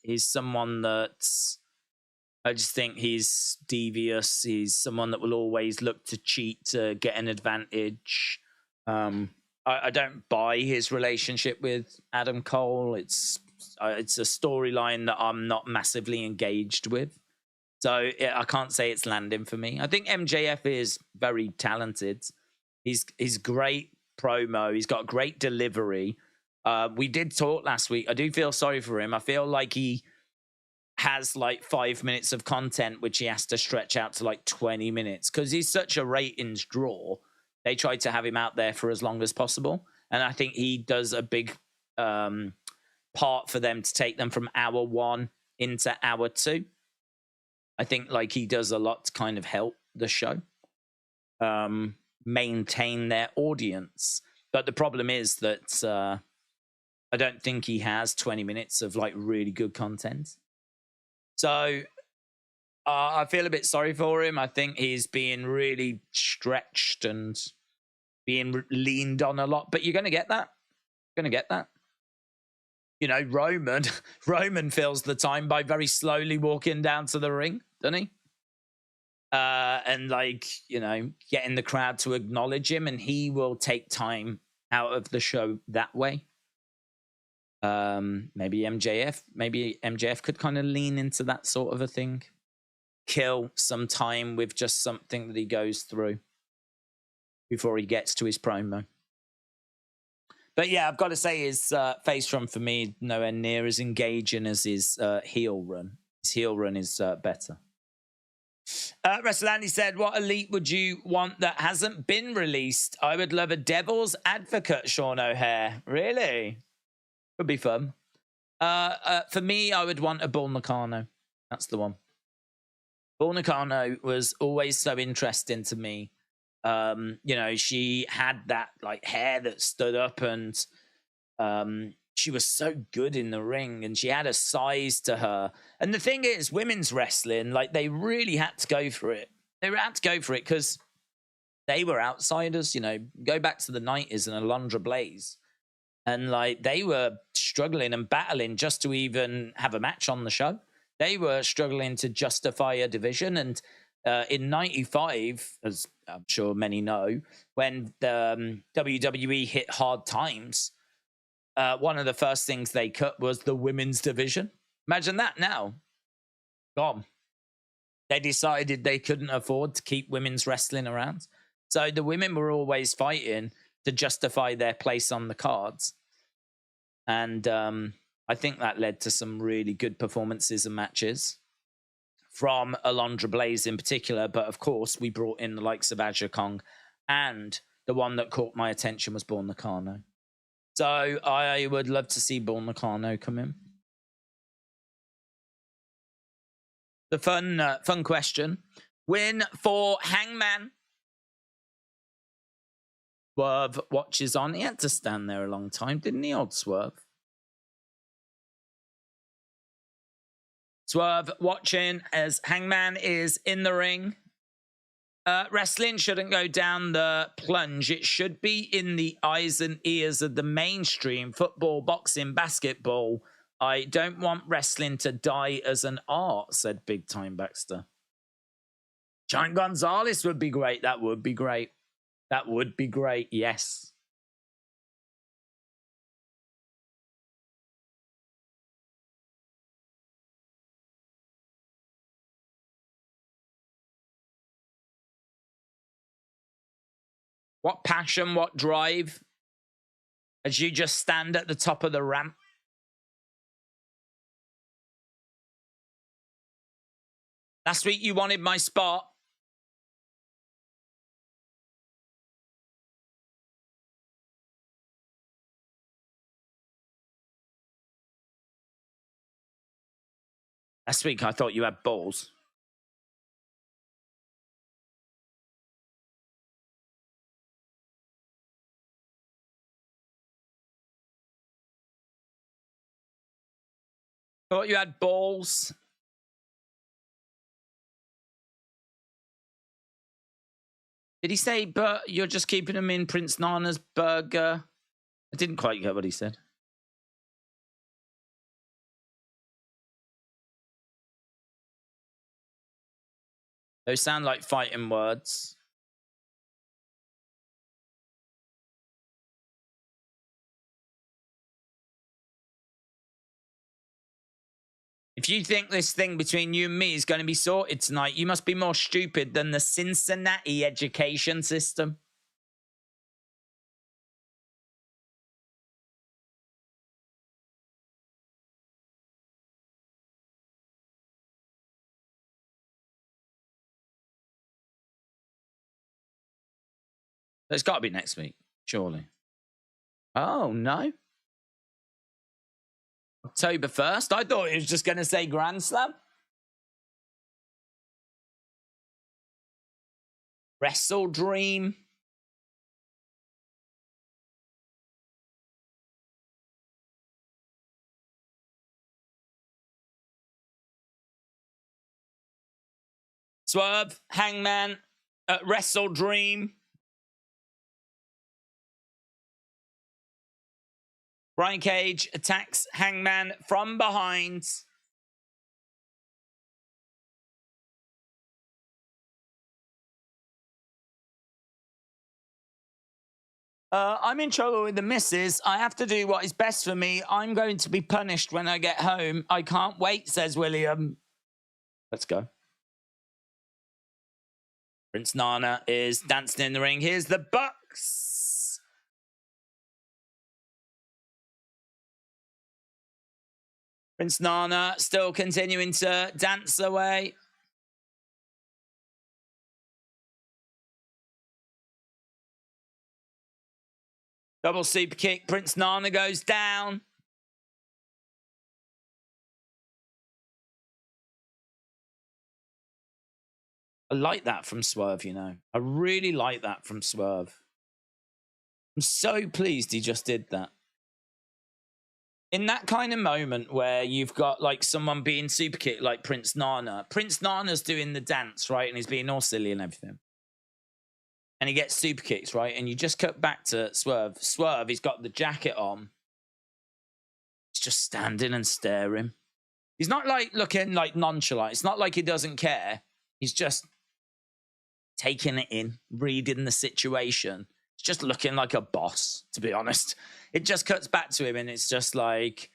He's someone that's... I just think he's devious. He's someone that will always look to cheat to get an advantage. I don't buy his relationship with Adam Cole. It's a storyline that I'm not massively engaged with. So I can't say it's landing for me. I think MJF is very talented. He's great promo. He's got great delivery. We did talk last week. I do feel sorry for him. I feel like he has like 5 minutes of content, which he has to stretch out to like 20 minutes because he's such a ratings draw. They try to have him out there for as long as possible. And I think he does a big part for them to take them from hour 1 into hour 2. I think like he does a lot to kind of help the show maintain their audience. But the problem is that I don't think he has 20 minutes of like really good content. So I feel a bit sorry for him. I think he's being really stretched and being leaned on a lot. But you're going to get that. Going to get that. Roman fills the time by very slowly walking down to the ring, doesn't he? And getting the crowd to acknowledge him, and he will take time out of the show that way. Maybe MJF could kind of lean into that sort of a thing. Kill some time with just something that he goes through before he gets to his promo. But yeah, I've got to say his face run for me nowhere near as engaging as his heel run. His heel run is better. Wrestlandy said, what elite would you want that hasn't been released? I would love a devil's advocate, Sean O'Hare. Really? Could be fun. For me, I would want a Bull Nakano. That's the one. Bull Nakano was always so interesting to me. You know, she had that like hair that stood up, and she was so good in the ring, and she had a size to her. And the thing is, women's wrestling, like, they really had to go for it. They had to go for it because they were outsiders. You know, go back to the 90s and Alundra Blaze, and like they were struggling and battling just to even have a match on the show. They were struggling to justify a division. And in 95, as I'm sure many know, when the WWE hit hard times, one of the first things they cut was the women's division. Imagine that now. Gone. They decided they couldn't afford to keep women's wrestling around. So the women were always fighting to justify their place on the cards. And I think that led to some really good performances and matches from Alundra Blaze in particular. But of course, we brought in the likes of Aja Kong, and the one that caught my attention was Bull Nakano. So I would love to see Bull Nakano come in. The fun question. Win for Hangman. Swerve watches on. He had to stand there a long time, didn't he, old Swerve? Swerve watching as Hangman is in the ring. Wrestling shouldn't go down the plunge. It should be in the eyes and ears of the mainstream. Football, boxing, basketball. I don't want wrestling to die as an art, said Big Time Baxter. Giant Gonzalez would be great. That would be great. That would be great, yes. What passion, what drive, as you just stand at the top of the ramp. Last week you wanted my spot. Last week I thought you had balls. Thought you had balls. Did he say, but you're just keeping him in Prince Nana's burger? I didn't quite get what he said. Those sound like fighting words. If you think this thing between you and me is going to be sorted tonight, you must be more stupid than the Cincinnati education system. It's got to be next week, surely. Oh, no. October 1st? I thought it was just going to say Grand Slam. Wrestle Dream. Swerve, Hangman, Wrestle Dream. Brian Cage attacks Hangman from behind. I'm in trouble with the missus. I have to do what is best for me. I'm going to be punished when I get home. I can't wait, says William. Let's go. Prince Nana is dancing in the ring. Here's the Bucks. Prince Nana still continuing to dance away. Double super kick. Prince Nana goes down. I like that from Swerve, you know. I really like that from Swerve. I'm so pleased he just did that. In that kind of moment where you've got like someone being super kicked like Prince Nana. Prince Nana's doing the dance, right? And he's being all silly and everything. And he gets super kicks, right? And you just cut back to Swerve. Swerve, he's got the jacket on. He's just standing and staring. He's not like looking like nonchalant. It's not like he doesn't care. He's just taking it in, reading the situation. He's just looking like a boss, to be honest. It just cuts back to him and it's just like,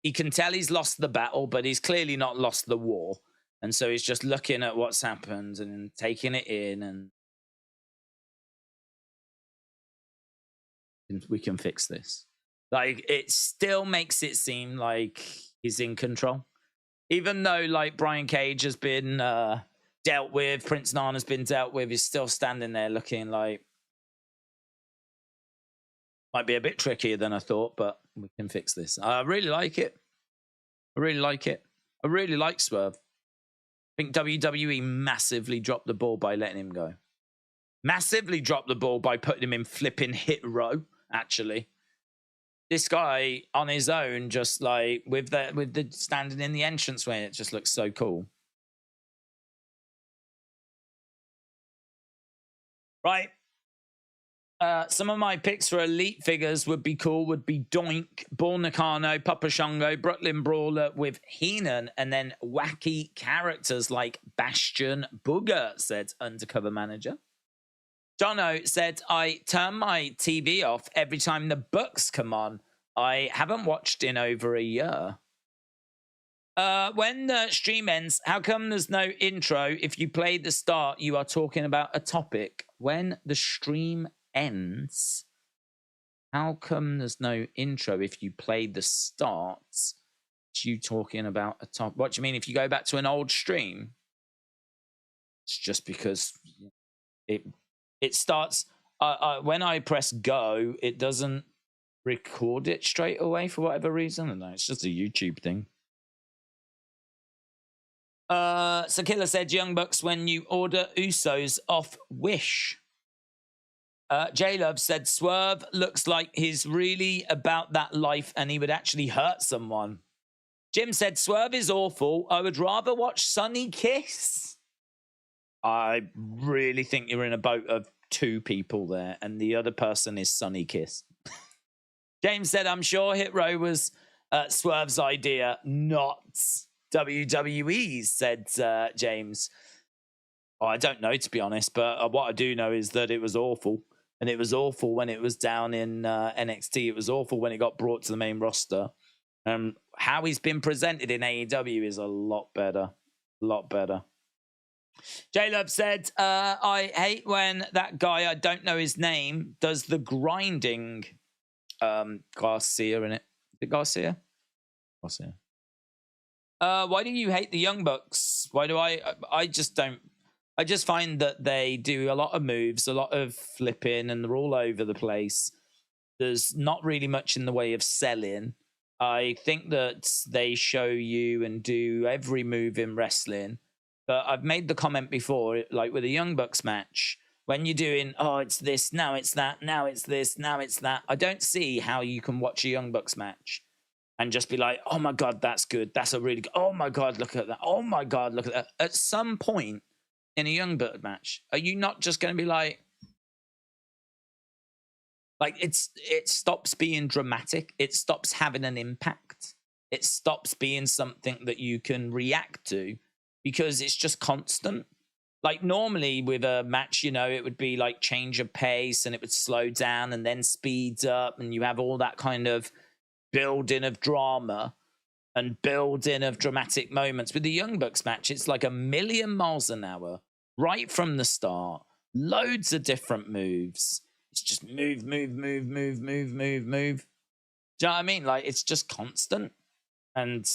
he can tell he's lost the battle, but he's clearly not lost the war. And so he's just looking at what's happened and taking it in, and we can fix this. Like, it still makes it seem like he's in control. Even though, like, Brian Cage has been dealt with, Prince Nana's been dealt with, he's still standing there looking like, might be a bit trickier than I thought, but we can fix this. I really like it. I really like it. I really like Swerve. I think WWE massively dropped the ball by letting him go. Massively dropped the ball by putting him in flipping hit row, actually. This guy on his own, just like with the standing in the entranceway, it just looks so cool. Right. Some of my picks for elite figures would be cool, would be Doink, Bull Nakano, Papa Shango, Brooklyn Brawler with Heenan, and then wacky characters like Bastion Booger, said Undercover Manager. Jono said, I turn my TV off every time the books come on. I haven't watched in over a year. When the stream ends, how come there's no intro? If you play the start, you are talking about a topic. When the stream ends, how come there's no intro? If you play the start, it's you talking about a topic. What do you mean? If you go back to an old stream, it's just because it starts. When I press go, it doesn't record it straight away for whatever reason. I don't know. It's just a YouTube thing. Sakila said, Young Bucks when you order Usos off Wish. J-Love said, Swerve looks like he's really about that life and he would actually hurt someone. Jim said, Swerve is awful. I would rather watch Sunny Kiss. I really think you're in a boat of two people there, and the other person is Sunny Kiss. James said, I'm sure Hit Row was Swerve's idea, not WWE's, said James. Oh, I don't know, to be honest, but what I do know is that it was awful. And it was awful when it was down in NXT. It was awful when it got brought to the main roster. How he's been presented in AEW is a lot better. A lot better. J-Love said, I hate when that guy, I don't know his name, does the grinding. Garcia in it. Is it Garcia? Garcia. Why do you hate the Young Bucks? Why do I just don't. I just find that they do a lot of moves, a lot of flipping, and they're all over the place. There's not really much in the way of selling. I think that they show you and do every move in wrestling. But I've made the comment before, like with a Young Bucks match, when you're doing, oh, it's this, now it's that, now it's this, now it's that. I don't see how you can watch a Young Bucks match and just be like, oh my God, that's good. That's a really good. Oh my God, look at that. Oh my God, look at that. At some point in a Young Bucks match, are you not just going to be like it stops being dramatic. It stops having an impact. It stops being something that you can react to because it's just constant. Like normally with a match, you know, it would be like change of pace and it would slow down and then speeds up and you have all that kind of building of drama and building of dramatic moments. With the Young Bucks match, it's like 1,000,000 miles an hour right from the start. Loads of different moves. It's just move, move, move, move, move, move, move. Do you know what I mean? Like it's just constant and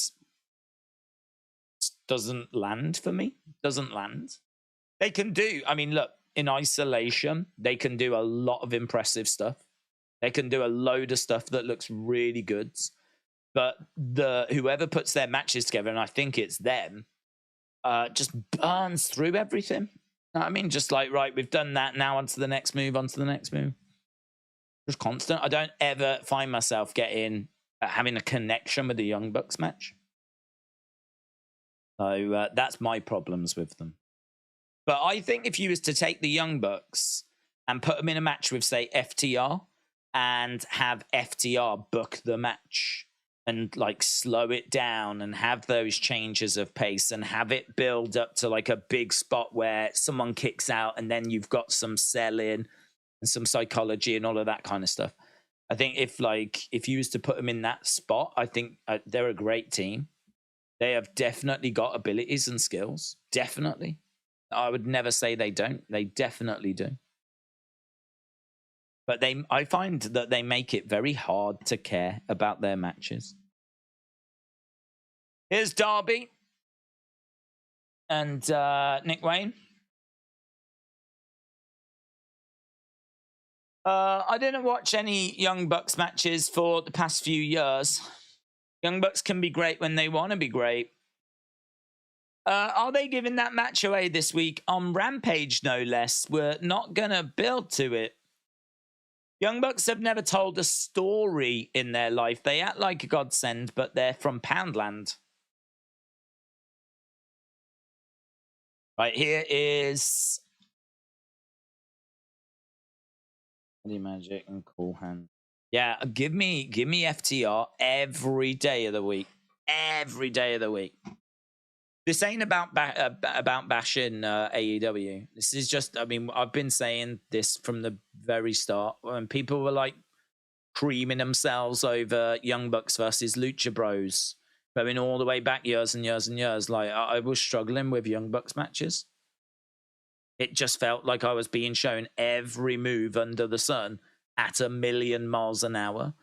doesn't land for me. Doesn't land. They can do, I mean, look, in isolation, they can do a lot of impressive stuff. They can do a load of stuff that looks really good. But whoever puts their matches together, and I think it's them, just burns through everything. You know what I mean? Just like, right, we've done that. Now onto the next move, onto the next move. Just constant. I don't ever find myself having a connection with the Young Bucks match. So that's my problems with them. But I think if you was to take the Young Bucks and put them in a match with, say, FTR, and have FTR book the match and like slow it down and have those changes of pace and have it build up to like a big spot where someone kicks out and then you've got some selling and some psychology and all of that kind of stuff. I think if you was to put them in that spot, I think they're a great team. They have definitely got abilities and skills. Definitely. I would never say they don't. They definitely do. But I find that they make it very hard to care about their matches. Here's Darby and Nick Wayne. I didn't watch any Young Bucks matches for the past few years. Young Bucks can be great when they want to be great. Are they giving that match away this week on Rampage, no less? We're not going to build to it. Young Bucks have never told a story in their life. They act like a godsend, but they're from Poundland. Right, here is Magic and Cool Hand. Yeah, give me FTR every day of the week. Every day of the week. This ain't about bashing AEW. This is just, I mean, I've been saying this from the very start when people were like creaming themselves over Young Bucks versus Lucha Bros, going all the way back years and years and years. Like I was struggling with Young Bucks matches. It just felt like I was being shown every move under the sun at 1,000,000 miles an hour.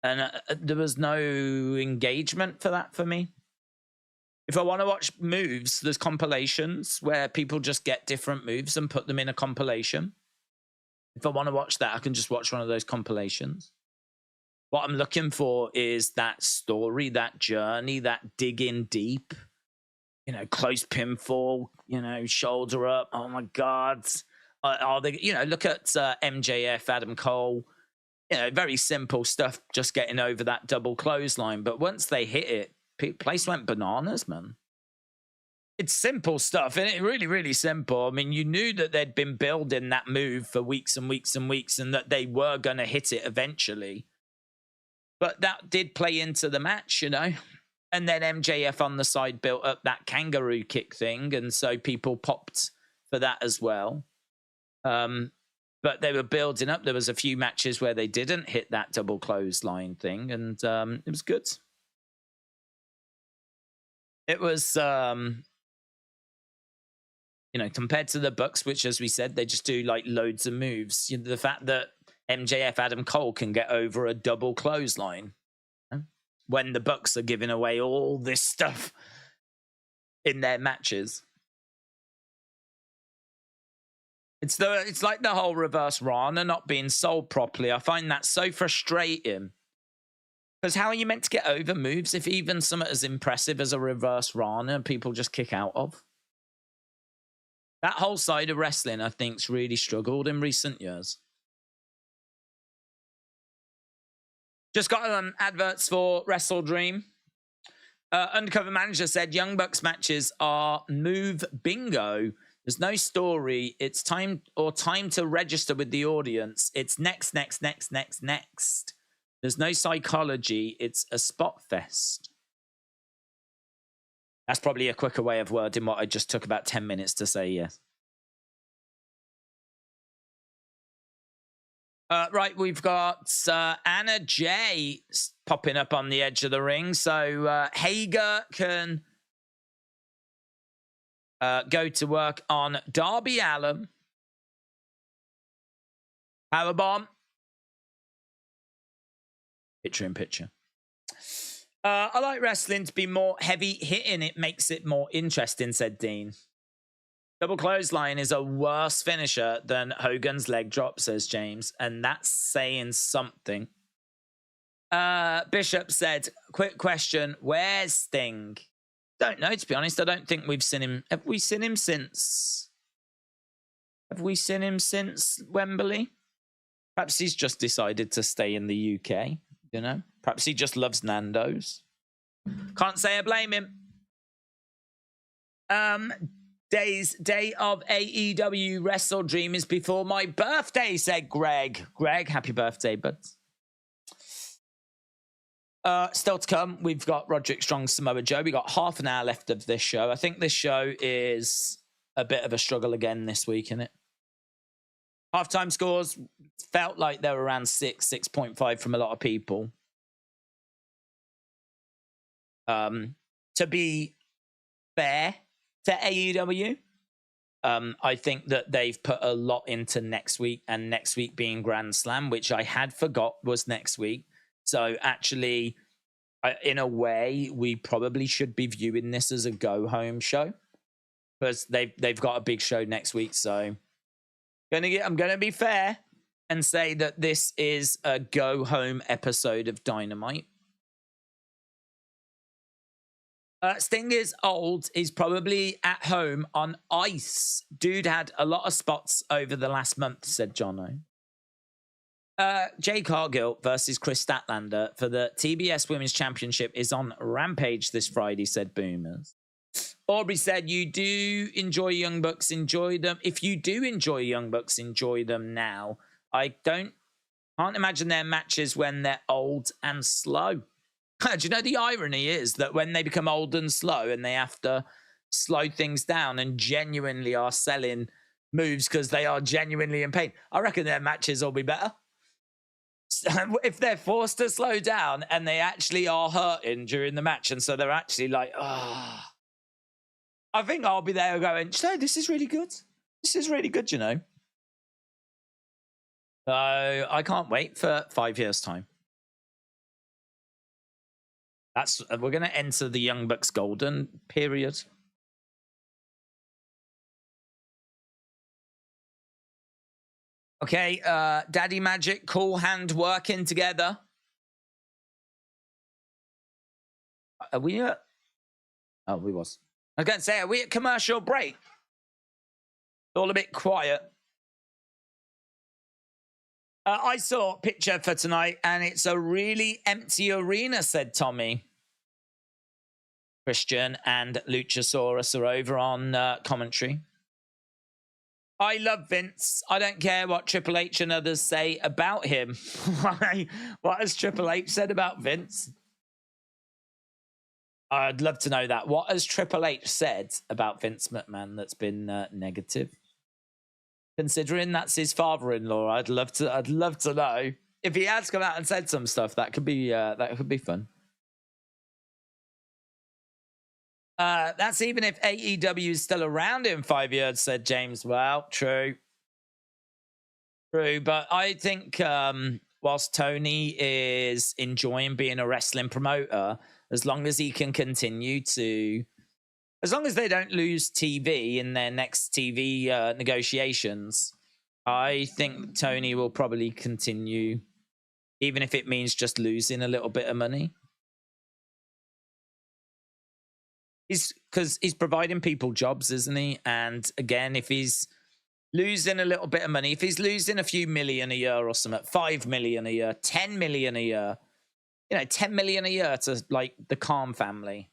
And there was no engagement for that for me. If I want to watch moves, there's compilations where people just get different moves and put them in a compilation. If I want to watch that, I can just watch one of those compilations. What I'm looking for is that story, that journey, that digging deep. You know, close pinfall, you know, shoulder up. Oh my God. Are they, you know, look at MJF, Adam Cole. You know, very simple stuff, just getting over that double clothesline. But once they hit it, place went bananas, man. It's simple stuff, and it really, really simple. I mean, you knew that they'd been building that move for weeks and weeks and weeks, and that they were going to hit it eventually. But that did play into the match, you know. And then MJF on the side built up that kangaroo kick thing, and so people popped for that as well. But they were building up. There was a few matches where they didn't hit that double clothesline thing, and it was good. It was, you know, compared to the Bucks, which, as we said, they just do like loads of moves. You know, the fact that MJF, Adam Cole can get over a double clothesline when the Bucks are giving away all this stuff in their matches. It's like the whole reverse Rana not being sold properly. I find that so frustrating. Because how are you meant to get over moves if even something as impressive as a reverse Rana people just kick out of? That whole side of wrestling, I think's really struggled in recent years. Just got adverts for Wrestle Dream. Undercover Manager said Young Bucks matches are move bingo. There's no story. It's time to register with the audience. It's next. There's no psychology. It's a spot fest. That's probably a quicker way of wording what I just took about 10 minutes to say, yes. Right, we've got Anna Jay popping up on the edge of the ring. So Hager can go to work on Darby Allin. Powerbomb. Picture in picture. I like wrestling to be more heavy hitting. It makes it more interesting, said Dean. Double clothesline is a worse finisher than Hogan's leg drop, says James, and that's saying something. Bishop said, quick question, where's Sting? Don't know, to be honest. I don't think we've seen him. Have we seen him since Wembley? Perhaps he's just decided to stay in the UK, you know? Perhaps he just loves Nando's. Can't say I blame him. Day of AEW Wrestle Dream is before my birthday, said Greg. Greg, happy birthday, bud. Still to come, we've got Roderick Strong, Samoa Joe. We got half an hour left of this show. I think this show is a bit of a struggle again this week, isn't it? Halftime scores felt like they were around 6.5 from a lot of people. To be fair to AEW, I think that they've put a lot into next week, and next week being Grand Slam, which I had forgot was next week. So actually, in a way, we probably should be viewing this as a go-home show because they've got a big show next week. So I'm gonna be fair and say that this is a go-home episode of Dynamite. Sting is old. He's probably at home on ice. Dude had a lot of spots over the last month, said Jono. Jay Cargill versus Chris Statlander for the TBS Women's Championship is on Rampage this Friday, said Boomers. Aubrey said, you do enjoy Young Bucks, enjoy them. If you do enjoy Young Bucks, enjoy them now. I can't imagine their matches when they're old and slow. Do you know the irony is that when they become old and slow and they have to slow things down and genuinely are selling moves because they are genuinely in pain, I reckon their matches will be better. If they're forced to slow down and they actually are hurting during the match, and so they're actually like, I think I'll be there going, no, this is really good. This is really good, you know. So I can't wait for 5 years' time. We're going to enter the Young Bucks golden period. Okay, Daddy Magic, Cool Hand working together. Are we at... Oh, we was. I was going to say, are we at commercial break? All a bit quiet. I saw a picture for tonight, and it's a really empty arena, said Tommy. Christian and Luchasaurus are over on commentary. I love Vince. I don't care what Triple H and others say about him. What has Triple H said about Vince? I'd love to know that. What has Triple H said about Vince McMahon that's been negative? Considering that's his father-in-law, I'd love to know. If he has come out and said some stuff, that could be fun. That's even if AEW is still around in 5 years, said James. Well, true. But I think whilst Tony is enjoying being a wrestling promoter, as long as he can continue to, as long as they don't lose TV in their next TV negotiations, I think Tony will probably continue, even if it means just losing a little bit of money. Because he's providing people jobs, isn't he? And again, if he's losing a little bit of money, if he's losing a few million a year or something, 5 million a year, 10 million a year, 10 million a year to like the Khan family.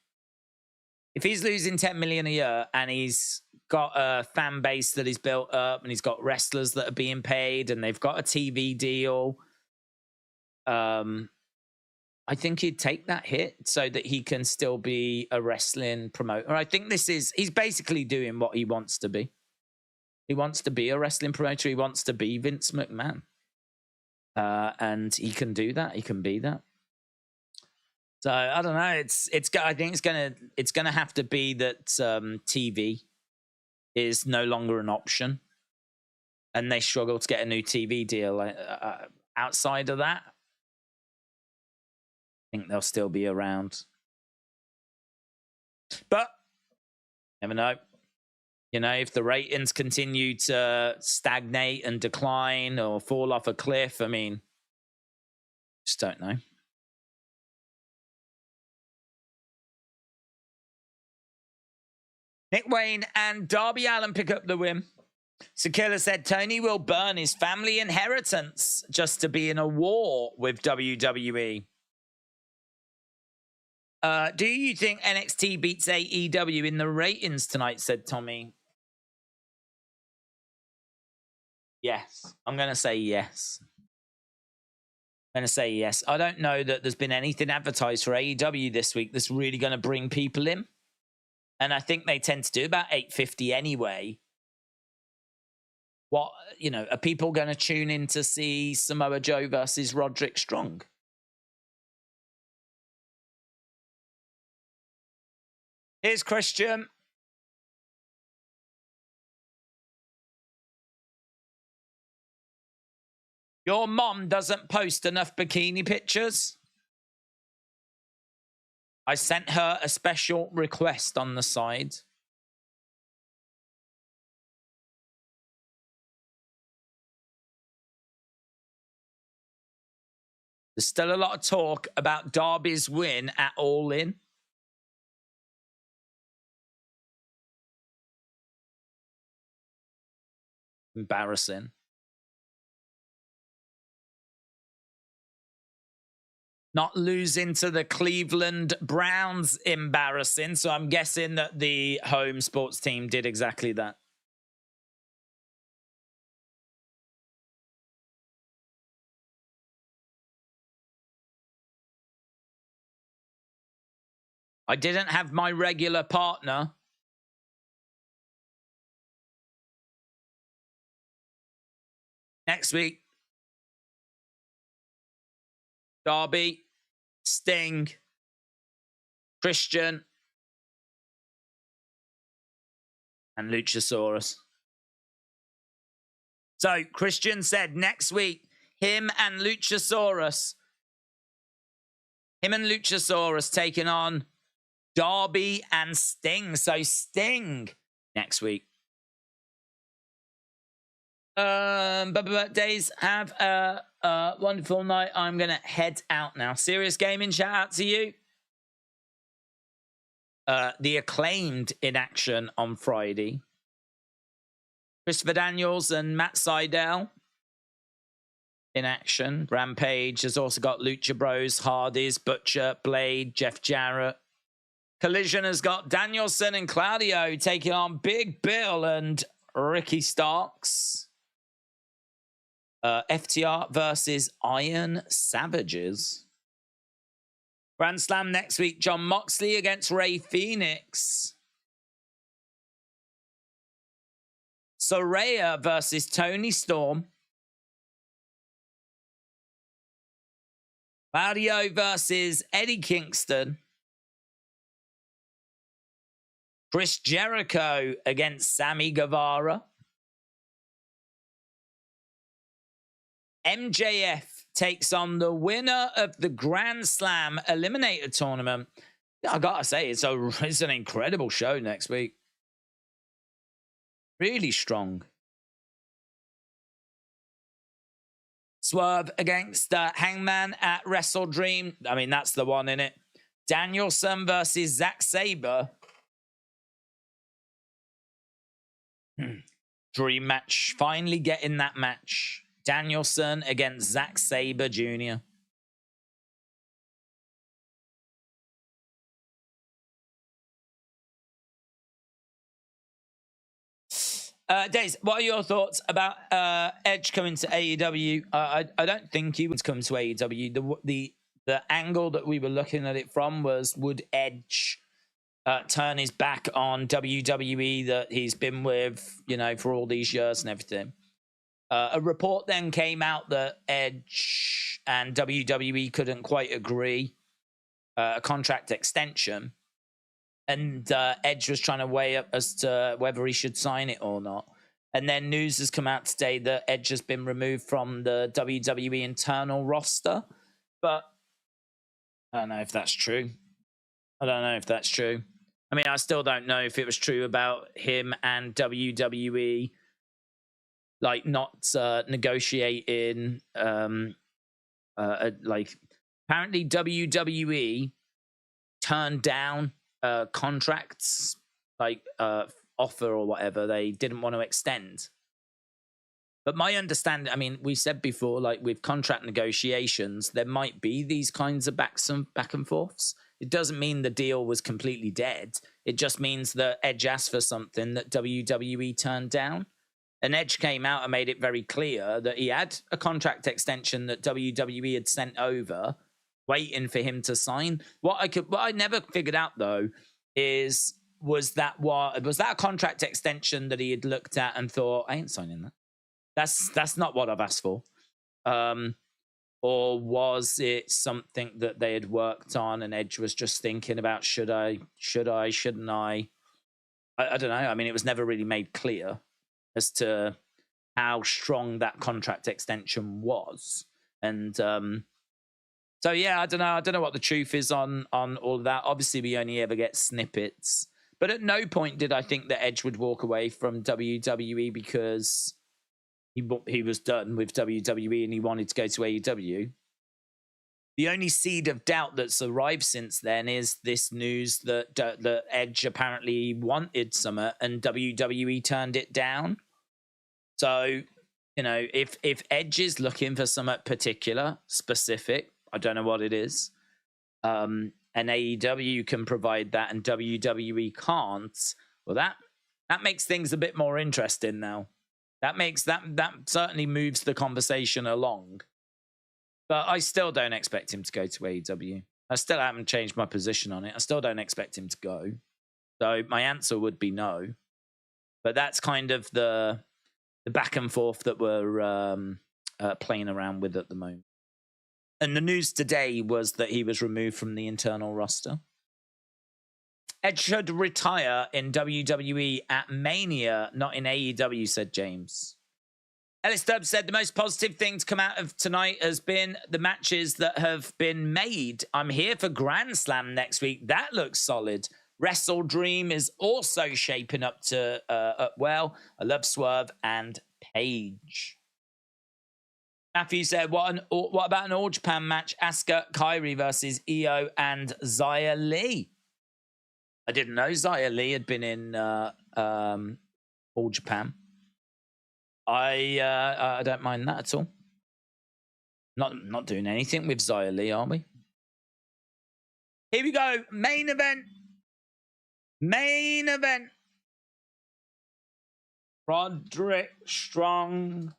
If he's losing 10 million a year and he's got a fan base that he's built up and he's got wrestlers that are being paid and they've got a TV deal, I think he'd take that hit so that he can still be a wrestling promoter. I think he's basically doing what he wants to be. He wants to be a wrestling promoter. He wants to be Vince McMahon. And he can do that. He can be that. So I don't know. I think it's gonna have to be that TV is no longer an option, and they struggle to get a new TV deal. Outside of that, I think they'll still be around. But never know. You know, if the ratings continue to stagnate and decline or fall off a cliff, I mean, just don't know. Nick Wayne and Darby Allin pick up the win. Sakila said Tony will burn his family inheritance just to be in a war with WWE. Do you think NXT beats AEW in the ratings tonight, said Tommy. Yes. I'm going to say yes. I'm going to say yes. I don't know that there's been anything advertised for AEW this week that's really going to bring people in. And I think they tend to do about 850 anyway. What, you know, are people going to tune in to see Samoa Joe versus Roderick Strong? Here's Christian. Your mom doesn't post enough bikini pictures. I sent her a special request on the side. There's still a lot of talk about Darby's win at All In. Embarrassing. Not losing to the Cleveland Browns, embarrassing. So I'm guessing that the home sports team did exactly that. I didn't have my regular partner. Next week, Darby, Sting, Christian, and Luchasaurus. So Christian said next week, him and Luchasaurus taking on Darby and Sting. So Sting next week. Days, have a wonderful night. I'm going to head out now. Serious Gaming, shout out to you. The Acclaimed in action on Friday. Christopher Daniels and Matt Sydal in action. Rampage has also got Lucha Bros, Hardys, Butcher, Blade, Jeff Jarrett. Collision has got Danielson and Claudio taking on Big Bill and Ricky Starks. FTR versus Iron Savages. Grand Slam next week. John Moxley against Ray Phoenix. Soraya versus Tony Storm. Claudio versus Eddie Kingston. Chris Jericho against Sammy Guevara. MJF takes on the winner of the Grand Slam Eliminator Tournament. I gotta say, it's an incredible show next week. Really strong. Swerve against Hangman at Wrestle Dream. I mean, that's the one, innit? Danielson versus Zack Sabre. Dream match. Finally getting that match. Danielson against Zack Sabre Jr. Days, what are your thoughts about Edge coming to AEW? I don't think he would come to AEW. The angle that we were looking at it from was, would Edge turn his back on WWE that he's been with, you know, for all these years and everything? A report then came out that Edge and WWE couldn't quite agree a contract extension. And Edge was trying to weigh up as to whether he should sign it or not. And then news has come out today that Edge has been removed from the WWE internal roster. But I don't know if that's true. I I mean, I still don't know if it was true about him and WWE, like not negotiating. Like apparently WWE turned down contracts, like offer or whatever. They didn't want to extend. But my understanding, I mean, we said before, like with contract negotiations, there might be these kinds of back and forths. It doesn't mean the deal was completely dead. It just means that Edge asked for something that WWE turned down. And Edge came out and made it very clear that he had a contract extension that WWE had sent over, waiting for him to sign. What I never figured out though is was that a contract extension that he had looked at and thought, I ain't signing that. That's not what I've asked for. Or was it something that they had worked on and Edge was just thinking about, shouldn't I? I don't know. I mean, it was never really made clear as to how strong that contract extension was. And so, yeah, I don't know. I don't know what the truth is on all of that. Obviously, we only ever get snippets. But at no point did I think that Edge would walk away from WWE because he was done with WWE and he wanted to go to AEW. The only seed of doubt that's arrived since then is this news that Edge apparently wanted Summit and WWE turned it down. So, you know, if Edge is looking for something particular, specific, I don't know what it is, and AEW can provide that and WWE can't, well, that makes things a bit more interesting now. That certainly moves the conversation along. But I still don't expect him to go to AEW. I still haven't changed my position on it. I still don't expect him to go. So my answer would be no. But that's kind of the back and forth that we're playing around with at the moment. And the news today was that he was removed from the internal roster. Edge should retire in WWE at Mania, not in AEW, said James. Ellis Stubbs said the most positive thing to come out of tonight has been the matches that have been made. I'm here for Grand Slam next week. That looks solid. Wrestle Dream is also shaping up to up well. I love Swerve and Paige. Matthew said, what about an All Japan match? Asuka, Kairi versus Io and Xia Li. I didn't know Xia Li had been in All Japan. I don't mind that at all. Not doing anything with Xia Li, are we? Here we go. Main event. Roderick Strong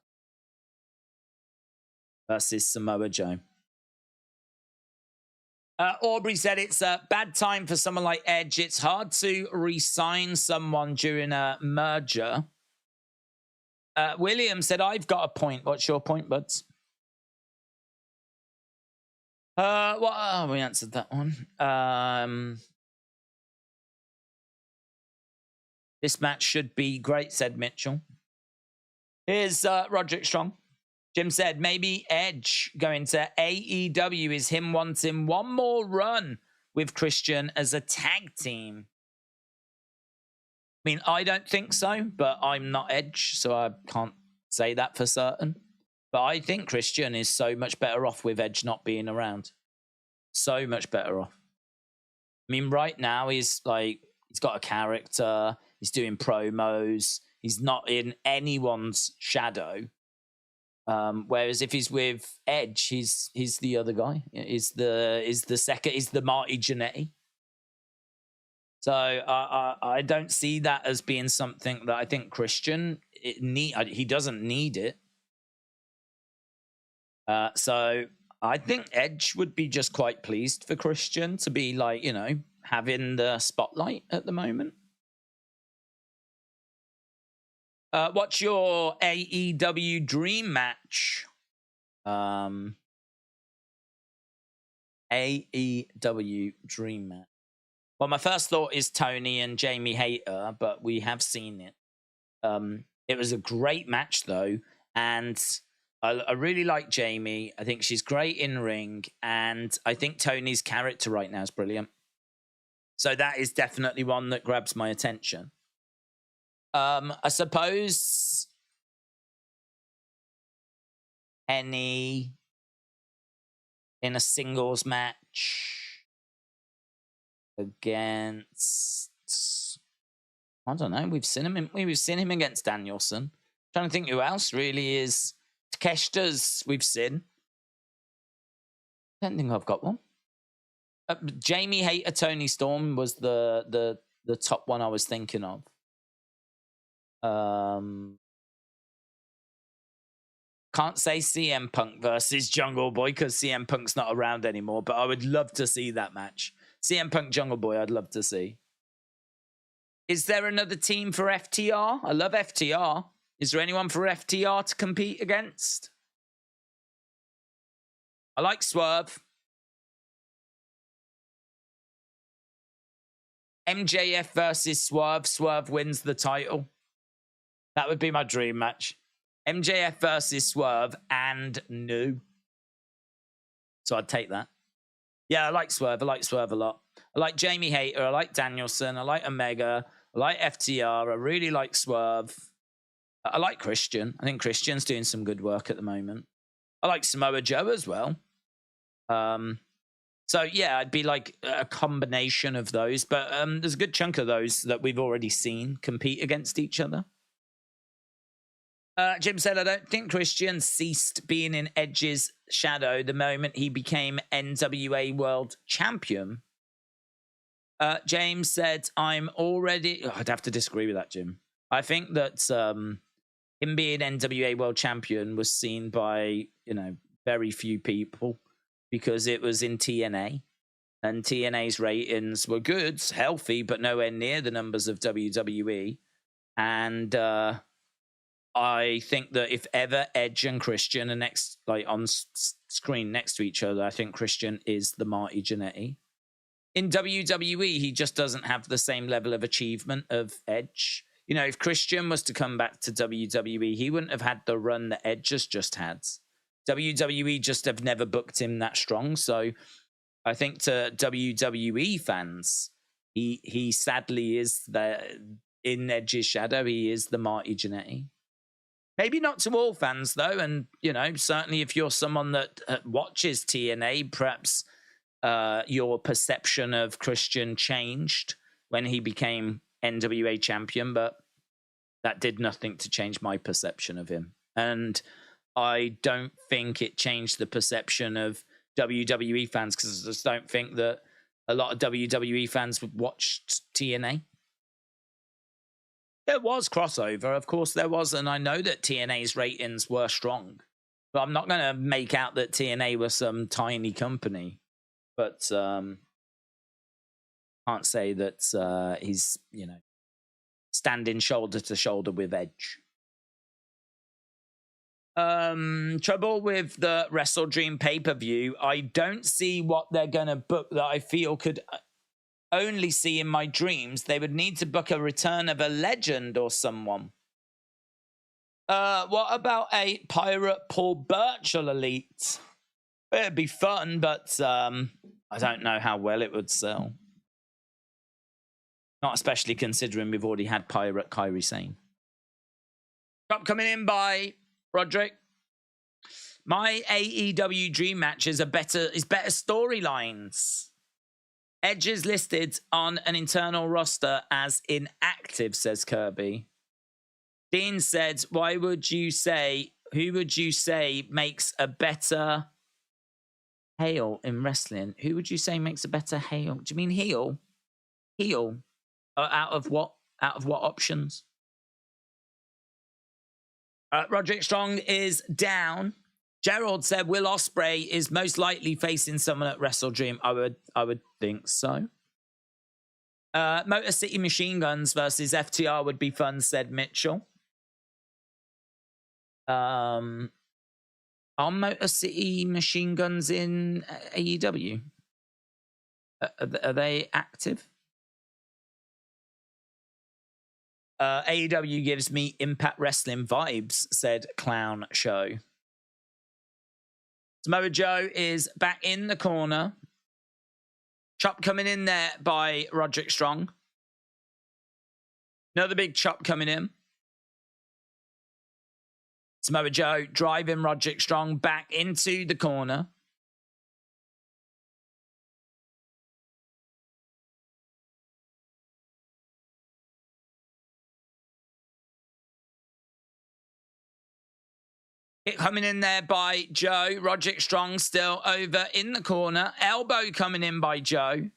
versus Samoa Joe. Aubrey said it's a bad time for someone like Edge. It's hard to re-sign someone during a merger. William said, I've got a point. What's your point, buds? We answered that one. This match should be great, said Mitchell. Here's Roderick Strong. Jim said, maybe Edge going to AEW is him wanting one more run with Christian as a tag team. I mean, I don't think so, but I'm not Edge, so I can't say that for certain. But I think Christian is so much better off with Edge not being around. So much better off. I mean, right now he's got a character. He's doing promos. He's not in anyone's shadow. Whereas if he's with Edge, he's the other guy. He's the Marty Jannetty. So I don't see that as being something that I think Christian he doesn't need it. So I think Edge would be just quite pleased for Christian to be having the spotlight at the moment. What's your AEW dream match? AEW dream match. Well, my first thought is Tony and Jamie Hayter, but we have seen it. It was a great match, though, and I really like Jamie. I think she's great in ring, and I think Tony's character right now is brilliant. So that is definitely one that grabs my attention. I suppose any in a singles match against, I don't know. We've seen him against Danielson. Trying to think who else really is. Takeshita's we've seen. Don't think I've got one. Jamie Hayter, Tony Storm was the top one I was thinking of. Can't say CM Punk versus Jungle Boy because CM Punk's not around anymore, but I would love to see that match. CM Punk, Jungle Boy, I'd love to see. Is there another team for FTR? I love FTR. Is there anyone for FTR to compete against? I like Swerve. MJF versus Swerve. Swerve wins the title. That would be my dream match. MJF versus Swerve and New. So I'd take that. Yeah, I like Swerve. I like Swerve a lot. I like Jamie Hayter. I like Danielson. I like Omega. I like FTR. I really like Swerve. I like Christian. I think Christian's doing some good work at the moment. I like Samoa Joe as well. So yeah, I'd be like a combination of those. But there's a good chunk of those that we've already seen compete against each other. Jim said, I don't think Christian ceased being in Edge's shadow the moment he became NWA World Champion. James said, I'd have to disagree with that, Jim. I think that him being NWA World Champion was seen by, very few people because it was in TNA. And TNA's ratings were good, healthy, but nowhere near the numbers of WWE. And I think that if ever Edge and Christian are on screen next to each other, I think Christian is the Marty Jannetty. In WWE, he just doesn't have the same level of achievement of Edge. If Christian was to come back to WWE, he wouldn't have had the run that Edge has just had. WWE just have never booked him that strong. So I think to WWE fans, he sadly is in Edge's shadow. He is the Marty Jannetty. Maybe not to all fans, though. And, certainly if you're someone that watches TNA, perhaps your perception of Christian changed when he became NWA champion, but that did nothing to change my perception of him. And I don't think it changed the perception of WWE fans because I just don't think that a lot of WWE fans watched TNA. There was crossover, of course there was, and I know that TNA's ratings were strong, but I'm not going to make out that TNA was some tiny company. But can't say that he's, standing shoulder to shoulder with Edge. Trouble with the Wrestle Dream pay-per-view. I don't see what they're going to book that I feel could only see in my dreams. They would need to book a return of a legend or someone. What about a Pirate Paul Burchill Elite? It'd be fun, but I don't know how well it would sell. Not especially considering we've already had Pirate Kairi Sane. Top coming in by Roderick. My AEW Dream match is better storylines. Edge is listed on an internal roster as inactive, says Kirby. Dean said, who would you say makes a better heel in wrestling? Who would you say makes a better heel? Do you mean heel? Heel? Out of what options? Roderick Strong is down. Gerald said Will Ospreay is most likely facing someone at Wrestle Dream. I would think so. Motor City Machine Guns versus FTR would be fun, said Mitchell. Are Motor City Machine Guns in AEW? Are they active? AEW gives me Impact Wrestling vibes, said Clown Show. Samoa Joe is back in the corner. Chop coming in there by Roderick Strong. Another big chop coming in. Samoa Joe driving Roderick Strong back into the corner. It coming in there by Joe. Roderick Strong still over in the corner. Elbow coming in by Joe.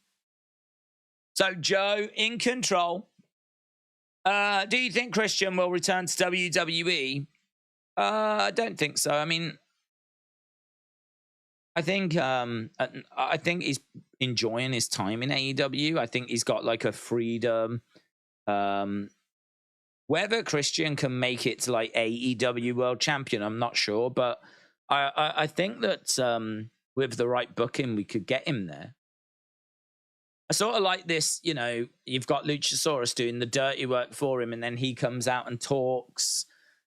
So Joe in control. Do you think Christian will return to WWE? I don't think so. I mean, I think he's enjoying his time in AEW. I think he's got like a freedom. Whether Christian can make it to like AEW World Champion, I'm not sure, but I think that with the right booking, we could get him there. I sort of like this, you know, you've got Luchasaurus doing the dirty work for him, and then he comes out and talks,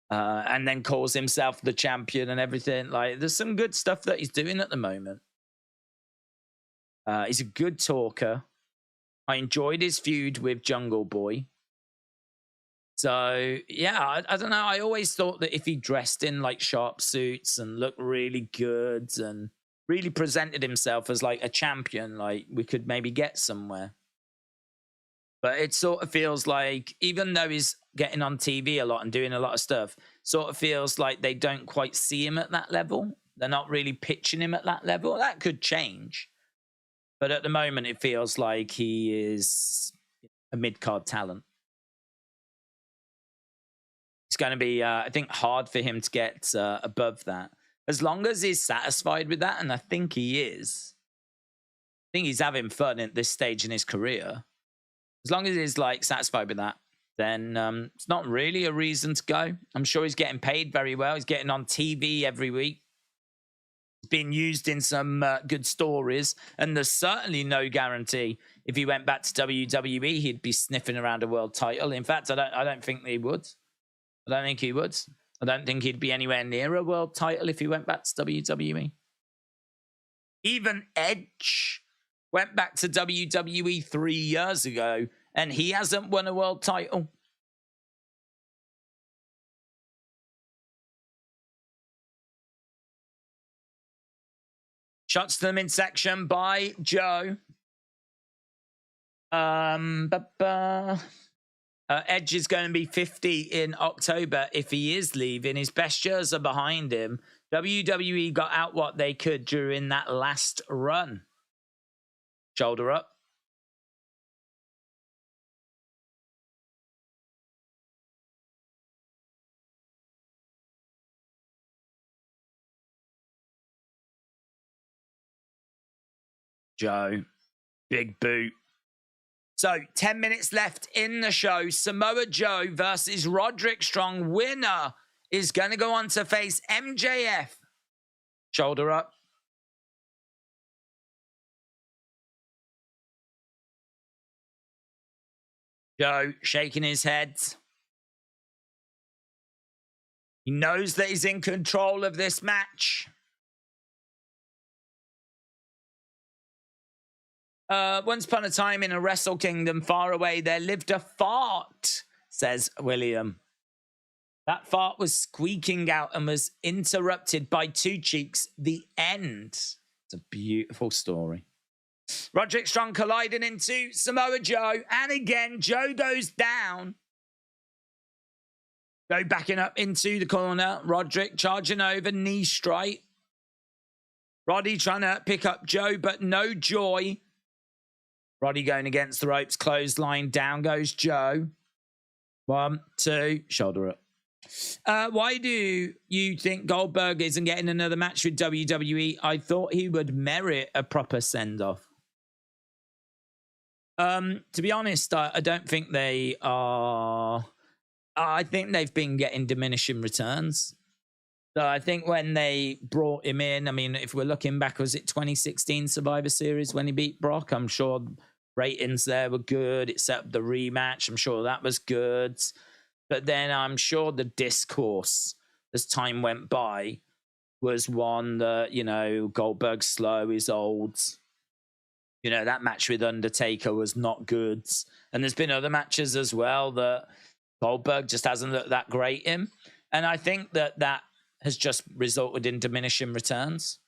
and then calls himself the champion and everything. Like, there's some good stuff that he's doing at the moment. He's a good talker. I enjoyed his feud with Jungle Boy. So, yeah, I don't know. I always thought that if he dressed in like sharp suits and looked really good and really presented himself as like a champion, like we could maybe get somewhere. But it sort of feels like, even though he's getting on TV a lot and doing a lot of stuff, sort of feels like they don't quite see him at that level. They're not really pitching him at that level. That could change. But at the moment, it feels like he is a mid-card talent. It's going to be, I think, hard for him to get above that. As long as he's satisfied with that, and I think he is. I think he's having fun at this stage in his career. As long as he's like satisfied with that, then it's not really a reason to go. I'm sure he's getting paid very well. He's getting on TV every week. He's being used in some good stories. And there's certainly no guarantee if he went back to WWE, he'd be sniffing around a world title. In fact, I don't think he would. I don't think he would. I don't think he'd be anywhere near a world title if he went back to WWE. Even Edge went back to WWE 3 years ago, and he hasn't won a world title. Shots to the midsection by Joe. Edge is going to be 50 in October if he is leaving. His best years are behind him. WWE got out what they could during that last run. Shoulder up. Joe. Big boot. So, 10 minutes left in the show. Samoa Joe versus Roderick Strong. Winner is going to go on to face MJF. Shoulder up. Joe shaking his head. He knows that he's in control of this match. Once upon a time in a Wrestle Kingdom far away, there lived a fart, says William. That fart was squeaking out and was interrupted by Two Cheeks. The end. It's a beautiful story. Roderick Strong colliding into Samoa Joe. And again, Joe goes down. Joe backing up into the corner. Roderick charging over, knee strike. Roddy trying to pick up Joe, but no joy. Roddy going against the ropes, clothesline, down goes Joe. 1, 2, shoulder up. Why do you think Goldberg isn't getting another match with WWE? I thought he would merit a proper send-off. To be honest, I don't think they are. I think they've been getting diminishing returns. So I think when they brought him in, I mean, if we're looking back, was it 2016 Survivor Series when he beat Brock? I'm sure ratings there were good. It set up the rematch. I'm sure that was good. But then I'm sure the discourse as time went by was one that, you know, Goldberg's slow, he's old. You know, that match with Undertaker was not good. And there's been other matches as well that Goldberg just hasn't looked that great in. And I think that that has just resulted in diminishing returns.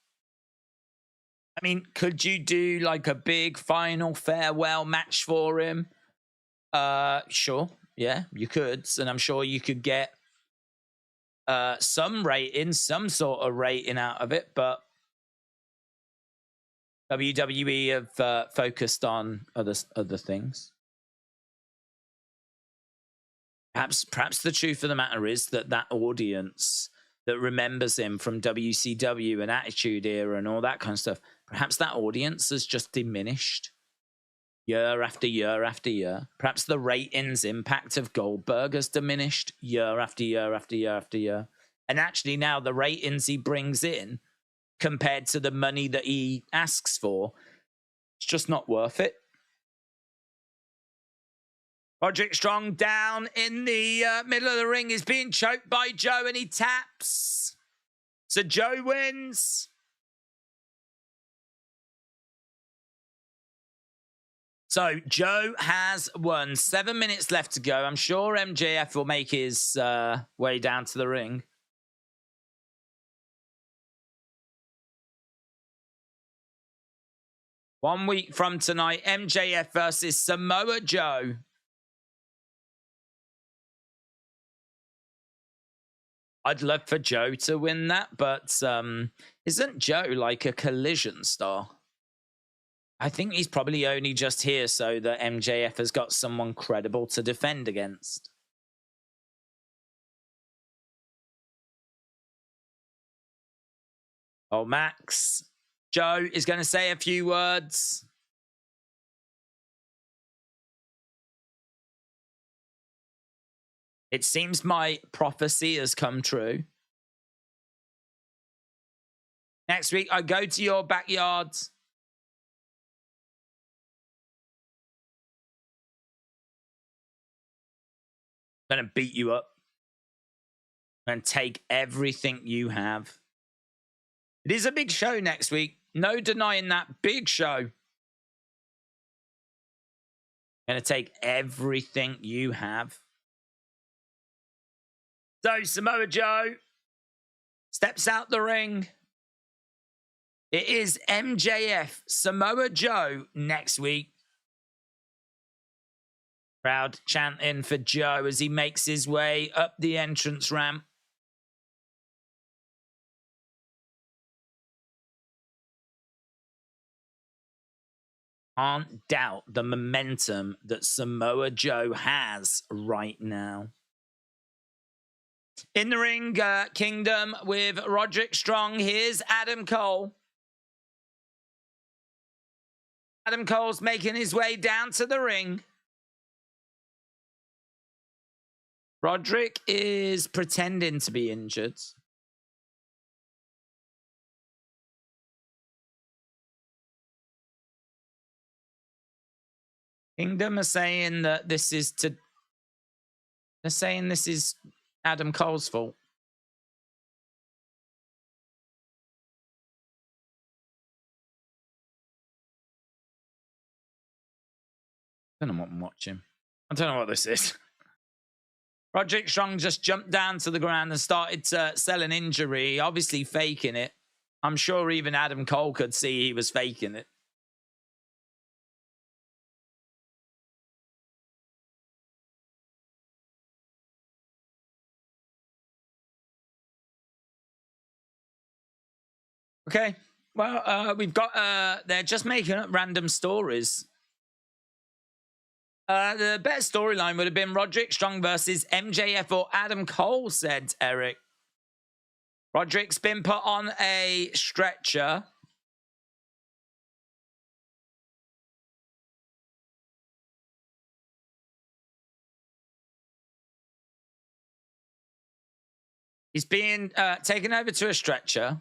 I mean, could you do like a big final farewell match for him? Sure. Yeah, you could. And I'm sure you could get some rating, some sort of rating out of it. But WWE have focused on other things. Perhaps the truth of the matter is that audience that remembers him from WCW and Attitude Era and all that kind of stuff, perhaps that audience has just diminished year after year after year. Perhaps the ratings impact of Goldberg has diminished year after year after year after year. And actually now the ratings he brings in compared to the money that he asks for, it's just not worth it. Roderick Strong down in the middle of the ring is being choked by Joe and he taps. So Joe wins. So Joe has won. 7 minutes left to go. I'm sure MJF will make his way down to the ring. One week from tonight, MJF versus Samoa Joe. I'd love for Joe to win that, but isn't Joe like a collision star? I think he's probably only just here so that MJF has got someone credible to defend against. Oh, Max. Joe is going to say a few words. It seems my prophecy has come true. Next week, I go to your backyard. I'm going to beat you up. And take everything you have. It is a big show next week. No denying that. Big show. Going to take everything you have. So Samoa Joe steps out the ring. It is MJF, Samoa Joe next week. Crowd chanting for Joe as he makes his way up the entrance ramp. Can't doubt the momentum that Samoa Joe has right now. In the ring, Kingdom with Roderick Strong. Here's Adam Cole. Adam Cole's making his way down to the ring. Roderick is pretending to be injured. Kingdom are saying that this is to... They're saying this is Adam Cole's fault. I don't know what I'm watching. I don't know what this is. Roderick Strong just jumped down to the ground and started to sell an injury, obviously faking it. I'm sure even Adam Cole could see he was faking it. Okay, well, we've got... they're just making up random stories. The better storyline would have been Roderick Strong versus MJF or Adam Cole, said Eric. Roderick's been put on a stretcher. He's being taken over to a stretcher.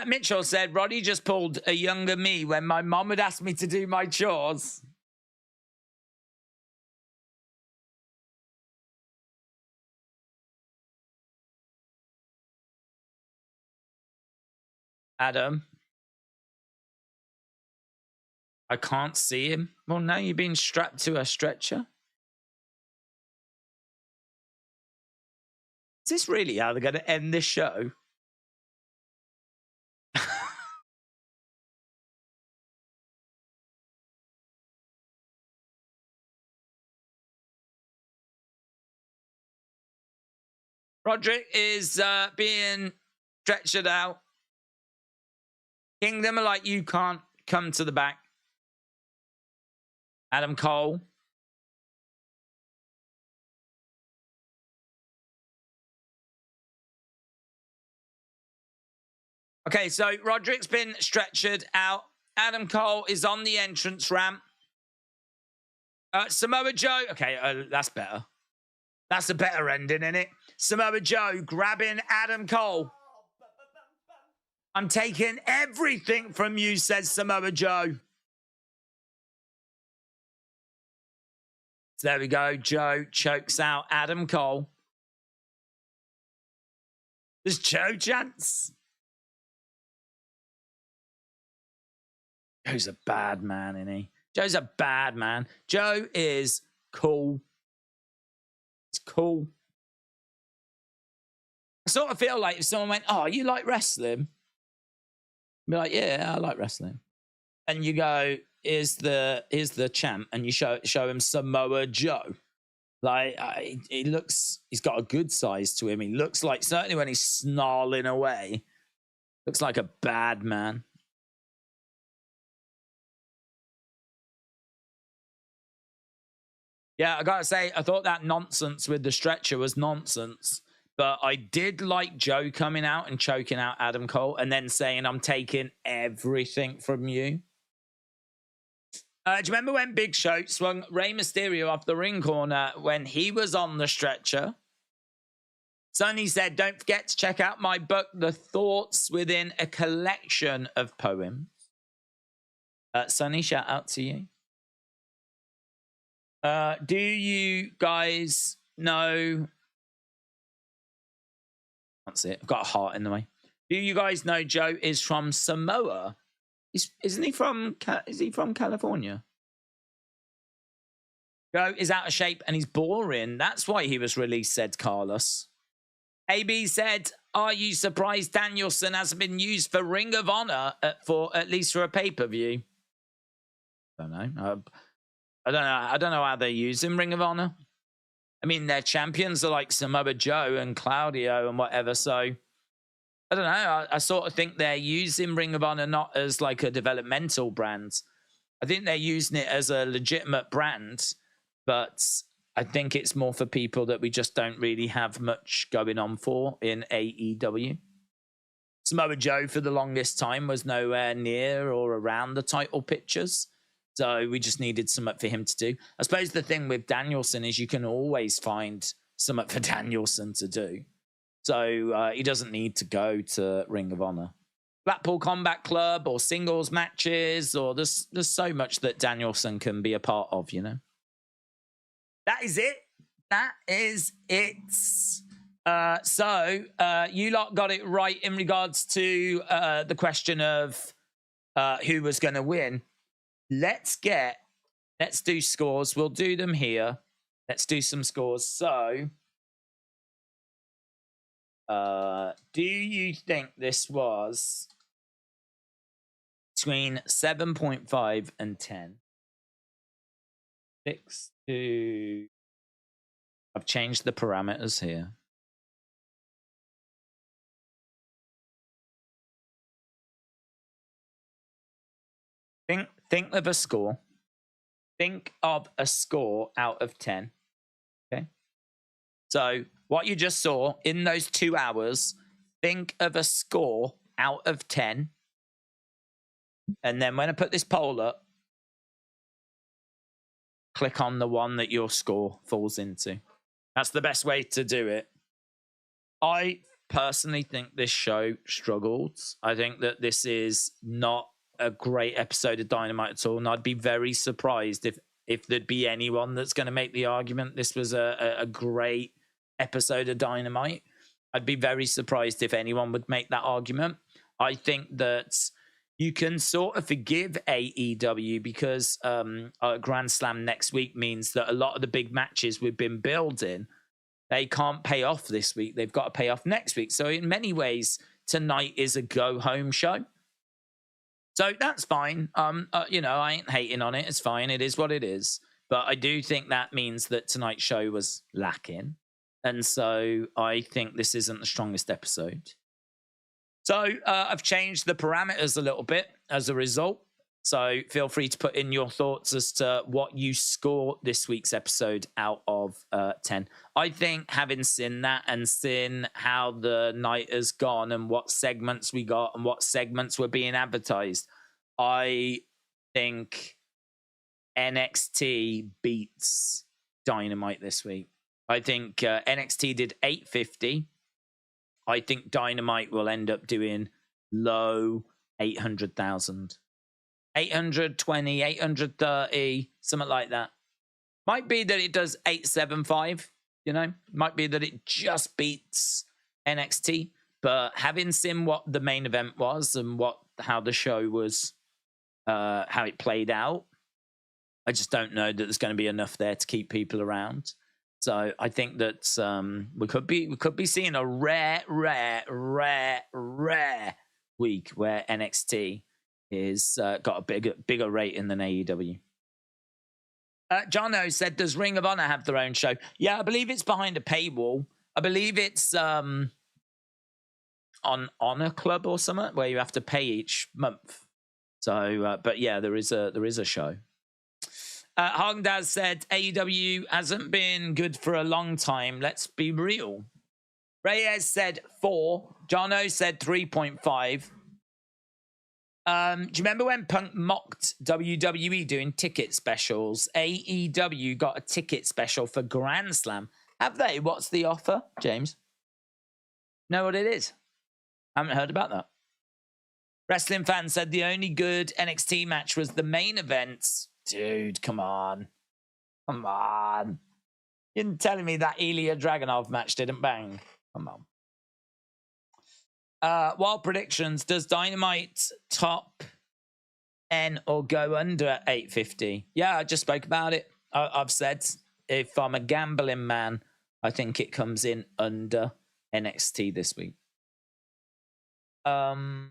Mitchell said, Roddy just pulled a younger me when my mom would ask me to do my chores. Adam, I can't see him. Well, now you're being strapped to a stretcher. Is this really how they're going to end this show? Roderick is being stretchered out. Kingdom are like, you can't come to the back. Adam Cole. Okay, so Roderick's been stretchered out. Adam Cole is on the entrance ramp. Samoa Joe. Okay, that's better. That's a better ending, isn't it? Samoa Joe grabbing Adam Cole. I'm taking everything from you, says Samoa Joe. So there we go. Joe chokes out Adam Cole. There's Joe chance. Joe's a bad man, isn't he? Joe's a bad man. Joe is cool. It's cool. I sort of feel like if someone went, oh, you like wrestling? I'd be like, yeah, I like wrestling. And you go, here's the champ, and you show him Samoa Joe. Like, he's got a good size to him. He looks like, certainly when he's snarling away, looks like a bad man. Yeah, I gotta say, I thought that nonsense with the stretcher was nonsense. But I did like Joe coming out and choking out Adam Cole and then saying, I'm taking everything from you. Do you remember when Big Show swung Rey Mysterio off the ring corner when he was on the stretcher? Sonny said, don't forget to check out my book, The Thoughts Within a Collection of Poems. Sonny, shout out to you. Do you guys know... That's it. I've got a heart in the way. Do you guys know Joe is from Samoa? Isn't he from... Is he from California? Joe is out of shape and he's boring. That's why he was released, said Carlos. AB said, are you surprised Danielson hasn't been used for Ring of Honor at least for a pay-per-view? I don't know. I don't know how they use him, Ring of Honor. I mean, their champions are like Samoa Joe and Claudio and whatever. So, I don't know. I sort of think they're using Ring of Honor not as like a developmental brand. I think they're using it as a legitimate brand. But I think it's more for people that we just don't really have much going on for in AEW. Samoa Joe, for the longest time, was nowhere near or around the title pictures. So we just needed something for him to do. I suppose the thing with Danielson is you can always find something for Danielson to do. So he doesn't need to go to Ring of Honor. Blackpool Combat Club or singles matches, or there's so much that Danielson can be a part of, you know. That is it. That is it. So you lot got it right in regards to the question of who was going to win. Let's do scores. We'll do them here. Let's do some scores. So, do you think this was between 7.5 and 10? 6 to... I've changed the parameters here. Think of a score. Think of a score out of 10. Okay. So what you just saw in those 2 hours, think of a score out of 10. And then when I put this poll up, click on the one that your score falls into. That's the best way to do it. I personally think this show struggled. I think that this is not a great episode of Dynamite at all, and I'd be very surprised if there'd be anyone that's going to make the argument this was a great episode of Dynamite. I'd be very surprised if anyone would make that argument. I think that you can sort of forgive AEW because a Grand Slam next week means that a lot of the big matches we've been building, they can't pay off this week. They've got to pay off next week. So in many ways, tonight is a go-home show. So that's fine. You know, I ain't hating on it. It's fine. It is what it is. But I do think that means that tonight's show was lacking. And so I think this isn't the strongest episode. So I've changed the parameters a little bit as a result. So feel free to put in your thoughts as to what you score this week's episode out of 10. I think having seen that and seen how the night has gone and what segments we got and what segments were being advertised, I think NXT beats Dynamite this week. I think NXT did 850. I think Dynamite will end up doing low 800,000. 820, 830, something like that. Might be that it does 875, you know? Might be that it just beats NXT. But having seen what the main event was and how the show was, how it played out, I just don't know that there's going to be enough there to keep people around. So I think that we could be seeing a rare week where NXT is got a bigger rating than AEW. Jono said, "Does Ring of Honor have their own show?" Yeah, I believe it's behind a paywall. I believe it's on Honor Club or something where you have to pay each month. So, but yeah, there is a show. Hongdaz said, AEW hasn't been good for a long time. Let's be real. Reyes said 4. Jono said 3.5. Do you remember when Punk mocked WWE doing ticket specials? AEW got a ticket special for Grand Slam. Have they? What's the offer, James? Know what it is? Haven't heard about that. Wrestling Fan said the only good NXT match was the main event. Dude, come on. Come on. You're telling me that Ilya Dragunov match didn't bang? Come on. Wild predictions. Does Dynamite top N or go under at 850? Yeah, I just spoke about it. I've said if I'm a gambling man, I think it comes in under NXT this week. My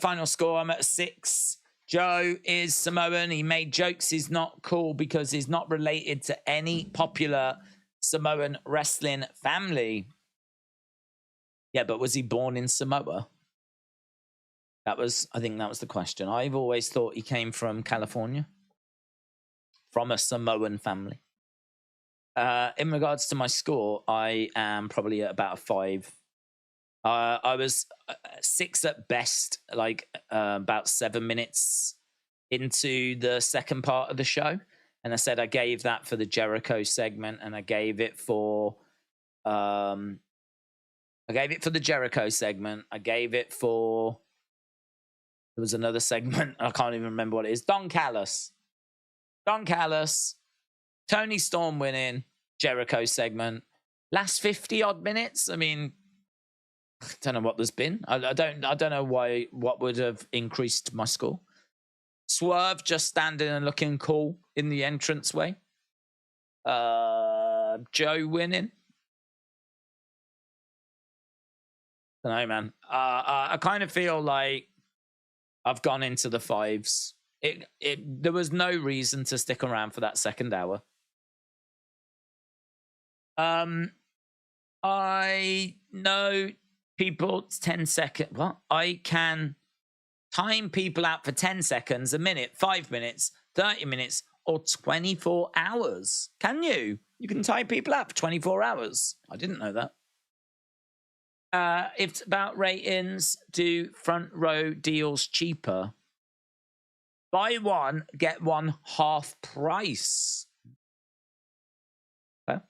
final score, I'm at 6. Joe is Samoan. He made jokes. He's not cool because he's not related to any popular Samoan wrestling family. Yeah, but was he born in Samoa? I think that was the question. I've always thought he came from California, from a Samoan family. In regards to my score, I am probably at about a 5. I was 6 at best, like about 7 minutes into the second part of the show. And I said I gave that for the Jericho segment, and I gave it for the Jericho segment. I gave it for, there was another segment, I can't even remember what it is. Don Callis, Tony Storm winning, Jericho segment. Last 50 odd minutes. I mean, I don't know what there's been. I don't know what would have increased my score. Swerve just standing and looking cool in the entranceway. Joe winning. I don't know, man. I kind of feel like I've gone into the 5s. There was no reason to stick around for that second hour. I know people, 10 seconds. What? I can time people out for 10 seconds, a minute, 5 minutes, 30 minutes, or 24 hours. Can you? You can time people out for 24 hours. I didn't know that. If it's about ratings, do front row deals cheaper. Buy one, get one half price. Okay.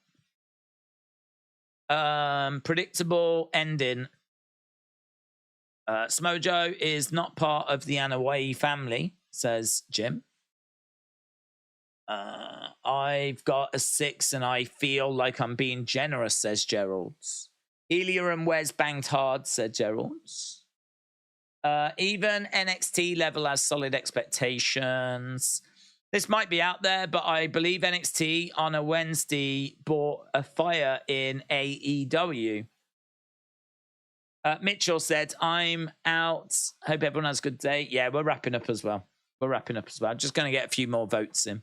Predictable ending. Smojo is not part of the Anaway family, says Jim. I've got a 6 and I feel like I'm being generous, says Gerald. Ilya and Wes banged hard, said Gerald. Even NXT level has solid expectations. This might be out there, but I believe NXT on a Wednesday bought a fire in AEW. Mitchell said, I'm out. Hope everyone has a good day. Yeah, we're wrapping up as well. I'm just going to get a few more votes in.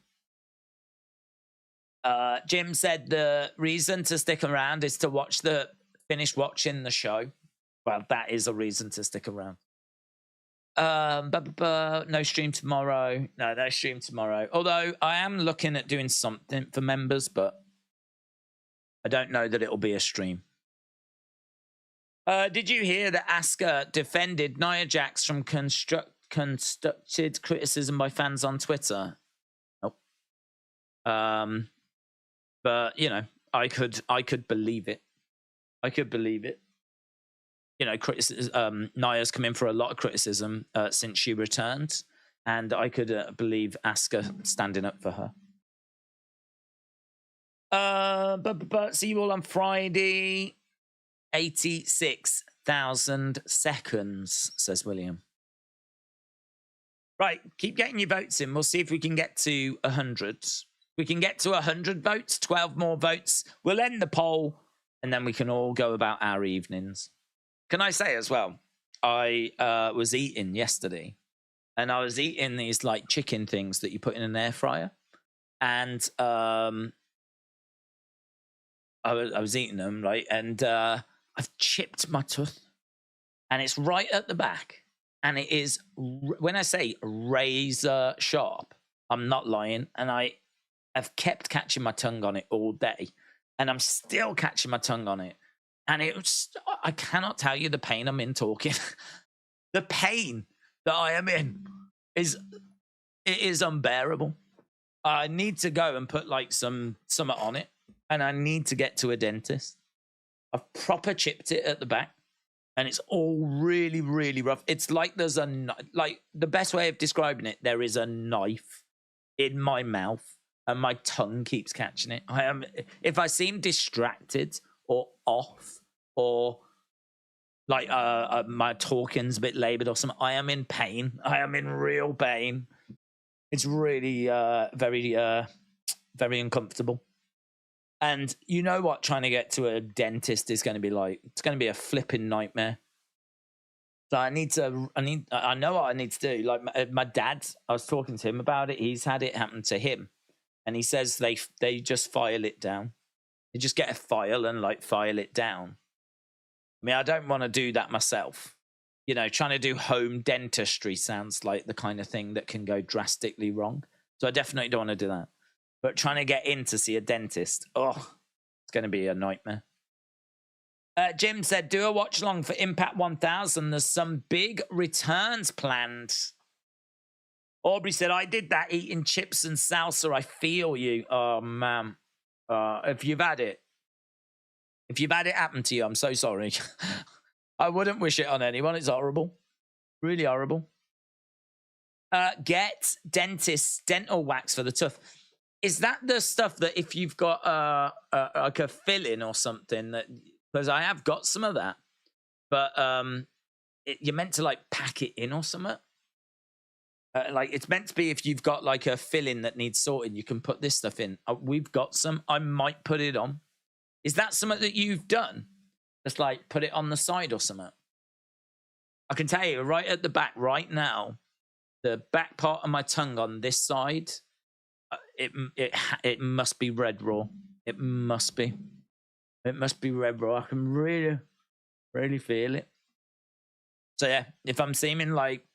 Jim said the reason to stick around is to finish watching the show. Well, that is a reason to stick around. No stream tomorrow. No stream tomorrow. Although I am looking at doing something for members, but I don't know that it'll be a stream. Did you hear that Asuka defended Nia Jax from constructed criticism by fans on Twitter? Nope. But you know, I could believe it. You know, Nia's come in for a lot of criticism since she returned, and I could believe Asuka standing up for her. But see you all on Friday. 86,000 seconds, says William. Right, keep getting your votes in. We'll see if we can get to 100. We can get to 100 votes, 12 more votes. We'll end the poll, and then we can all go about our evenings. Can I say as well, I was eating yesterday, and I was eating these like chicken things that you put in an air fryer, and I was eating them, right, and I've chipped my tooth, and it's right at the back, and it is, when I say razor sharp, I'm not lying, and I have kept catching my tongue on it all day, and I'm still catching my tongue on it, and I cannot tell you the pain I'm in talking. The pain that I am in is unbearable. I need to go and put like something on it, and I need to get to a dentist. I've proper chipped it at the back, and it's all really, really rough. It's like there's the best way of describing it, there is a knife in my mouth, and my tongue keeps catching it. If I seem distracted or off, or like my talking's a bit labored or something, I am in pain. I am in real pain. It's really very uncomfortable. And you know what trying to get to a dentist is going to be like? It's going to be a flipping nightmare. So I know what I need to do. Like my dad, I was talking to him about it. He's had it happen to him. And he says they just file it down. They just get a file and like file it down. I mean, I don't want to do that myself. You know, trying to do home dentistry sounds like the kind of thing that can go drastically wrong. So I definitely don't want to do that. But trying to get in to see a dentist, it's going to be a nightmare. Jim said, do a watch long for Impact 1000. There's some big returns planned. Aubrey said, I did that eating chips and salsa. I feel you. Oh, man. If you've had it happen to you, I'm so sorry. I wouldn't wish it on anyone. It's horrible. Really horrible. Get dentist's dental wax for the tooth. Is that the stuff that if you've got like a filling or something, that because I have got some of that, but you're meant to like pack it in or something? Like it's meant to be if you've got like a filling that needs sorting, you can put this stuff in. We've got some. I might put it on. Is that something that you've done? Just like put it on the side or something? I can tell you right at the back right now, the back part of my tongue on this side, it must be red raw. It must be red raw. I can really, really feel it. So yeah, if I'm seeming like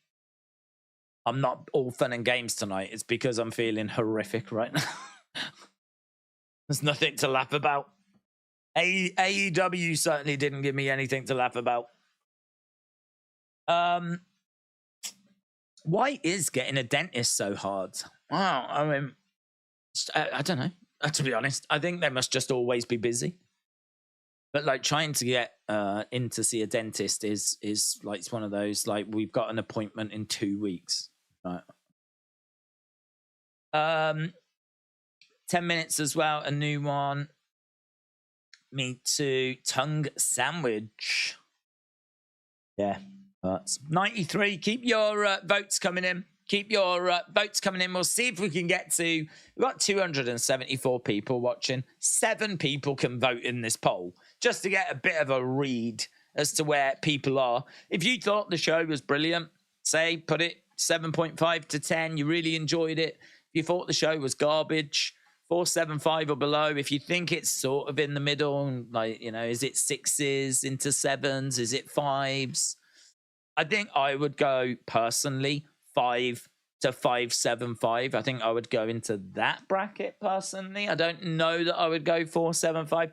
I'm not all fun and games tonight, it's because I'm feeling horrific right now. There's nothing to laugh about. AEW certainly didn't give me anything to laugh about. Why is getting a dentist so hard? Wow, I mean, I don't know. To be honest, I think they must just always be busy. But like trying to get in to see a dentist is like, it's one of those, like, we've got an appointment in 2 weeks. Right. 10 minutes as well, a new one. Me too. Tongue sandwich. Yeah. That's 93. Keep your votes coming in. Keep your votes coming in. We'll see if we can get to... We've got 274 people watching. 7 people can vote in this poll just to get a bit of a read as to where people are. If you thought the show was brilliant, say, put it 7.5 to 10. You really enjoyed it. If you thought the show was garbage, 4.75 or below. If you think it's sort of in the middle, like, you know, is it 6s into 7s? Is it 5s? I think I would go personally 5 to 5.75. I think I would go into that bracket personally. I don't know that I would go 4.75.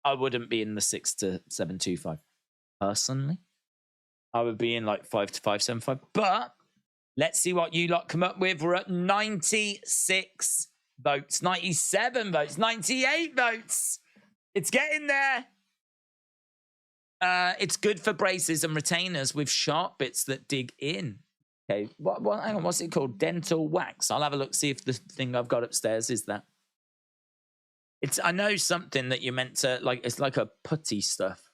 I wouldn't be in the 6 to 7.25 personally. I would be in like 5 to 5.75. But let's see what you lot come up with. We're at 96 votes, 97 votes, 98 votes. It's getting there. It's good for braces and retainers with sharp bits that dig in. Okay, hang on, what's it called? Dental wax. I'll have a look, see if the thing I've got upstairs is that. I know something that you meant to, like, it's like a putty stuff.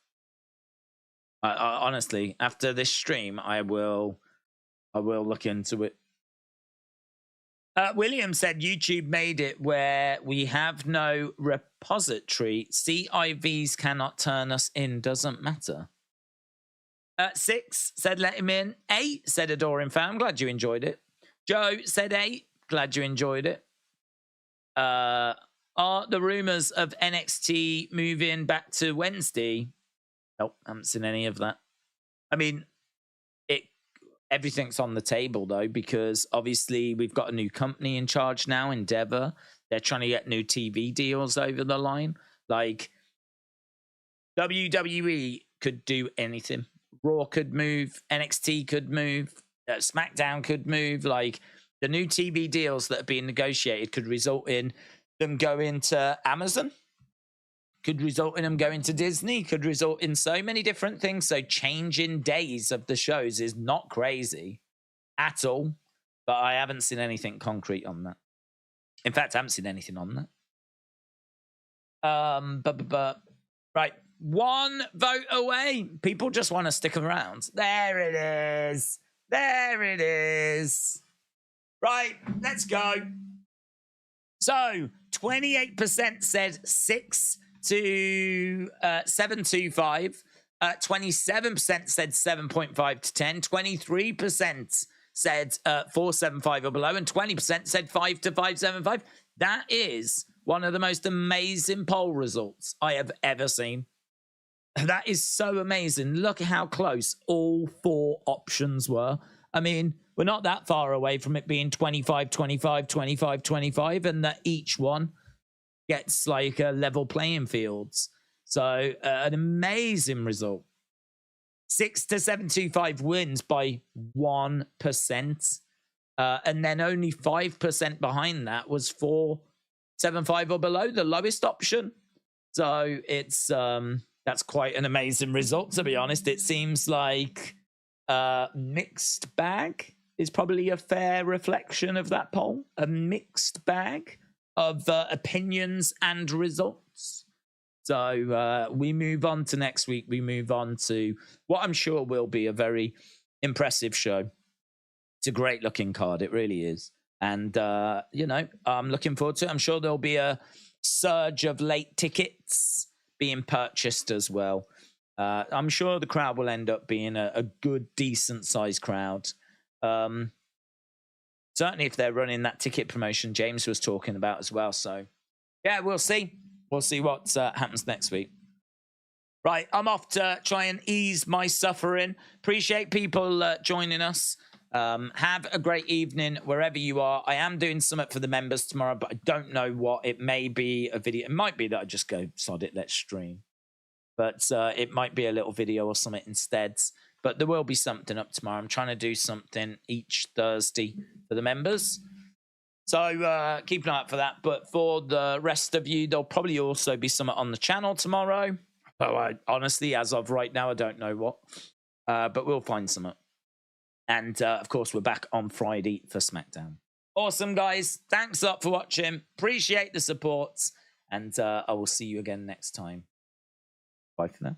Honestly, after this stream, I will look into it. William said YouTube made it where we have no repository. CIVs cannot turn us in. Doesn't matter. 6 said let him in. 8 said adoring fan. I'm glad you enjoyed it. Joe said 8. Glad you enjoyed it. Are the rumors of NXT moving back to Wednesday? Nope, haven't seen any of that. I mean, everything's on the table, though, because obviously we've got a new company in charge now, Endeavor. They're trying to get new TV deals over the line. Like, WWE could do anything. Raw could move. NXT could move. SmackDown could move. Like, the new TV deals that are being negotiated could result in them going to Amazon. Could result in them going to Disney, could result in so many different things. So changing days of the shows is not crazy at all, but I haven't seen anything concrete on that. In fact, I haven't seen anything on that. Right, 1 vote away. People just want to stick around. There it is. There it is. Right, let's go. So 28% said 6 to 7.25. 27% said 7.5 to 10. 23% said 4.75 or below, and 20% said 5 to 5.75. That is one of the most amazing poll results I have ever seen. That is so amazing. Look at how close all 4 options were. I mean, we're not that far away from it being 25, 25, 25, 25, and that each one gets like a level playing fields. So an amazing result. 6 to 7.25 wins by 1%. And then only 5% behind that was 4.75 or below, the lowest option. So it's that's quite an amazing result, to be honest. It seems like mixed bag is probably a fair reflection of that poll. A mixed bag of opinions and results. So we move on to next week. We move on to what I'm sure will be a very impressive show. It's a great looking card. It really is. And, you know, I'm looking forward to it. I'm sure there'll be a surge of late tickets being purchased as well. I'm sure the crowd will end up being a good, decent sized crowd. Certainly if they're running that ticket promotion James was talking about as well. So, yeah, we'll see. We'll see what happens next week. Right, I'm off to try and ease my suffering. Appreciate people joining us. Have a great evening wherever you are. I am doing something for the members tomorrow, but I don't know what. It may be a video. It might be that I just go, sod it, let's stream. But it might be a little video or something instead. But there will be something up tomorrow. I'm trying to do something each Thursday for the members. So keep an eye out for that. But for the rest of you, there'll probably also be something on the channel tomorrow. Oh, honestly, as of right now, I don't know what. But we'll find something. And, of course, we're back on Friday for SmackDown. Awesome, guys. Thanks a lot for watching. Appreciate the support. And I will see you again next time. Bye for now.